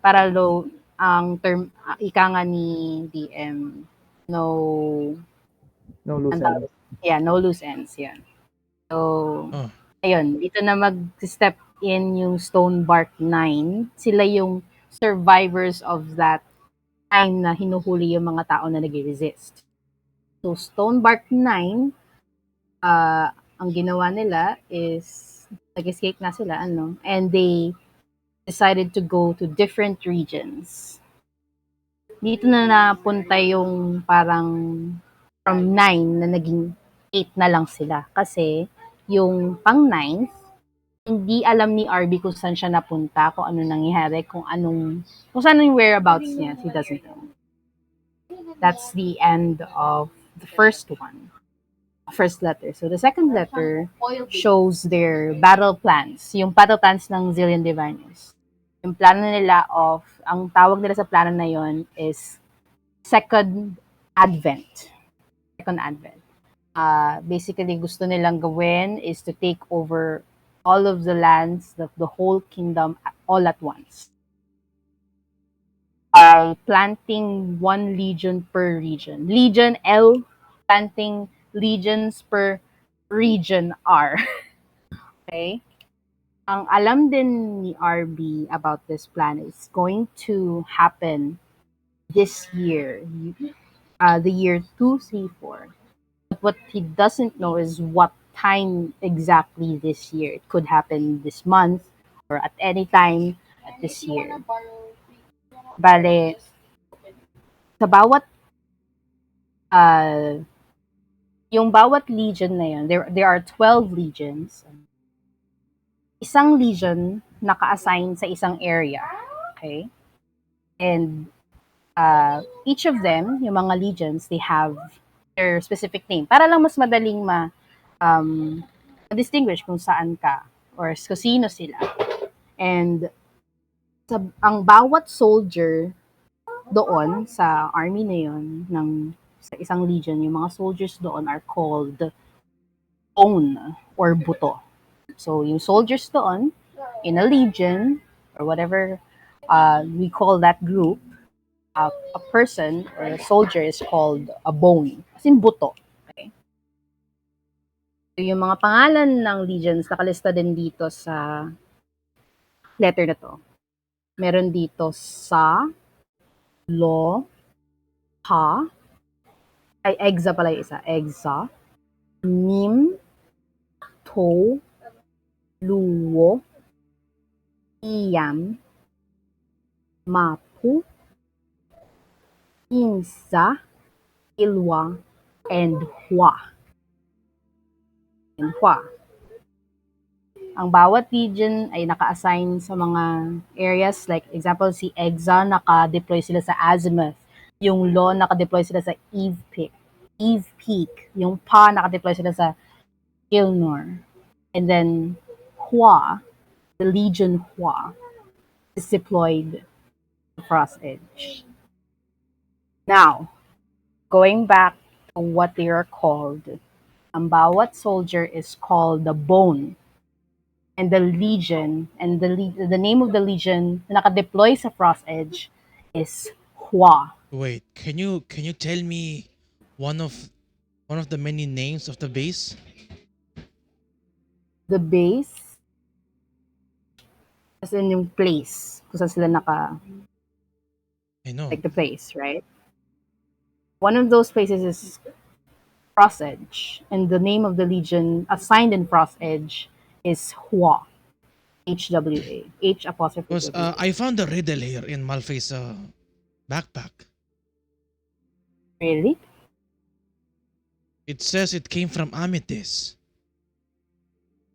Para low, ang term, ika nga ni DM, no, No loose ang ends. yeah, no loose ends, yan. So, Oh. ayun, dito na mag-step in yung Stonebark 9. Sila yung survivors of that time na hinuhuli yung mga tao na nag-resist. So, Stonebark 9, ang ginawa nila is nag-escape na sila, and they decided to go to different regions. Dito na napunta yung parang from 9 na naging 8 na lang sila. Kasi yung pang 9, hindi alam ni RB kung saan siya napunta, kung ano nangyari, kung saan yung whereabouts niya. He doesn't know. That's the end of the first one. First letter. So the second letter shows their battle plans. Yung battle plans ng Zillion Diviners. Yung plano nila ang tawag nila sa plano na yon is Second Advent. Second Advent. Basically, gusto nilang gawin is to take over all of the lands, the whole kingdom, all at once. By planting one legion per region. Legion L, planting legions per region R. Okay? Ang alam din ni RB about this plan is going to happen this year, the year 234. But what he doesn't know is what time exactly this year. It could happen this month or at any time at this year. Bale, sa bawat yung bawat legion na yun, there are 12 legions. Isang legion naka-assign sa isang area. Okay? And each of them, yung mga legions, they have their specific name. Para lang mas madaling ma-distinguish kung saan ka or kung sino sila. And ang bawat soldier doon sa army na yun, sa isang legion, yung mga soldiers doon are called bone or buto. So, yung soldiers doon, in a legion, or whatever we call that group, a person or a soldier is called a bone. As in buto. Okay? So, yung mga pangalan ng legions, nakalista din dito sa letter na to. Meron dito sa, lo, ha, ay, egza pala yung isa. Egza, nim, to, luwo, iyam, mapu, insa, ilwa, and hua. And hua. Ang bawat region ay naka-assign sa mga areas. Like, example, si Egza, naka-deploy sila sa Azimuth. Yung Lo, naka-deploy sila sa Eve Peak. Yung Pa, naka-deploy sila sa Gilnor. And then, Hua, the Legion Hua, is deployed to Frostedge. Now, going back to what they are called, ang bawat soldier is called the Bone. And the legion, and the name of the legion na naka-deploy sa Frostedge is Hua. Wait, can you tell me one of the many names of the base? The base, as in yung place, kung saan sila I know. like the place, right? One of those places is Frostedge, and the name of the legion assigned in Frostedge is Hua. HWA. H apostrophe Because W. I found a riddle here in Malfae's backpack. Really? It says it came from Amethyst.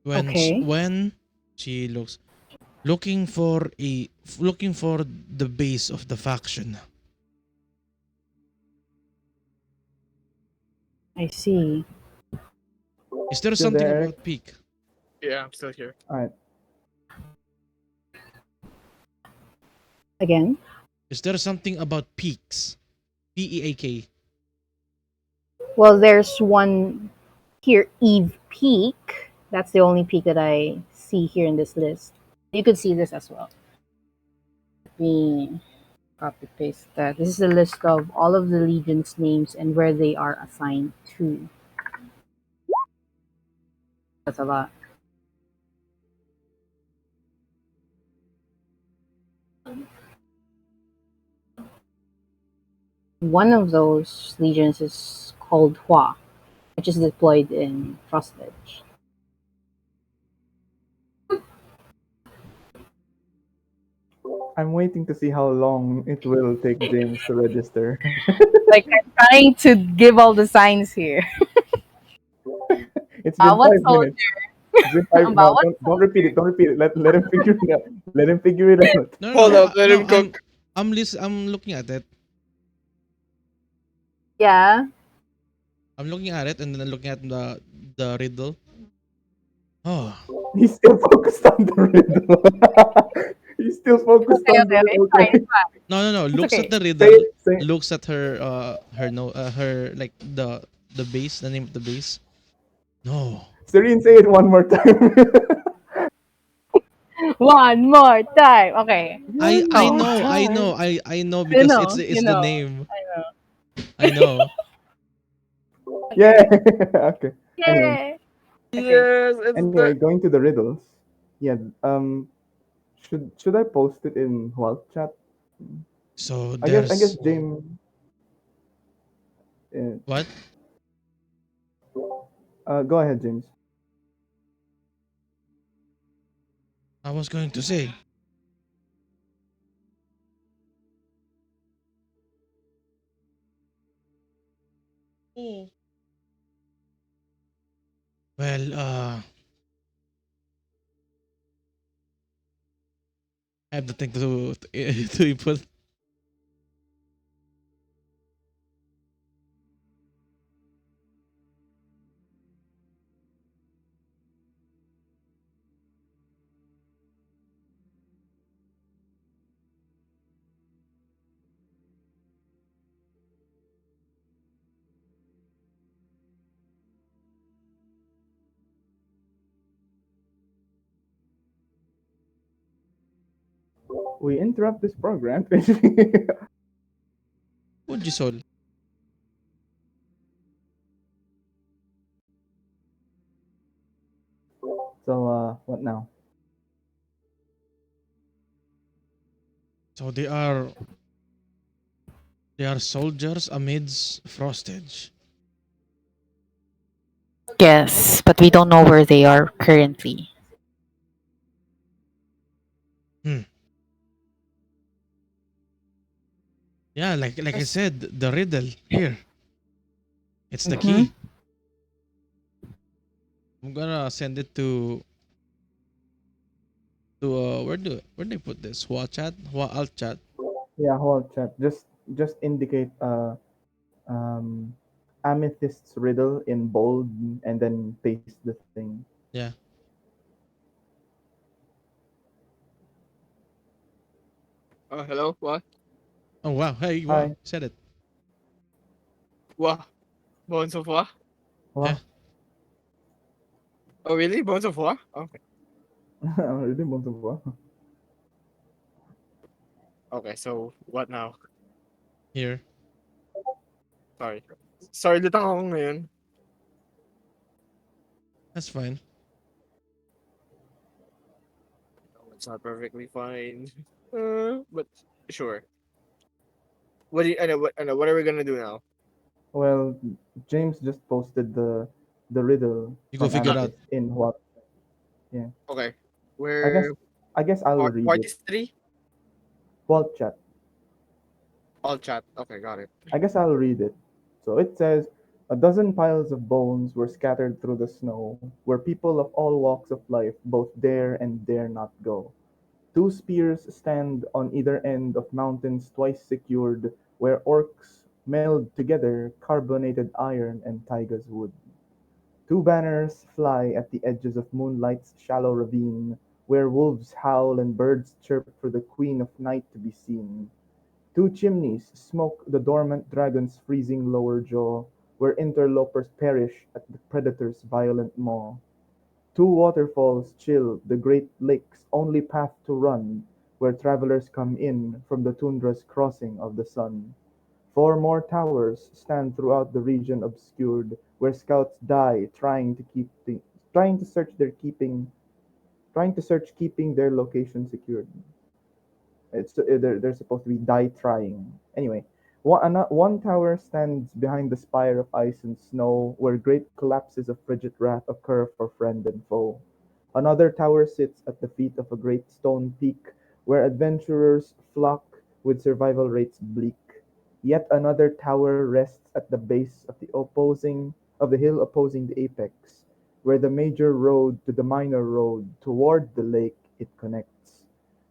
Okay. When she looking for the base of the faction. I see. Is there Still something there, Eric? about peak? Yeah, I'm still here. All right. Again. Is there something about peaks? Peak. Well, there's one here, Eve Peak. That's the only peak that I see here in this list. You could see this as well. Let me copy paste that. This is a list of all of the legions' names and where they are assigned to. That's a lot. One of those legions is called Hua, which is deployed in Frostedge. I'm waiting to see how long it will take James to register. Like I'm trying to give all the signs here. It's been What 5 minutes. soldier? It's been five. About No, what don't repeat it. Don't repeat it. Let him figure it out. Let him figure it out. No, Hold up, let him I'm cook. I'm looking at it. Yeah. I'm looking at it and then looking at the riddle. Oh, He's still focused on the riddle. He's still focused Okay, on okay, the okay. It's fine, okay. it's fine. no. It's Looks at okay. the Say riddle. it. Say it. Looks at her no her like the base, the name of the base. No. Serene, say it one more time. One more time. Okay. I One I more Oh, know, I time. know, I know you because know, you it's the know. name. I know. I know. Yeah. Okay. Okay. Anyway, Yay. Okay. Yes, it's anyway, the. going to the riddles. Yeah. Should I post it in Walt chat? So I guess there's James. Uh, what? go ahead, James. I was going to say. Oh. Well, I have nothing to input. We interrupt this program. Would you soul? So what now? So they are soldiers amidst Frostedge. Yes, but we don't know where they are currently. Hmm. Yeah, like I said, the riddle here. It's the Mm-hmm. key. I'm gonna send it to where do they put this? Hua chat? Hua alt chat. Yeah, Walt chat. Just indicate um amethyst's riddle in bold and then paste the thing. Yeah. Hello? What? Oh wow. Hey wow. Hi. Said it. What? Bones of what? Yeah. Wow. Oh, really? Bones of what? Okay. Really most of all. Okay, so what now? Here. Sorry. Sorry, lutang ako ngayon. That's fine. No, it's not perfectly fine. But sure. What do you, I know, what are we gonna do now? Well, James just posted the riddle You go from figure out. Amethyst in what? Yeah. Okay. I guess We're I guess I'll read it. parties 3? Walt chat. All chat. Okay, got it. I guess I'll read it. So it says, a dozen piles of bones were scattered through the snow, where people of all walks of life both dare and dare not go. Two spears stand on either end of mountains twice secured, where orcs meld together carbonated iron and taiga's wood. Two banners fly at the edges of moonlight's shallow ravine, where wolves howl and birds chirp for the queen of night to be seen. Two chimneys smoke the dormant dragon's freezing lower jaw, where interlopers perish at the predator's violent maw. Two waterfalls chill the great lake's only path to run, where travelers come in from the tundra's crossing of the sun. Four more towers stand throughout the region obscured, where scouts die trying to search their keeping trying to search keeping their location secured. They're supposed to be die trying. Anyway, one tower stands behind the spire of ice and snow, where great collapses of frigid wrath occur for friend and foe. Another tower sits at the feet of a great stone peak, where adventurers flock with survival rates bleak. Yet another tower rests at the base of the hill opposing the apex, where the major road to the minor road toward the lake it connects.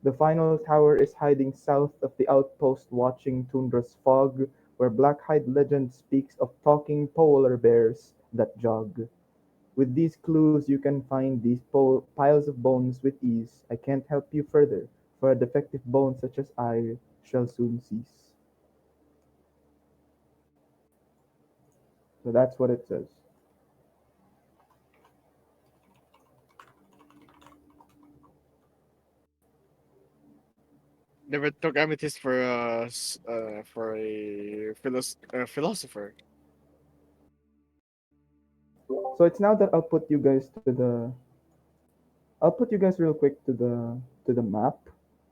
The final tower is hiding south of the outpost watching tundra's fog, where Blackhide legend speaks of talking polar bears that jog. With these clues you can find these piles of bones with ease. I can't help you further, for a defective bone such as I shall soon cease. So that's what it says. Never took amethyst for a philosopher. So it's now that I'll put you guys real quick to the map.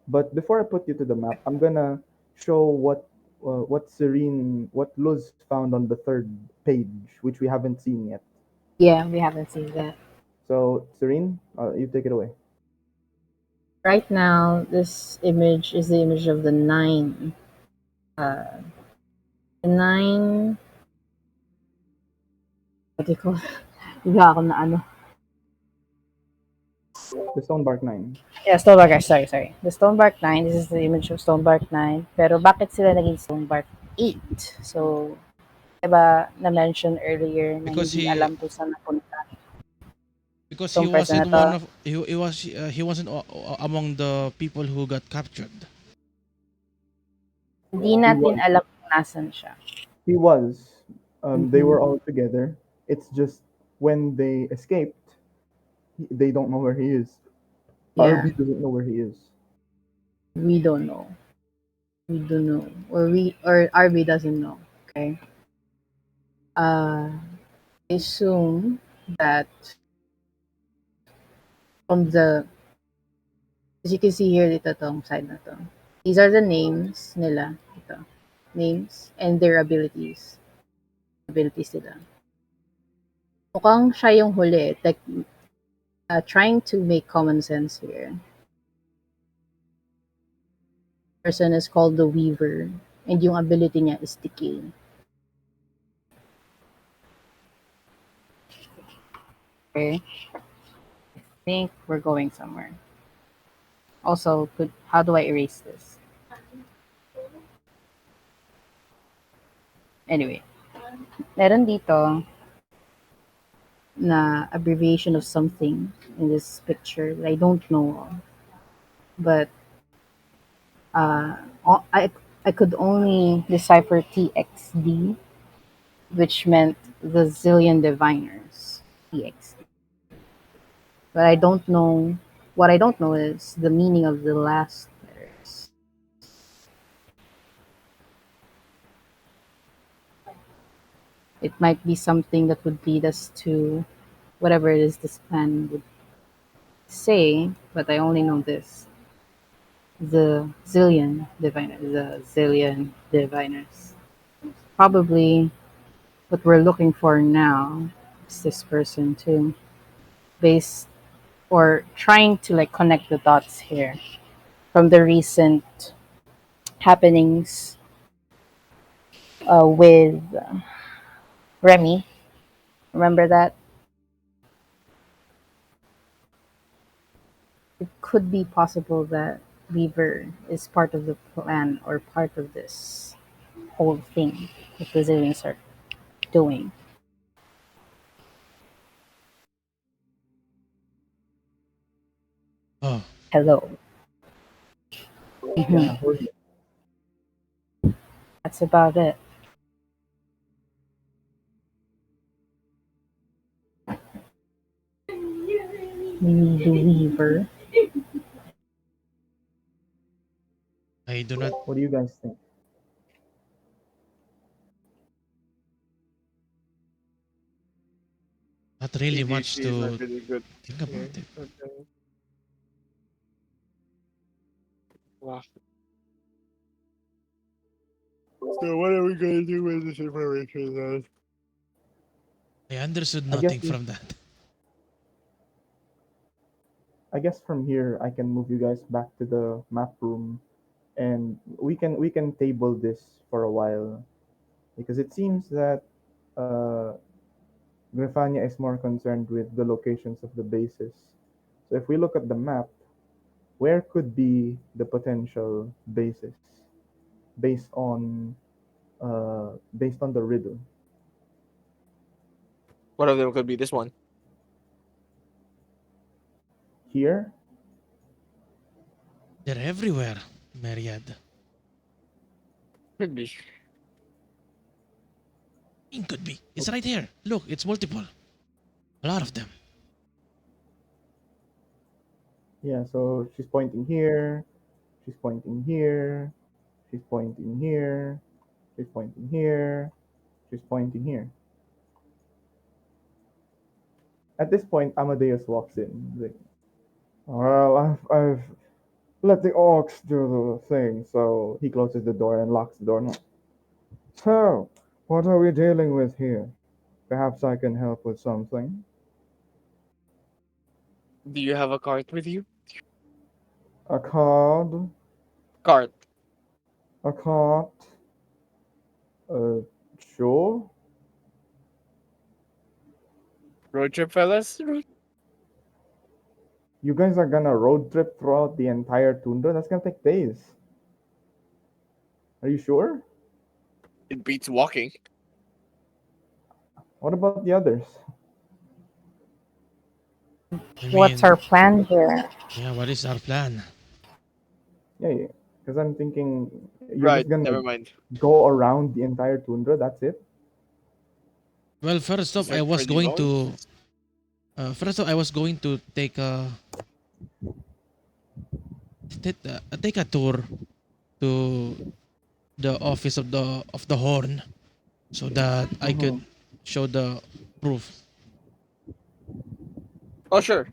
But before I put you to the map, I'm gonna show what Luz found on the third page, which we haven't seen yet. Yeah, we haven't seen that. So Serene, you take it away. Right now, this image is the image of the nine. Uh, the nine. What do you call it? Bigla ako na ano. The Stonebark Nine. Yeah, Stonebark. Sorry. The Stonebark 9. This is the image of Stonebark 9. Pero bakit sila naging Stonebark 8? So, diba na-mention earlier na because hindi he alam kung saan napunta because he itong person wasn't na to. one of he wasn't among the people who got captured. Hindi He natin was. alam kung nasan siya. He was. They Mhm. were all together. It's just when they escaped, they don't know where he is. Yeah, RB doesn't know where he is. we don't know. We don't know. Or RB doesn't know. Okay. I assume that from the, as you can see here dito tong side na to. These are the names nila. Ito. Names and their abilities. Abilities nila. Mukhang siya yung huli. Like, trying to make common sense here. Person is called the Weaver. And yung ability niya is Decay. Okay. I think we're going somewhere. Also, how do I erase this? Anyway, meron dito na abbreviation of something in this picture that I don't know of. But uh, I, I could only decipher TXD, which meant the Zillion Diviners. TXD. But I don't know, what I don't know is the meaning of the last letters. It might be something that would lead us to whatever it is this plan would say, but I only know this. The zillion diviners. Probably what we're looking for now is this person too. Based or trying to like connect the dots here from the recent happenings with Remy. Remember that? It could be possible that Weaver is part of the plan or part of this. whole thing that the Zillions are doing. Oh, Hello. Yeah, Mhm. who's That's about it. The Weaver. I do not what do you guys think? not really much ADHD is not to really good. think about Yeah. it. Okay. Wow. So what are we gonna do with this information then? I understood I guess nothing we from that. I guess from here I can move you guys back to the map room, and we can table this for a while because it seems that uh, Grifania is more concerned with the locations of the bases. So if we look at the map, where could be the potential bases based on based on the riddle? One of them could be this one. Here, They're everywhere, Myriad. Could be. It could be. It's right here. Look, it's multiple. A lot of them. yeah. So she's pointing here. She's pointing here. She's pointing here. She's pointing here. She's pointing here. At this point, Amadeus walks in. He's like, well, I've let the orcs do the thing. So he closes the door and locks the door. So, what are we dealing with here? Perhaps I can help with something. Do you have a cart with you? A card, Cart. a cart, uh, sure. Road trip, fellas? You guys are gonna road trip throughout the entire tundra? That's gonna take days. Are you sure? It beats walking. What about the others? I What's mean, our plan here? yeah, what is our plan? Yeah, yeah. Because I'm thinking you're just Right. gonna Never mind. go around the entire tundra. That's it. Well, first off, I Search was for the going bones. to take take a tour to the office of the horn so that I Mm-hmm. could show the proof. Oh sure.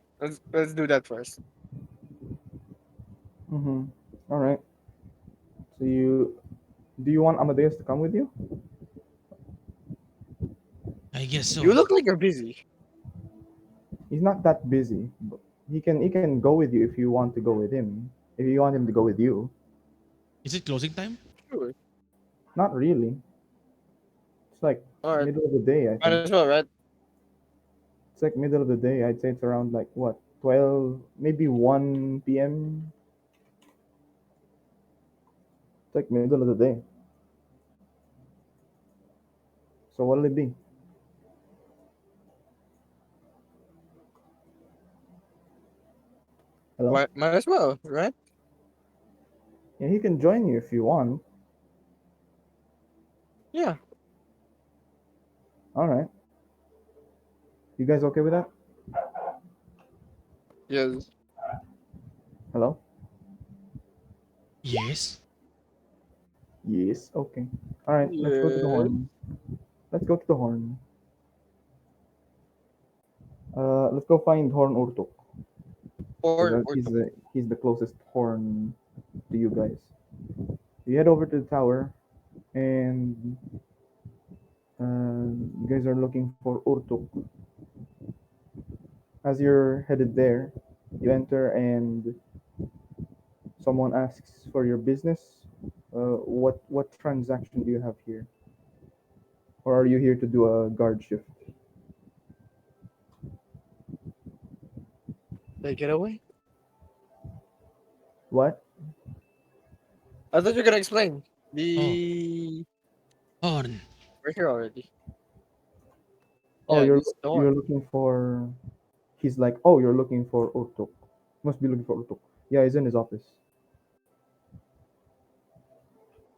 Let's do that first. Mm-hmm. All right. So you do you want Amadeus to come with you? I guess so. You look like you're busy. He's not that busy. But he can go with you if you want to go with him. If you want him to go with you. Is it closing time? Sure. Not really. It's like Alright. middle of the day, I Might think. as well, right? It's like middle of the day. I'd say it's around like what 12, maybe 1 p.m. It's like middle of the day. So what'll it be? Hello? Might as well, right? Yeah, he can join you if you want. Yeah. All right. You guys okay with that? Yes. Hello? Yes. Yes. Okay. All right. Let's go to the Yes. horn. Let's go to the horn. Let's go find Horn Urtuk because Or he's the closest horn to you guys. You head over to the tower, and you guys are looking for Urtuk. As you're headed there, you enter, and someone asks for your business. What transaction do you have here, or are you here to do a guard shift? take it away. What? I thought you were gonna explain Oh, the. Horn. We're here already. Oh, Yeah, this door. you're looking for. He's like, oh, you're looking for Urtuk. Must be looking for Urtuk. Yeah, he's in his office.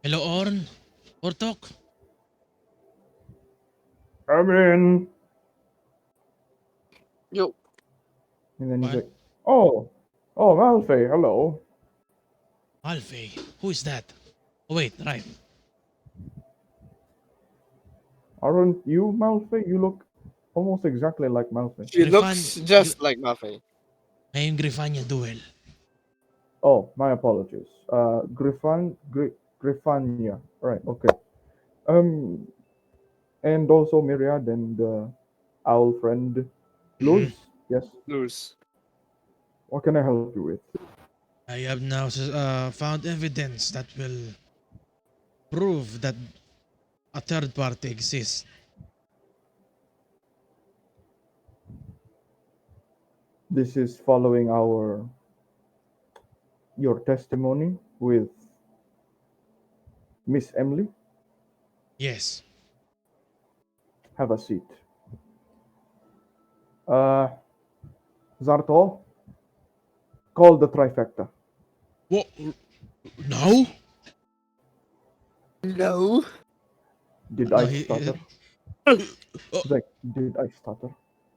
Hello, Orn. Ortok. I'm in. Yo, And then he's What? like, oh, oh, Malfae, hello. Malfae. Who is that? Oh, wait, right. Aren't you Malfae? You look almost exactly like Malfae. she Grifan. looks just like Malfae. Ngayong Grifanya duel. Oh, my apologies. Griffania. Right, okay. Um, and also Myriad and Owl friend Mhm. Luz. Yes. Loose. What can I help you with? I have now found evidence that will prove that a third party exists. This is following our your testimony with Miss Emily. Yes. Have a seat. Uh, Zartol, call the trifecta. What? No? No. Did No, I stutter? oh, He's like, did I stutter?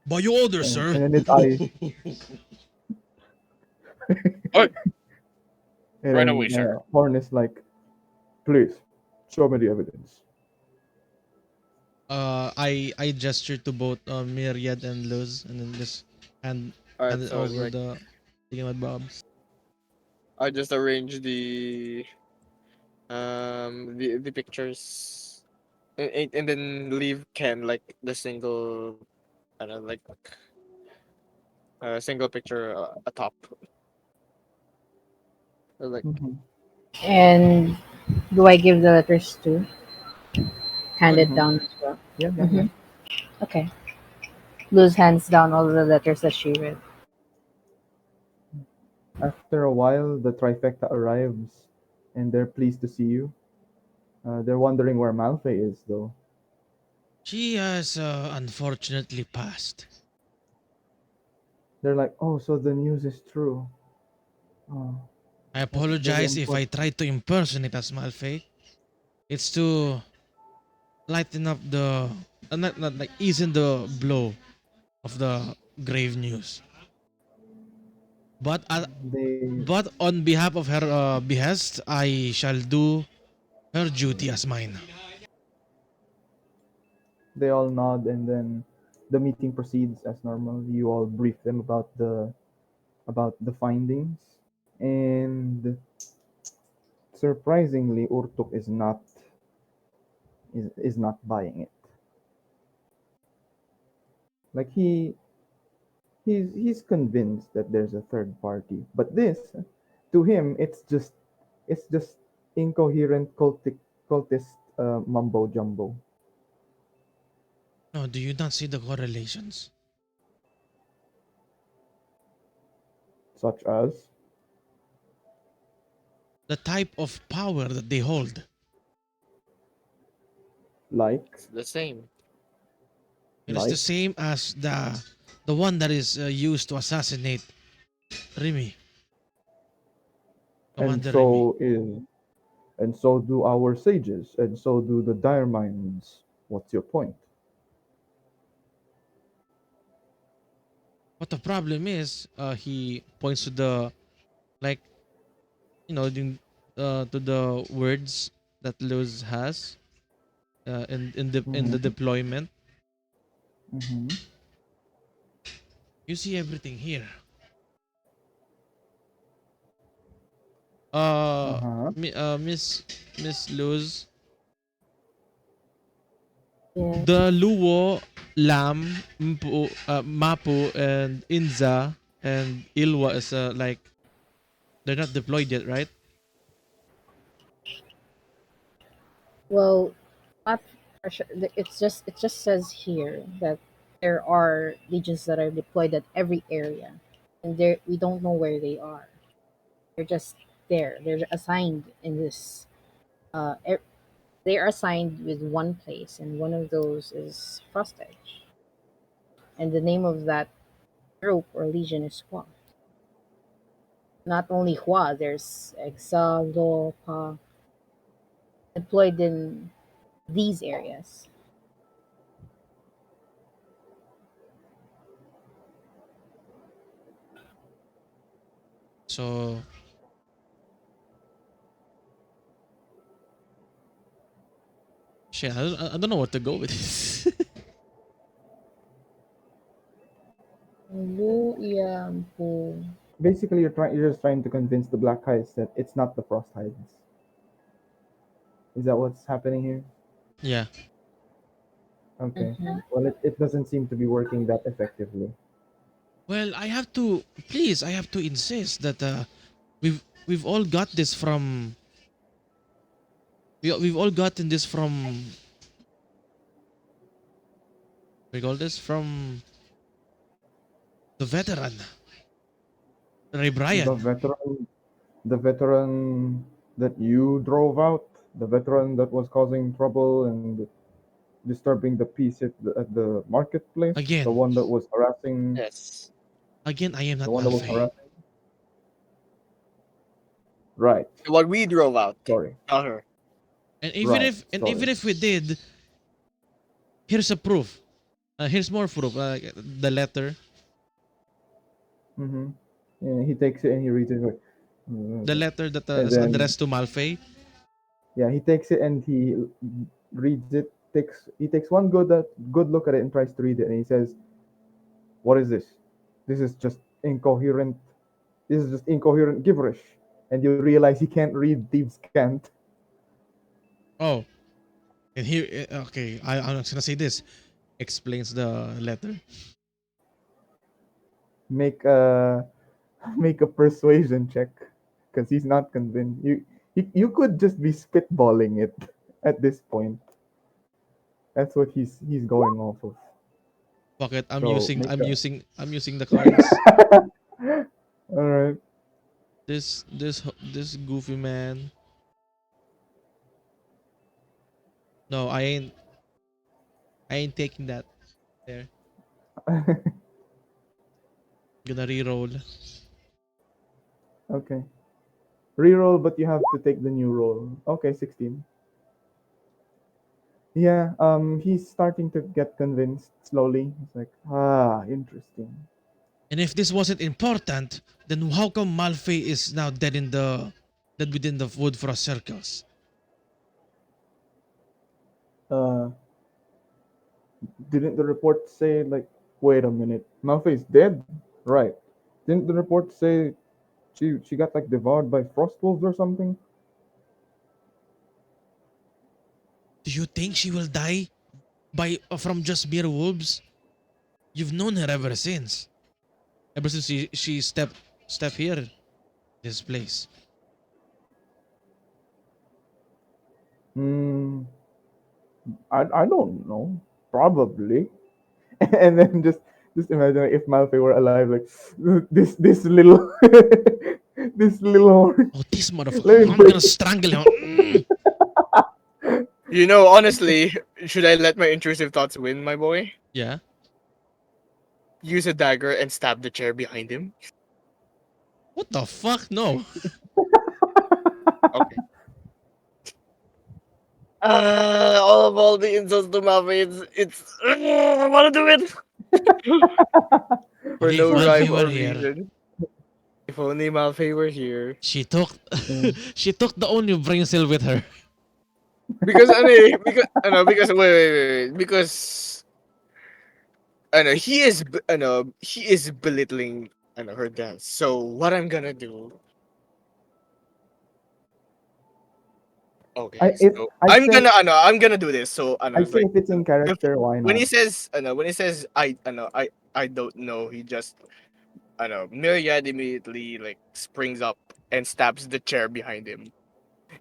by your order, And, sir. and then did I? Oh, And right away, then sir. Horn is like, please, show me the evidence. I gestured to both Myriad and Luz, and then just hand Alright, handed so over like the thing with Bobs. I just arrange the pictures and then leave Ken like the single I don't know, like a single picture atop. Like Mm-hmm. And do I give the letters too? Hand it Mm-hmm. down as well. Yeah, yeah, yeah. Hmm. Okay. Luz hands down all the letters that she read. After a while, the trifecta arrives, and they're pleased to see you. They're wondering where Malfae is, though. She has unfortunately passed. They're like, oh, so the news is true. Oh, I that's very apologize if I unfortunate. tried to impersonate as Malfae. It's to lighten up the not like easing the blow of the grave news. But They but on behalf of her behest, I shall do her duty as mine. they all nod, and then the meeting proceeds as normal. You all brief them about the findings, and surprisingly, Urtuk is not buying it. Like he's convinced that there's a third party, but this to him it's just incoherent cultist mumbo jumbo, No, do you not see the correlations? such as The type of power that they hold. like it's the same. It is the like same as the one that is used to assassinate Remy, and Commander Remy. so is and so do our sages, and so do the dire minds. What's your point? But the problem is, he points to the like to the words that Luz has in the Mm-hmm. deployment. Mm-hmm. You see everything here. Uh-huh. Miss Luz, Yeah. the Luo, Lam, Mapu, and Inza and Ilwa is like they're not deployed yet, right? Well, not for sure. It just says here that there are legions that are deployed at every area, and there we don't know where they are. They're just there. They're assigned in this. They are assigned with one place, and one of those is Frostedge. And the name of that group or legion is Hua. Not only Hua, there's Exalopa deployed in these areas. So shit, I don't know what to go with this. Luiampu. Basically, you're just trying to convince the Black Hides that it's not the Frosthides. Is that what's happening here? Yeah. Okay. Mhm. Well, it doesn't seem to be working that effectively. Well, I have to insist that we've all got this from we've all gotten this from we call this from the veteran, Ray The Bryan. veteran, the veteran that you drove out, the veteran that was causing trouble and disturbing the peace at the marketplace, the Again, one that was harassing, Yes. again, I am the not one that was Malfae. harassing. Right. What we drove out, Sorry. not her. Right. And even Sorry. if we did, here's a proof. Here's more proof. The letter, Mm-hmm. Yeah, he takes it and he reads it like, the letter that and is then addressed to Malfae. yeah, he takes it and he reads it. He takes one good look at it and tries to read it, and he says, "What is this? This is just incoherent. This is just incoherent gibberish." And you realize he can't read. Thieves can't. Oh, and here, okay, I'm just gonna say this explains the letter. Make a make a persuasion check because he's not convinced. You could just be spitballing it at this point. That's what he's going off of. Fuck it, So make a. I'm using the cards. All right. This goofy man. No, I ain't taking that. There, gonna re-roll. Okay. Reroll, but you have to take the new roll. Okay, 16. Yeah, he's starting to get convinced slowly. It's like, interesting. And if this wasn't important, then how come Malfae is now dead within the Wood Frost circles? Uh, didn't the report say, like, wait a minute, Malfoy's dead? Right. Didn't the report say she got, like, devoured by frost wolves or something? Do you think she will die by from just mere wolves? You've known her ever since. Ever since she stepped here, this place. Hmm, I don't know. Probably. And then just imagine if Malfoy were alive, like this little this little horn. Oh, this Let motherfucker! me I'm break gonna strangle him. Mm. You know, honestly, should I let my intrusive thoughts win, my boy? Yeah. Use a dagger and stab the chair behind him. What the fuck? No. Okay. All the insults to Malfoy, it's I wanna do it for If no Malfae rhyme were or here, reason. If only Malfoy were here. she took Yeah. she took the only brain cell with her. Because because because wait, because he is belittling her death. So what I'm gonna do? Okay, so I'm gonna do this. So I'd it's say like if it's in character, why when not? he says when he says I don't know, he just I know Myriad immediately like springs up and stabs the chair behind him.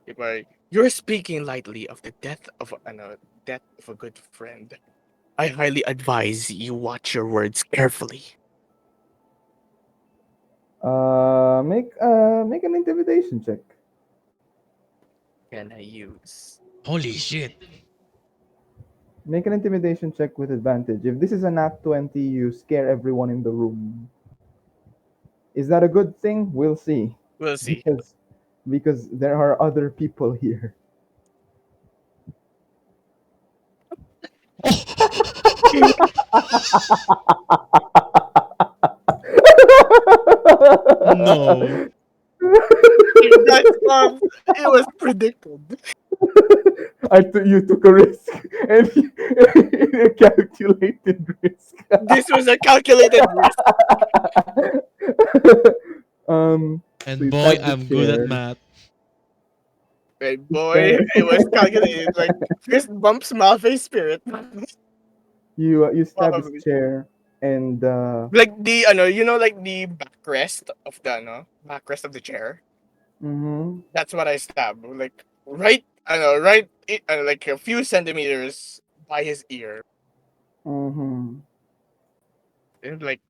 If you're speaking lightly of the death of a good friend. I highly advise you watch your words carefully. Make an intimidation check. Can I use? Holy shit. Make an intimidation check with advantage. If this is a nat 20, you scare everyone in the room. Is that a good thing? We'll see. We'll see. Because because there are other people here. No. That's it was predicted. You took a risk and a calculated risk. This was a calculated risk. So And you boy, stab the I'm good at chair. math. Right, You boy, stab, it was calculated. Like fist bumps Malfae's spirit. you stab his Probably. chair, and Like the like the backrest of the backrest of the chair. mm-hmm, That's what I stab. Like right, I know, right, like a few centimeters by his ear. mm-hmm. And like,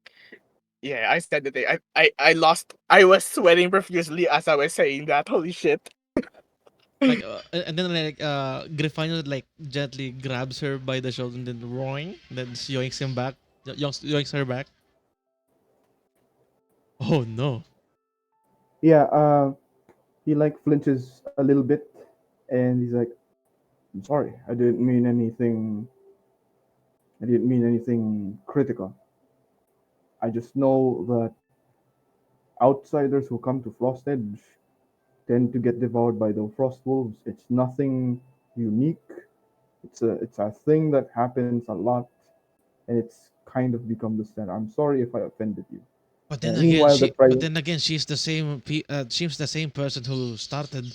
yeah, I said the thing. I lost. I was sweating profusely as I was saying that. Holy shit! Like, and then like Griffino like gently grabs her by the shoulder and then roing, then yoinks him back, yoinks her back. Oh no! Yeah, he like flinches a little bit, and he's like, "I'm sorry, I didn't mean anything. I didn't mean anything critical. I just know that outsiders who come to Frostedge tend to get devoured by the frost wolves. It's nothing unique. It's a thing that happens a lot, and it's kind of become the standard. I'm sorry if I offended you." Meanwhile, the But tri then again, she's the same person who started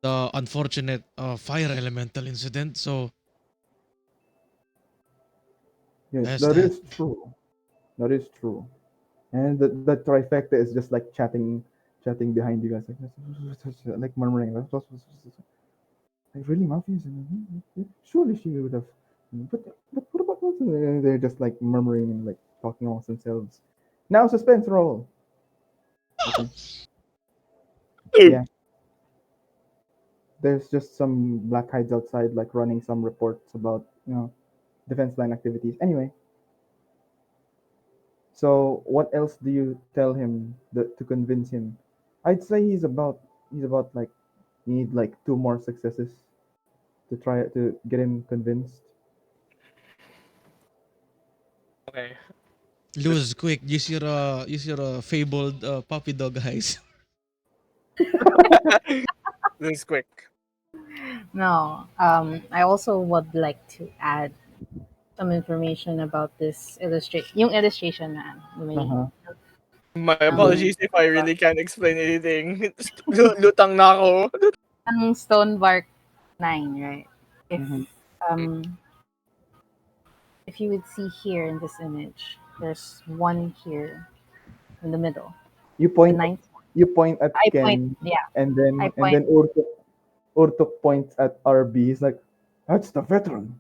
the unfortunate fire elemental incident. So yes, there's that that. is true. That is true. And the trifecta is just like chatting behind you guys, like murmuring, like really Malfae's. Surely she would have. But what about Malfae? And they're just like murmuring and like talking amongst themselves. Now suspense roll. Okay. Yeah. There's just some black hides outside, like running some reports about defense line activities. Anyway, so what else do you tell him to convince him? I'd say he's about like you need like two more successes to try to get him convinced. Okay, Lose quick. Use your fabled puppy dog eyes. this is quick. No. I also would like to add some information about this yung illustration na may Uh-huh. My um, apologies if I really can't explain anything. Lutang na ako. ang Stonebark 9, right? If Mm-hmm. um if you would see here in this image, there's one here in the middle. You The point at ninth one. you point at I point, Ken, yeah, and I then point, Urtuk points at RB. He's like, "That's the veteran.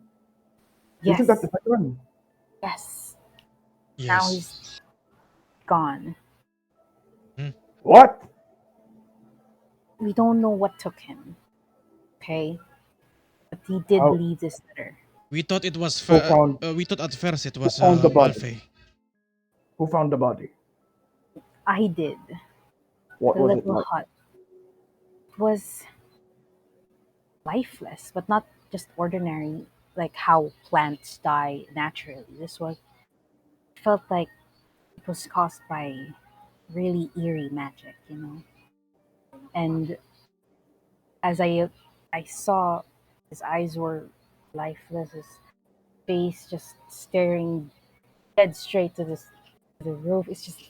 Isn't that the yes, veteran?" yes. Now he's Yes. gone. Hmm. What? We don't know what took him, okay? But he did How? leave this letter. Who found We thought at first it who was found the body? Malfae. Who found the body? I did. What The was it little like? hut was lifeless, but not just ordinary, like how plants die naturally. This was felt like it was caused by really eerie magic, you know. And as I saw, his eyes were lifeless, his face just staring dead straight to the roof. It's just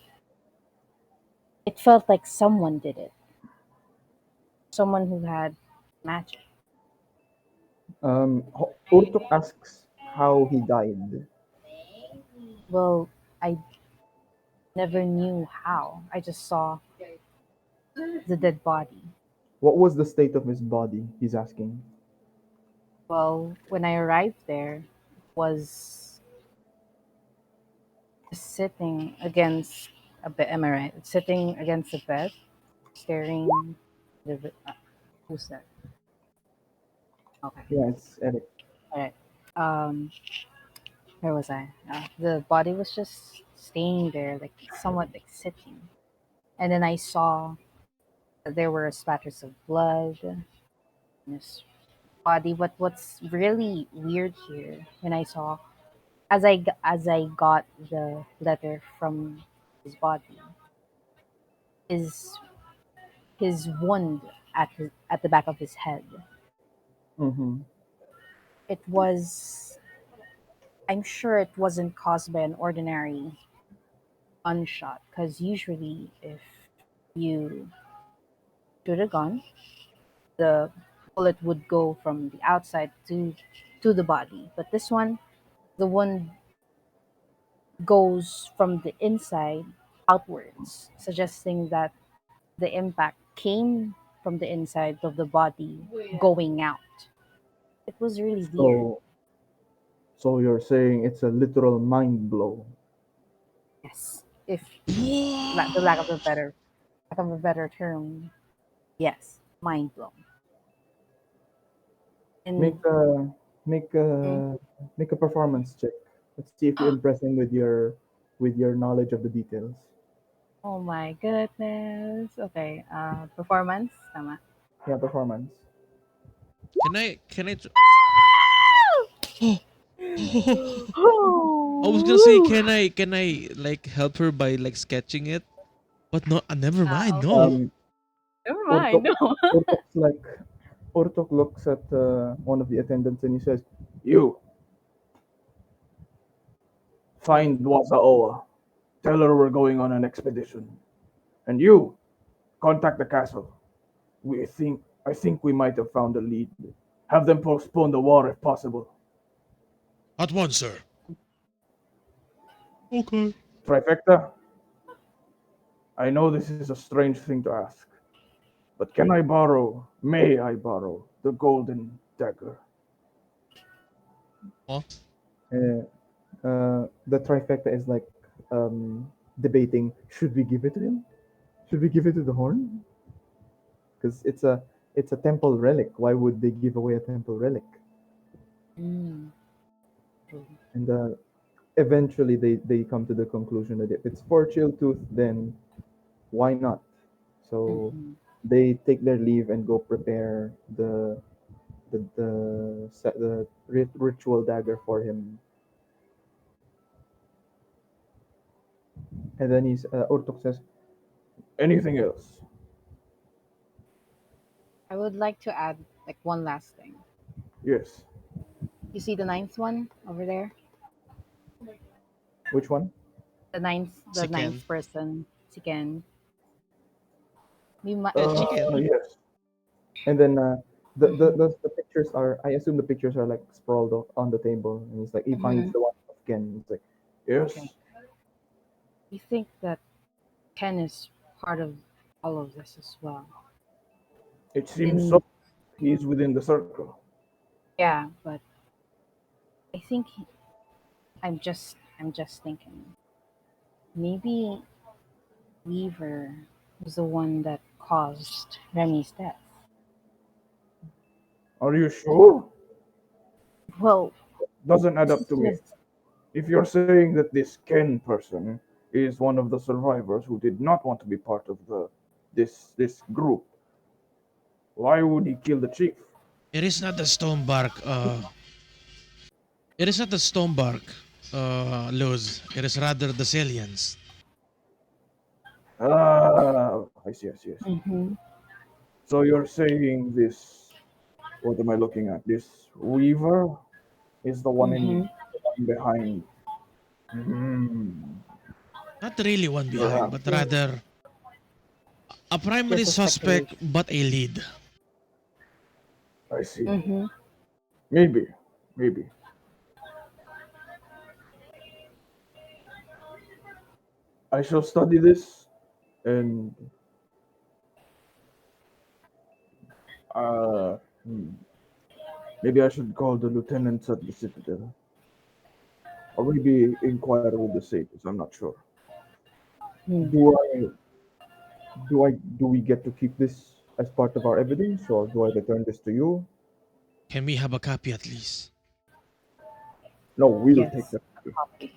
it felt like someone did it, someone who had magic. Urtuk asks how he died. Well, I never knew how. I just saw the dead body. What was the state of his body? He's asking. Well, when I arrived there, it was sitting against a bed. Am I right? Sitting against a bed, staring. Who's that? Okay. Yeah, it's Eric. All right. Um, where was I? The body was just staying there, like somewhat like sitting, and then I saw that there were spatters of blood in his body. But what's really weird here, when I saw as I got the letter from his body, is his wound at the back of his head. Mm-hmm. It was, I'm sure it wasn't caused by an ordinary gunshot, because usually if you shoot a gun, the bullet would go from the outside to the body. But this one, the one goes from the inside outwards, suggesting that the impact came from the inside of the body going out. It was really weird. So, so you're saying it's a literal mind blow. Yes, if the What? lack of a better term, yes, mind blown. Make And a make mm, a make a performance check. Let's see if you impress him with your knowledge of the details. oh my goodness. Okay, performance, tama. Yeah, performance. Can I Oh, I was gonna say Oh, can I like help her by like sketching it? But no, never mind. okay. No. Um, Never mind. Urtok No. Urtok's like Urtok looks at one of the attendants and he says, "You find Wasaoa. Tell her we're going on an expedition. And you contact the castle. I think we might have found a lead. Have them postpone the war if possible. At once, sir. Okay. Trifecta, I know this is a strange thing to ask, but may I borrow the golden dagger?" Huh? Uh, the trifecta is like debating: should we give it to him? Should we give it to the horn? Because it's a temple relic. Why would they give away a temple relic? Mm, And eventually they come to the conclusion that if it's for Chilltooth, then why not? So mm-hmm. they take their leave and go prepare the ritual dagger for him. And then Urtuk says, "Anything else?" I would like to add like one last thing. "Yes." You see the ninth one over there? "Which one?" The Chicken. ninth person. Chicken. We might. Yeah, I chicken. think. Yes. And then Mm-hmm, the pictures are, I assume the pictures are like sprawled on the table, and he's like, he mm-hmm. finds the one of Ken. He's like, "Yes." Okay. You think that Ken is part of all of this as well? "It seems And so. He is within the circle." yeah, but I think I'm just thinking maybe Weaver was the one that caused Remy's death. "Are you sure?" Well, "Doesn't add this up is to me. just If you're saying that this Ken person is one of the survivors who did not want to be part of this group, why would he kill the chief?" It is not the stonebark. It is not the stonebark. Luz. It is rather the salients. Ah, I see. mm-hmm, So you're saying this, what am I looking at? This Weaver is mm-hmm. the one behind. Hmm. Not really one behind, but Perhaps. Just rather a primary just a suspect, speculation. but a lead. I see. Mm-hmm. Maybe. Maybe. I shall study this and uh hmm, maybe I should call the lieutenants at the Citadel. Or maybe inquire with the sages. I'm not sure. Hmm. Do I do we get to keep this as part of our evidence, or do I return this to you? Can we have a copy at least? No, we'll take Yes, that. a copy.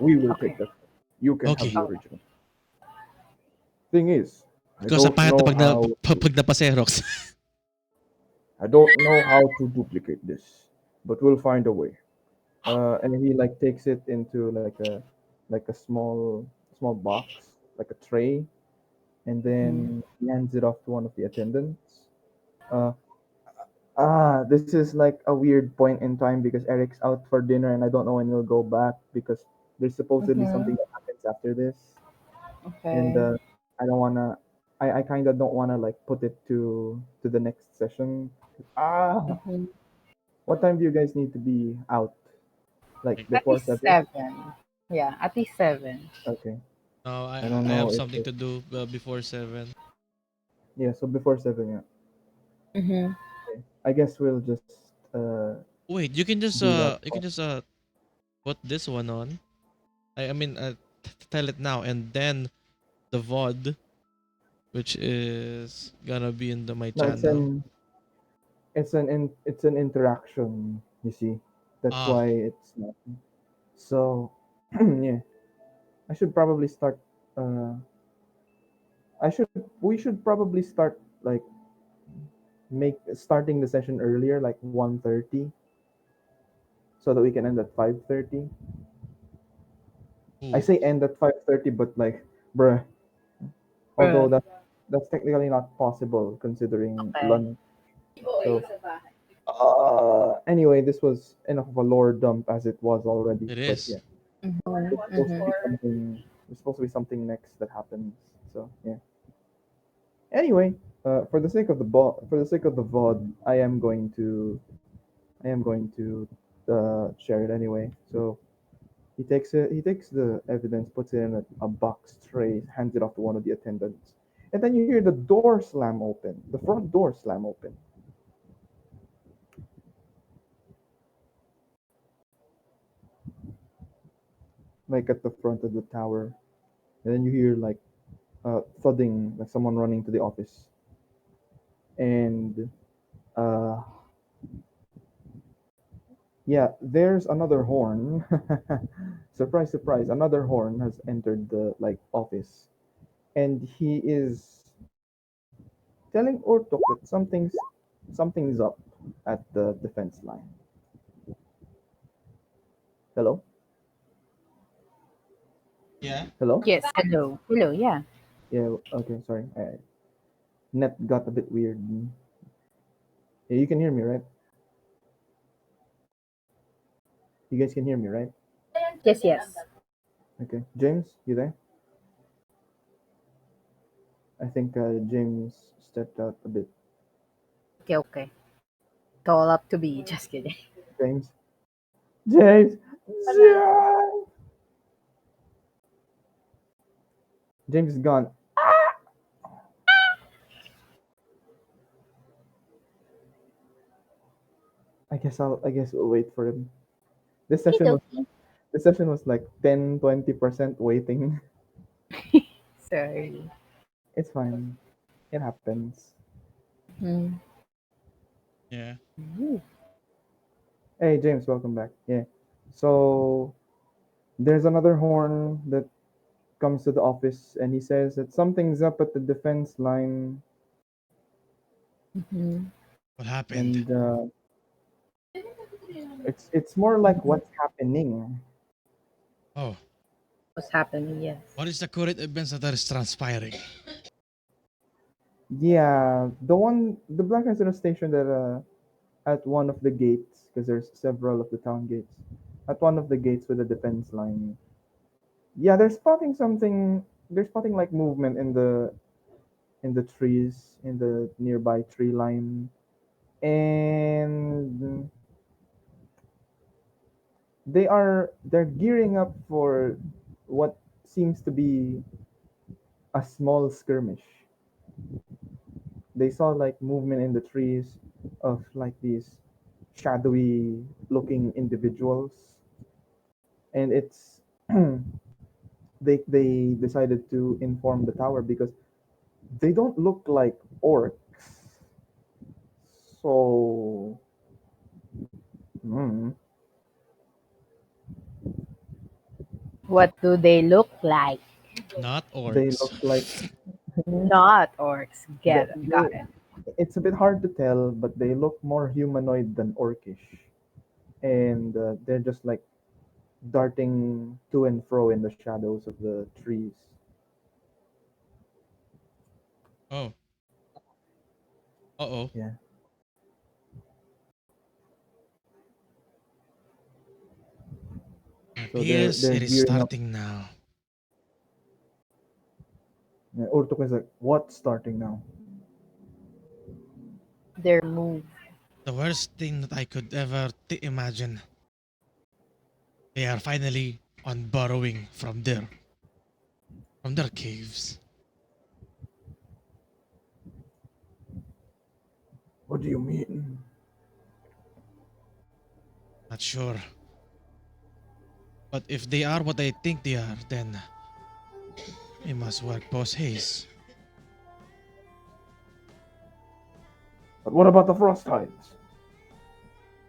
We will take Okay. that. You can have the Okay. Oh, original. Thing is, I Because sa don't payat na know how pag napaserox. I don't know how to duplicate this, but we'll find a way. And he like takes it into like a small box, like a tray, and mhm. then he hands it off to one of the attendants. Uh, this is like a weird point in time because Eric's out for dinner, and I don't know when he'll go back because there's supposedly something Mhm. that happens after this, and Okay. I don't wanna. I kind of don't wanna like put it to the next session. Ah, Mhm. what time do you guys need to be out? Like Like, At before least 7? 7. Yeah, at least 7. Okay. no, I don't I know have if something it, to do before 7. yeah, so before 7, yeah. Mhm. Okay. I guess we'll just Wait, do that. you can just put this one on. I mean tell it now, and then the VOD, which is gonna be in my No, channel. it's an interaction, you see. That's Ah, why it's not. So, yeah. I should probably start uh I should we should probably start like make starting the session earlier like 1:30 so that we can end at 5:30. I ooh. say end at 5:30 but like bruh, although Bruh. that's technically not possible considering Okay. lunch. So anyway, this was enough of a lore dump as it was already. It But is. yeah, Mhm. there's supposed to Mhm. be something. There's supposed to be something next that happens. So yeah. Anyway, for the sake of for the sake of the VOD, I am going to share it anyway. So he takes it. He takes the evidence, puts it in a box tray, hands it off to one of the attendants, and then you hear the door slam open. The front door slam open. Like at the front of the tower, and then you hear like thudding, like someone running to the office, and uh, yeah, there's another horn. Surprise, surprise! Another horn has entered the like office, and he is telling Ortok that something's up at the defense line. Hello, Yeah. hello. Yes, hello. Hello, yeah. Yeah, okay, sorry. Net got a bit weird. Yeah, you can hear me, right? You guys can hear me, right? Yes, yes. Okay, James, you there? I think James stepped out a bit. Okay, okay. It's all up to be. Just kidding. James, James, James, James is gone. I guess we'll wait for him. This Okie session was dokie. this session was like 10-20% waiting. Sorry. It's fine. It happens. Mhm. Yeah. Ooh. Hey James, welcome back. Yeah. So there's another horn that comes to the office and he says that something's up at the defense line Mhm. What happened? and it's more like Mhm. what's happening. Oh, What's happening? Yes. what is the current events that is transpiring? Yeah, the Black Eyes are stationed at one of the gates because there's several of the town gates. At one of the gates with the defense line. Yeah, they're spotting something. They're spotting like movement in the trees in the nearby tree line, and they're gearing up for what seems to be a small skirmish. They saw like movement in the trees of like these shadowy looking individuals, and it's they decided to inform the tower because they don't look like orcs. So Mm. What do they look like? Not They orcs. look like Not orcs. Got they. it. It's a bit hard to tell, but they look more humanoid than orcish, and they're just like darting to and fro in the shadows of the trees. Oh. Uh-oh. Yeah. So Appears they're it is gearing up. starting now. Urtuk is like, "What starting now?" Their move. The worst thing that I could ever imagine. They are finally on burrowing from their caves. What do you mean? Not sure. But if they are what I think they are, then we must work post haste. But what about the Frosthides?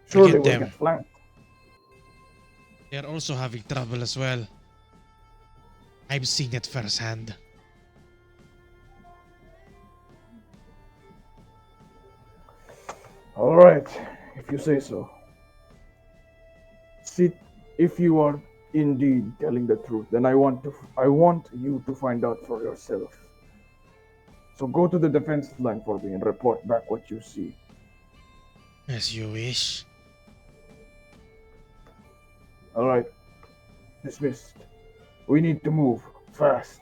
Surely Forget we'll get them. flanked. They are also having trouble as well. I've seen it firsthand. All right, if you say so. See, if you are indeed telling the truth, then I want you to find out for yourself. So go to the defense line for me and report back what you see. As you wish. All right, dismissed. We need to move fast.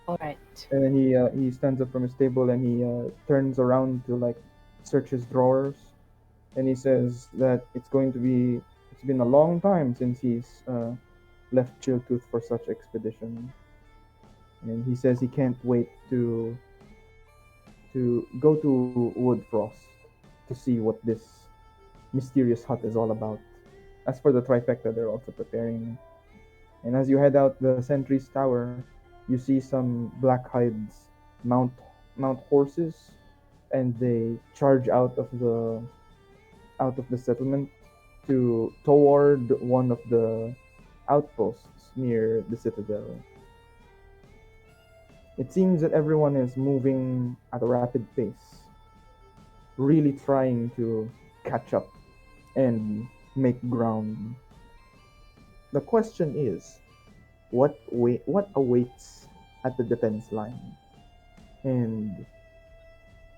All right. And then he stands up from his table and he turns around to like search his drawers, and he says that it's been a long time since he's left Chilltooth for such expedition, and he says he can't wait to go to Woodfrost to see what this mysterious hut is all about. As for the trifecta, they're also preparing. And as you head out the sentry's tower, you see some Blackhides mount mount horses, and they charge out of the settlement to toward one of the outposts near the citadel. It seems that everyone is moving at a rapid pace, really trying to catch up and make ground. The question is, what awaits at the defense line, and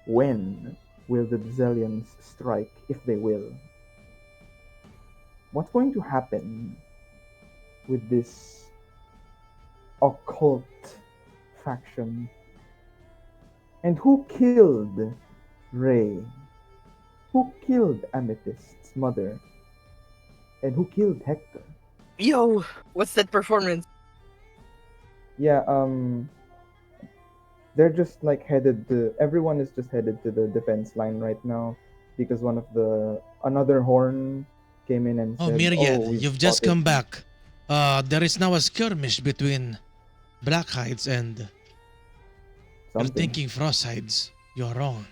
when will the Zillions strike, if they will? What's going to happen with this occult faction? And who killed Ray? Who killed Amethyst's mother? And who killed Hector? Yo, what's that performance? Yeah, they're just like headed to everyone is just headed to the defense line right now because one of the another horn came in and Oh, said, "Oh, Myriad, we've you've just spotted come back. There is now a skirmish between Blackhides and you're something." thinking Frosthides. You're wrong.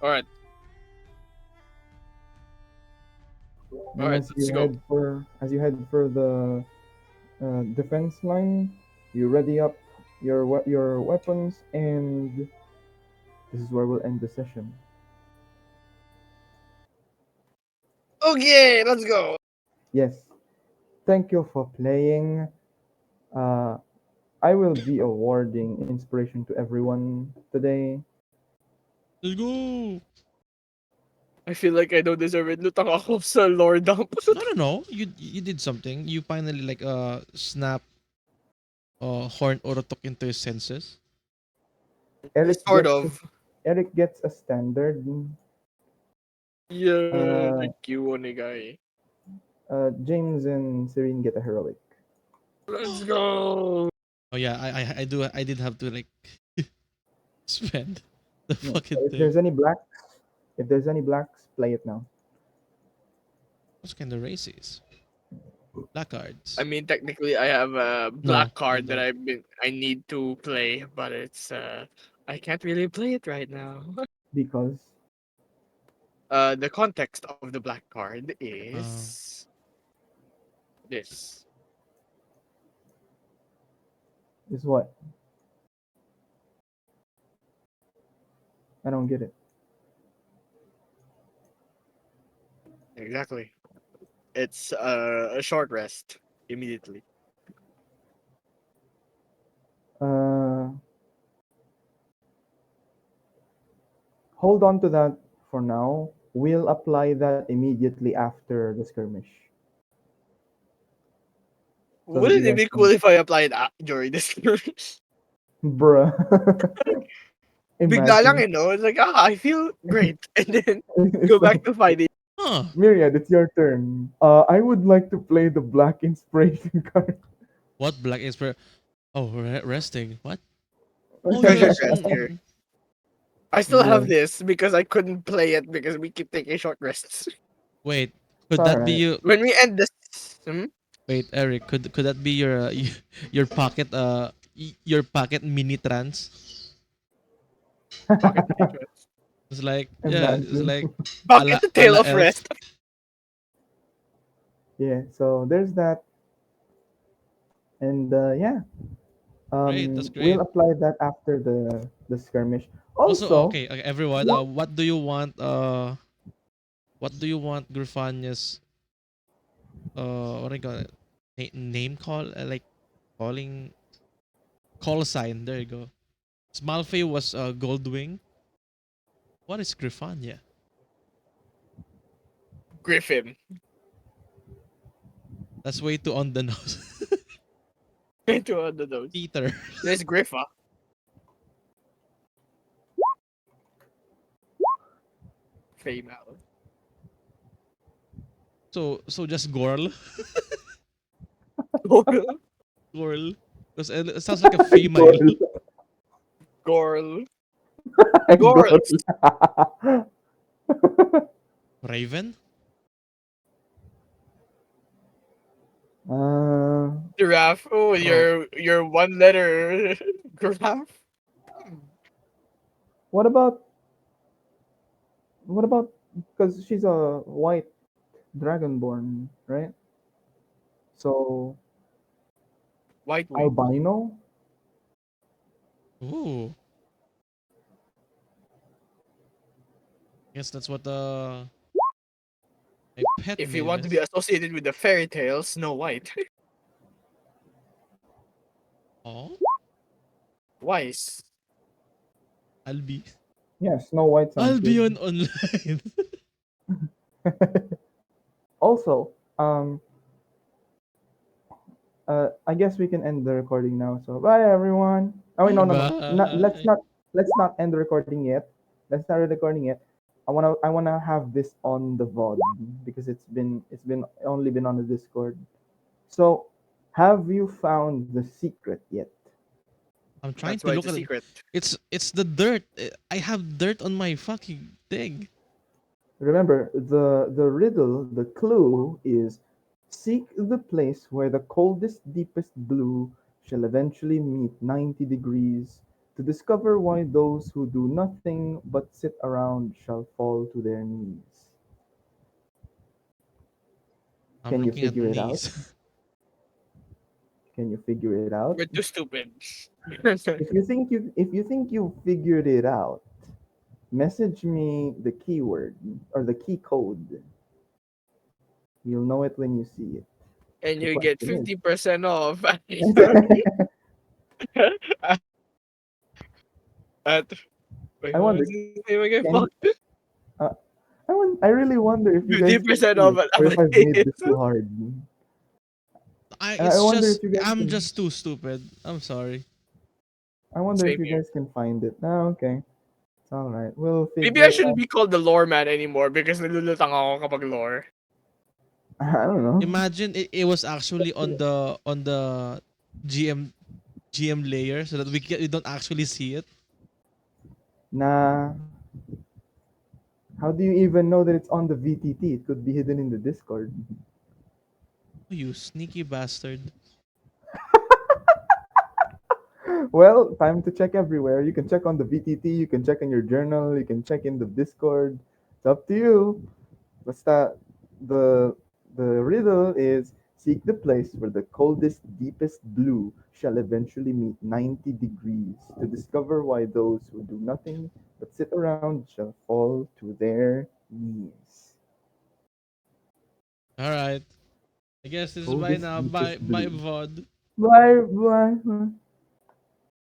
All right, all And right, let's go. as you head for the defense line, you ready up your weapons, and this is where we'll end the session. Okay, let's go. Yes, thank you for playing. Uh, I will be awarding inspiration to everyone today. Let's go. I feel like I don't deserve it. Lutang ako sa lore dump. No, no, no. You did something. You finally like snap Horn Orotok into his senses. Eric Sort gets a, of. Eric gets a standard. Yeah, Uh, thank you, Onigai. James and Serene get a heroic. Let's go. Oh yeah, I did have to like spend the Yeah. fucking If thing. there's any blacks, play it now. What's kind of races? Black I cards. mean, technically, I have a No, black you card that don't. I need to play, but it's I can't really play it right now. Because The context of the black card Uh, is this. Is what? I don't get it. Exactly. It's a short rest immediately. Uh, Hold on to that for now. We'll apply that immediately after the skirmish, so that you Wouldn't it guys be cool can. if I applied during this skirmish? Bruh. Bigla lang, Imagine. It's like, I feel great. And then It's go back like, to fighting. huh. Myriad, it's your turn. I would like to play the black inspiration card. What black inspire? Oh, resting. What? Oh I should yes. rest here. I still have Bruh. this because I couldn't play it because we keep taking short rests. Wait, It's could that be alright. you? When we end this, hmm? Wait, Eric, could that be your your pocket your pocket mini trance? Pocket mini trance. It's like yeah, it's Imagine. like Pocket the tail ala of elf. rest. Yeah, so there's that. And yeah, Great, that's we'll great. apply that after the skirmish. Also, Also, okay, okay, everyone, what? what do you want Grufania's what do you call it? Name call like calling call sign. There you go. Malfae was Goldwing. What is Grifania? Griffin. That's way too on the nose. Into under those. Peter. There's Griffa. Female. So just Gorl. Gorl. Gorl. Because it sounds like a female. Goal. Gorl. Goal. Gorls. Raven? uh, Giraffe. Oh, Pro. your one letter giraffe. what about what about because she's a white dragonborn, right? So White wing. albino. Ooh. Guess that's what my pet If you name want to be is. associated with the fairy tale, Snow White. Oh? Wise. I'll be Yeah, Snow White sounds I'll be good. on online. Also, I guess we can end the recording now. So bye everyone. Oh wait, no, no, no. Not, let's Bye. not let's not end the recording yet. Let's not end the recording yet. I wanna have this on the VOD because it's been only been on the Discord. So, have you found the secret yet? I'm trying That's to why look it's a at it. secret. It's the dirt. I have dirt on my fucking thing. Remember, the riddle, the clue is seek the place where the coldest, deepest blue shall eventually meet 90 degrees to discover why those who do nothing but sit around shall fall to their knees. I'm Can you looking at figure it out? knees. Can you figure it out? We're too stupid. If you think you figured it out, message me the keyword or the key code. You'll know it when you see it. And The you get question is 50% off at wait, I what wonder, was his name again? Fuck. can uh, I really wonder if you guys can 50% see off it at or if I've made this too application. hard. I It's wonder if just you guys I'm can. just too stupid. I'm sorry. I wonder if Same you here. guys can find it. Oh, okay. It's all right. We'll Maybe I figure it shouldn't out. be called the lore man anymore because nalulutang ako kapag lore. I don't know. Imagine it was actually on the GM GM layer so that we don't actually see it. Nah. How do you even know that it's on the VTT? It could be hidden in the Discord. Oh, you sneaky bastard. Well, time to check everywhere. You can check on the VTT. You can check in your journal. You can check in the Discord. It's up to you. Basta, the the riddle is seek the place where the coldest, deepest blue shall eventually meet 90 degrees to discover why those who do nothing but sit around shall fall to their knees. All right. I guess this is by Coldest, now. deepest Bye, blue. VOD. Bye, bye, bye.